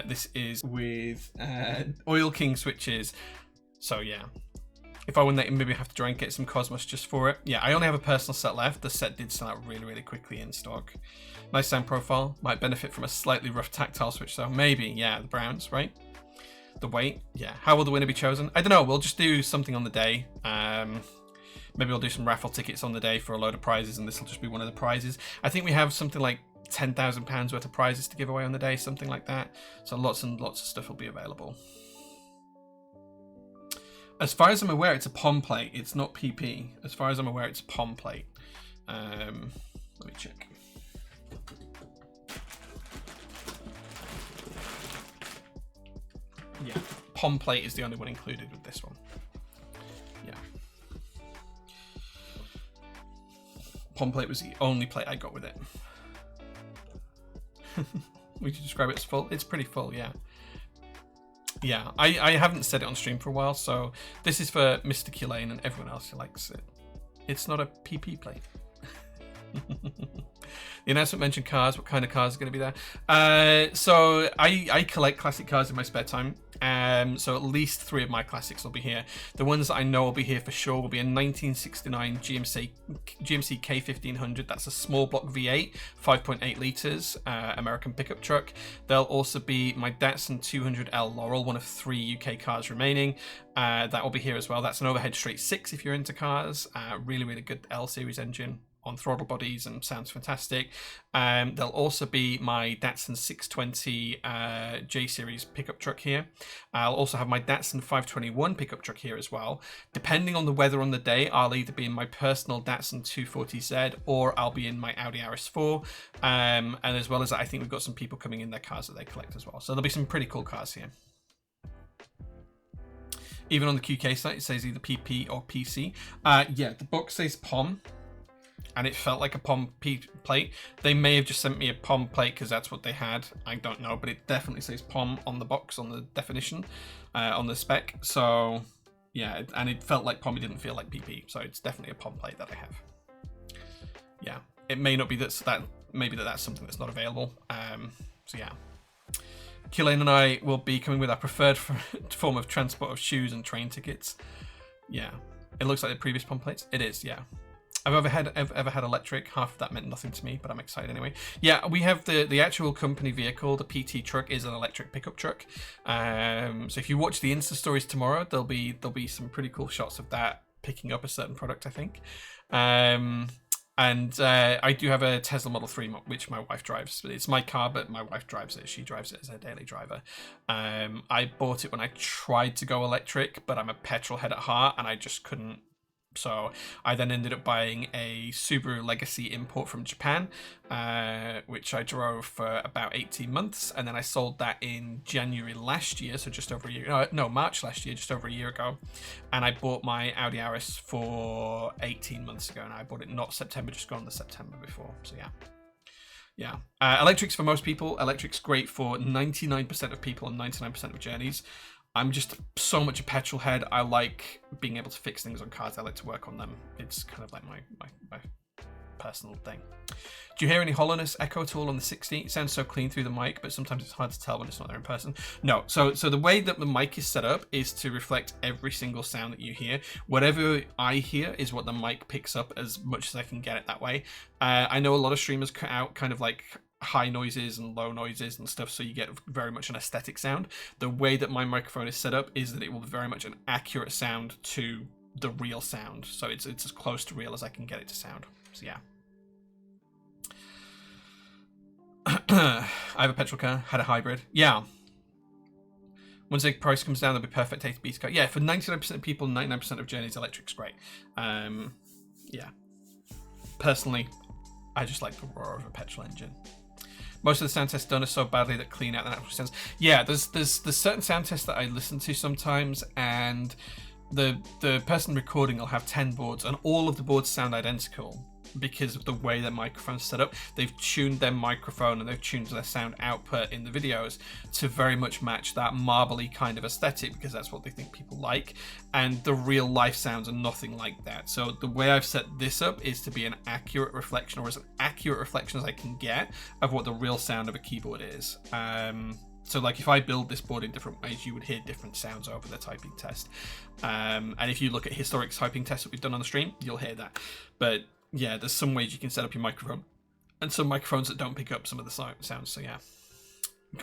This is with Oil King switches. So yeah. If I win that, maybe have to try and get some Cosmos just for it. Yeah, I only have a personal set left. The set did sell out really, really quickly in stock. Nice sound profile. Might benefit from a slightly rough tactile switch though. Maybe, yeah, the browns, right? The weight, yeah. How will the winner be chosen? I don't know. We'll just do something on the day. Maybe we'll do some raffle tickets on the day for a load of prizes, and this will just be one of the prizes. I think we have something like £10,000 worth of prizes to give away on the day, something like that. So lots and lots of stuff will be available. As far as I'm aware, it's a POM plate. It's not PP. As far as I'm aware, it's a POM plate. Let me check. Yeah, POM plate is the only one included with this one. Yeah. POM plate was the only plate I got with it. Would you describe it as full? It's pretty full, yeah. Yeah, I haven't said it on stream for a while, so this is for Mr. Kulane and everyone else who likes it. It's not a PP plate. The announcement mentioned cars. What kind of cars are going to be there? So I collect classic cars in my spare time. So at least 3 of my classics will be here. The ones that I know will be here for sure will be a 1969 GMC K1500. That's a small block V8, 5.8 litres, American pickup truck. There'll also be my Datsun 200L Laurel, one of 3 UK cars remaining. That will be here as well. That's an overhead straight 6 if you're into cars. Really, really good L series engine on throttle bodies and sounds fantastic. There'll also be my Datsun 620 J series pickup truck here. I'll also have my Datsun 521 pickup truck here as well. Depending on the weather on the day, I'll either be in my personal Datsun 240Z or I'll be in my Audi RS4. And as well as that, I think we've got some people coming in their cars that they collect as well. So there'll be some pretty cool cars here. Even on the QK site, it says either PP or PC. Yeah, the box says POM. And it felt like a POM plate. They may have just sent me a POM plate because that's what they had. I don't know, but it definitely says POM on the box, on the definition, on the spec. So, yeah, and it felt like POM. It didn't feel like PP. So it's definitely a POM plate that I have. Yeah, it may not be maybe that's something that's not available. So yeah, Kulane and I will be coming with our preferred form of transport of shoes and train tickets. Yeah, it looks like the previous POM plates. It is, yeah. I've ever had electric. Half of that meant nothing to me, but I'm excited anyway. Yeah, we have the actual company vehicle. The PT truck is an electric pickup truck. So if you watch the Insta stories tomorrow, there'll be some pretty cool shots of that picking up a certain product, I think. And I do have a Tesla Model 3, which my wife drives. It's my car, but my wife drives it. She drives it as her daily driver. I bought it when I tried to go electric, but I'm a petrol head at heart, and I just couldn't. So I then ended up buying a Subaru Legacy import from Japan, which I drove for about 18 months. And then I sold that in January last year. So just over a year, no, March last year, just over a year ago. And I bought my Audi RS for 18 months ago. And I bought it not September, just gone the September before. So yeah. Yeah. Electric's for most people. Electric's great for 99% of people on 99% of journeys. I'm just so much a petrol head. I like being able to fix things on cars. I like to work on them. It's kind of like my personal thing. Do you hear any hollowness echo at all on the 60? It sounds so clean through the mic, but sometimes it's hard to tell when it's not there in person. No, so the way that the mic is set up is to reflect every single sound that you hear. Whatever I hear is what the mic picks up as much as I can get it that way. I know a lot of streamers cut out kind of like high noises and low noises and stuff, so you get very much an aesthetic sound. The way that my microphone is set up is that it will be very much an accurate sound to the real sound, so it's as close to real as I can get it to sound. So yeah. I have a petrol car, had a hybrid. Yeah, once the price comes down, there'll be perfect A to B car. Yeah, for 99% of people, 99% of journeys, electric's great. Yeah, personally I just like the roar of a petrol engine. Most of the sound tests done are so badly that clean out the natural sounds. Yeah, there's certain sound tests that I listen to sometimes, and the person recording will have 10 boards, and all of the boards sound identical. because of the way their microphone's set up. They've tuned their microphone and they've tuned their sound output in the videos to very much match that marbly kind of aesthetic, because that's what they think people like, and the real life sounds are nothing like that. So the way I've set this up is to be an accurate reflection, or as accurate reflection as I can get, of what the real sound of a keyboard is. So like if I build this board in different ways, you would hear different sounds over the typing test. And if you look at historic typing tests that we've done on the stream, you'll hear that. But yeah, there's some ways you can set up your microphone, and some microphones that don't pick up some of the sounds. So yeah,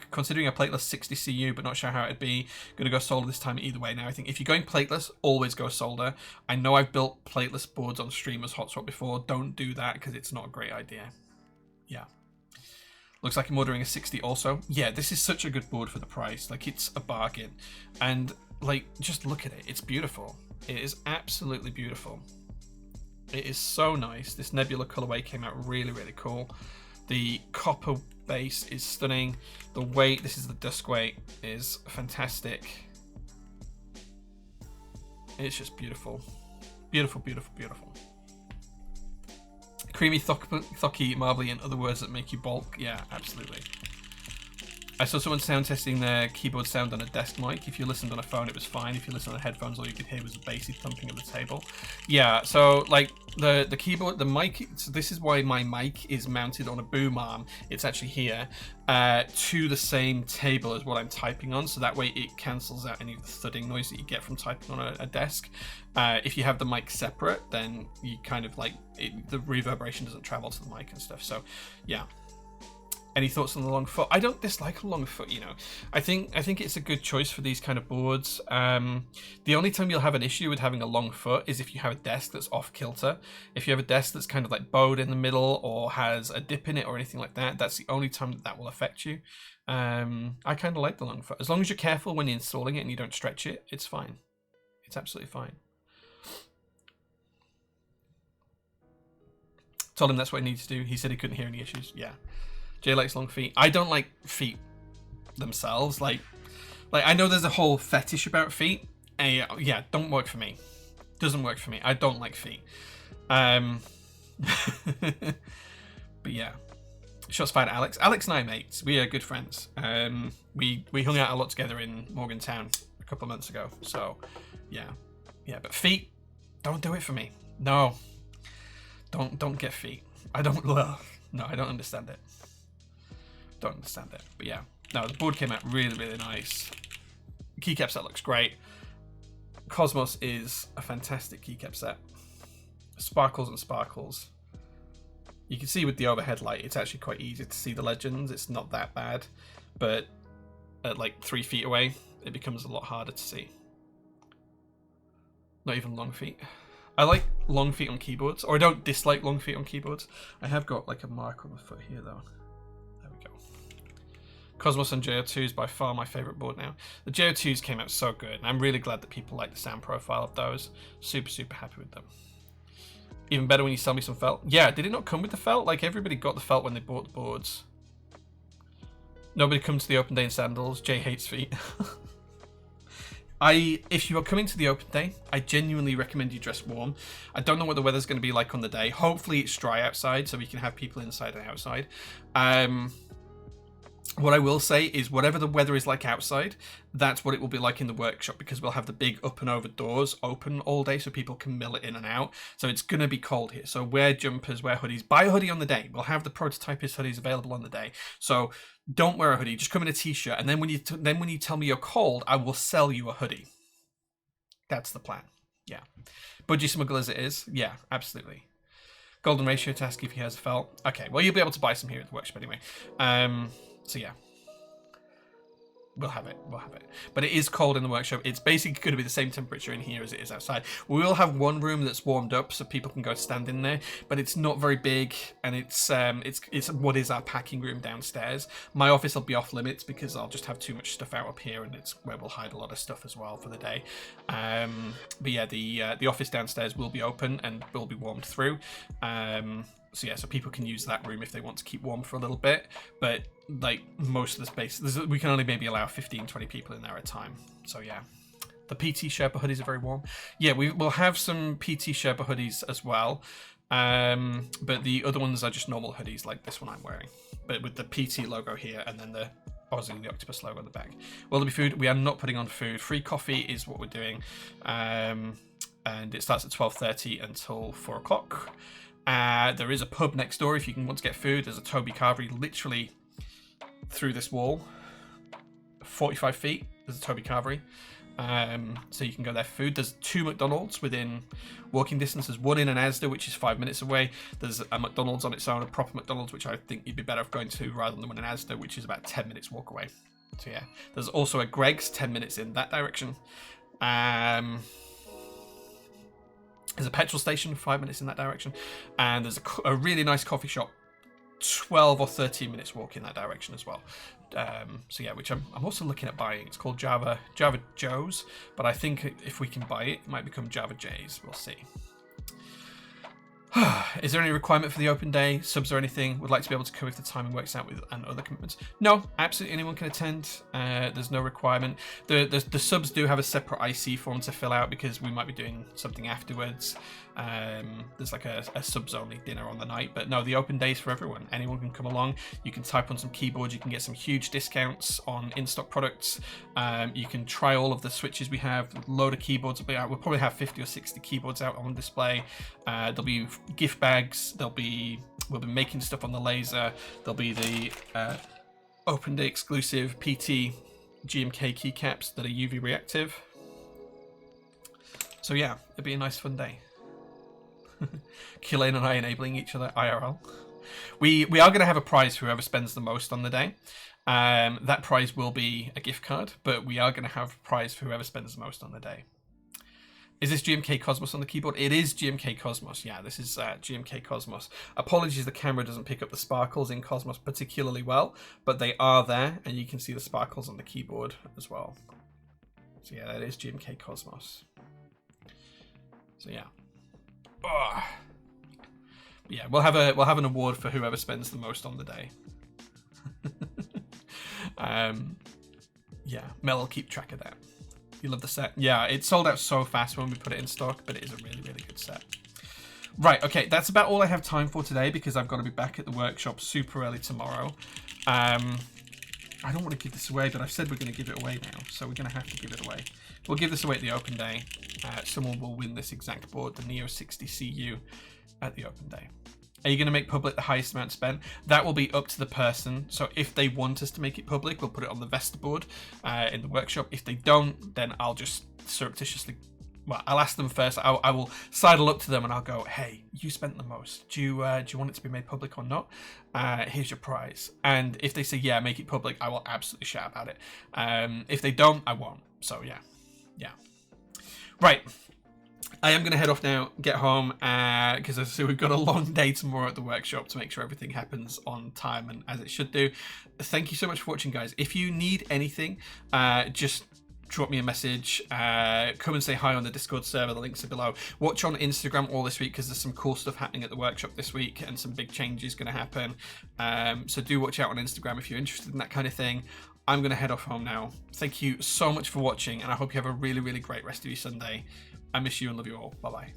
considering a plateless 60 CU, but not sure how it'd be. Gonna go solder this time either way. Now I think if you're going plateless, always go solder. I know I've built plateless boards on stream as hotspot before. Don't do that because it's not a great idea. Yeah. Looks like I'm ordering a 60 also. Yeah, this is such a good board for the price. Like, it's a bargain. And like, just look at it. It's beautiful. It is absolutely beautiful. It is so nice. This Nebula colorway came out really, really cool. The copper base is stunning. The weight, this is the dusk weight, is fantastic. It's just beautiful. Beautiful, beautiful, beautiful. Creamy, thocky, marbly, and other words that make you bulk. Yeah, absolutely. I saw someone sound testing their keyboard sound on a desk mic. If you listened on a phone, it was fine. If you listened on headphones, all you could hear was the bassy thumping of the table. Yeah, so like the keyboard, the mic, so this is why my mic is mounted on a boom arm. It's actually here to the same table as what I'm typing on. So that way it cancels out any of the thudding noise that you get from typing on a desk. If you have the mic separate, then you kind of like, the reverberation doesn't travel to the mic and stuff. So yeah. Any thoughts on the long foot? I don't dislike a long foot, you know. I think it's a good choice for these kind of boards. The only time you'll have an issue with having a long foot is if you have a desk that's off kilter. If you have a desk that's kind of like bowed in the middle or has a dip in it or anything like that, that's the only time that will affect you. I kind of like the long foot. As long as you're careful when you're installing it and you don't stretch it, it's fine. It's absolutely fine. Told him that's what he needs to do. He said he couldn't hear any issues. Yeah. Jay likes long feet. I don't like feet themselves. Like I know there's a whole fetish about feet. Yeah, don't work for me. Doesn't work for me. I don't like feet. But yeah. Shots fired at Alex. Alex and I are mates. We are good friends. We hung out a lot together in Morgantown a couple of months ago. So yeah. Yeah, but feet, don't do it for me. No. Don't get feet. I don't understand it. Don't understand it, but yeah. No, the board came out really, really nice. Keycap set looks great. Cosmos is a fantastic keycap set. Sparkles and sparkles. You can see with the overhead light, it's actually quite easy to see the legends. It's not that bad, but at like 3 feet away, it becomes a lot harder to see. Not even long feet. I like long feet on keyboards, or I don't dislike long feet on keyboards. I have got like a mark on the foot here though. Cosmos and JO2 is by far my favourite board now. The JO2s came out so good, and I'm really glad that people like the sound profile of those. Super, super happy with them. Even better when you sell me some felt. Yeah, did it not come with the felt? Like, everybody got the felt when they bought the boards. Nobody comes to the open day in sandals. Jay hates feet. If you are coming to the open day, I genuinely recommend you dress warm. I don't know what the weather's going to be like on the day. Hopefully it's dry outside, so we can have people inside and outside. What I will say is whatever the weather is like outside, that's what it will be like in the workshop, because we'll have the big up and over doors open all day so people can mill it in and out. So it's going to be cold here. So wear jumpers, wear hoodies. Buy a hoodie on the day. We'll have the prototypist hoodies available on the day. So don't wear a hoodie. Just come in a t-shirt. And then when you tell me you're cold, I will sell you a hoodie. That's the plan. Yeah. Budgie smuggle as it is. Yeah, absolutely. Golden ratio to ask if he has a felt. Okay, well, you'll be able to buy some here at the workshop anyway. So yeah, we'll have it. But it is cold in the workshop. It's basically going to be the same temperature in here as it is outside. We will have one room that's warmed up so people can go stand in there, but it's not very big, and it's what is our packing room downstairs. My office will be off limits because I'll just have too much stuff out up here, and it's where we'll hide a lot of stuff as well for the day. But yeah, the office downstairs will be open and will be warmed through. So yeah, so people can use that room if they want to keep warm for a little bit, but like most of the space, we can only maybe allow 15-20 people in there at a time. So yeah, the PT Sherpa hoodies are very warm. Yeah, we will have some PT Sherpa hoodies as well. But the other ones are just normal hoodies like this one I'm wearing, but with the PT logo here and then the Aussie the octopus logo on the back. Will there be food? We are not putting on food. Free coffee is what we're doing, and it starts at 12:30 until 4 o'clock. There is a pub next door if you want to get food. There's a Toby Carvery literally through this wall, 45 feet. There's a Toby Carvery. So you can go there for food. There's 2 McDonald's within walking distance. There's one in an Asda, which is 5 minutes away. There's a McDonald's on its own, a proper McDonald's, which I think you'd be better off going to rather than the one in Asda, which is about 10 minutes walk away. So yeah, there's also a Greg's 10 minutes in that direction. There's a petrol station 5 minutes in that direction, and there's a really nice coffee shop 12 or 13 minutes walk in that direction as well. So yeah, which I'm also looking at buying. It's called Java Joe's, but I think if we can buy it, it might become Java J's. We'll see. Is there any requirement for the open day? Subs or anything? Would like to be able to come if the timing works out with and other commitments. No, absolutely anyone can attend. There's no requirement. The subs do have a separate IC form to fill out because we might be doing something afterwards. There's like a subs only dinner on the night, but no, the open day is for everyone. Anyone can come along. You can type on some keyboards. You can get some huge discounts on in-stock products. You can try all of the switches we have. A load of keyboards will be out. We'll probably have 50 or 60 keyboards out on display. There'll be gift bags. We'll be making stuff on the laser. There'll be the open day exclusive PT GMK keycaps that are UV reactive. So yeah, it'll be a nice fun day. Killian and I enabling each other IRL. We are going to have a prize for whoever spends the most on the day. That prize will be a gift card, but we are going to have a prize for whoever spends the most on the day. Is this GMK Cosmos on the keyboard? It is GMK Cosmos. Yeah, this is GMK Cosmos. Apologies, the camera doesn't pick up the sparkles in Cosmos particularly well, but they are there, and you can see the sparkles on the keyboard as well. So yeah, that is GMK Cosmos. So yeah. Oh. Yeah, we'll have an award for whoever spends the most on the day. Yeah, Mel will keep track of that. You love the set? Yeah, it sold out so fast when we put it in stock, but it is a really, really good set. Right, okay, that's about all I have time for today because I've got to be back at the workshop super early tomorrow. I don't want to give this away, but I've said we're going to give it away now, so we're going to have to give it away. We'll give this away at the open day. Someone will win this exact board, the Neo60 CU, at the open day. Are you going to make public the highest amount spent? That will be up to the person. So if they want us to make it public, we'll put it on the Vesta board in the workshop. If they don't, then I'll just surreptitiously, well, I'll ask them first. I will sidle up to them and I'll go, hey, you spent the most. Do you want it to be made public or not? Here's your prize. And if they say, yeah, make it public, I will absolutely shout about it. If they don't, I won't. So yeah. Right. I am going to head off now, get home, because as I say, we've got a long day tomorrow at the workshop to make sure everything happens on time and as it should do. Thank you so much for watching, guys. If you need anything, just drop me a message. Come and say hi on the Discord server. The links are below. Watch on Instagram all this week because there's some cool stuff happening at the workshop this week and some big changes going to happen. So do watch out on Instagram if you're interested in that kind of thing. I'm going to head off home now. Thank you so much for watching, and I hope you have a really, really great rest of your Sunday. I miss you and love you all. Bye-bye.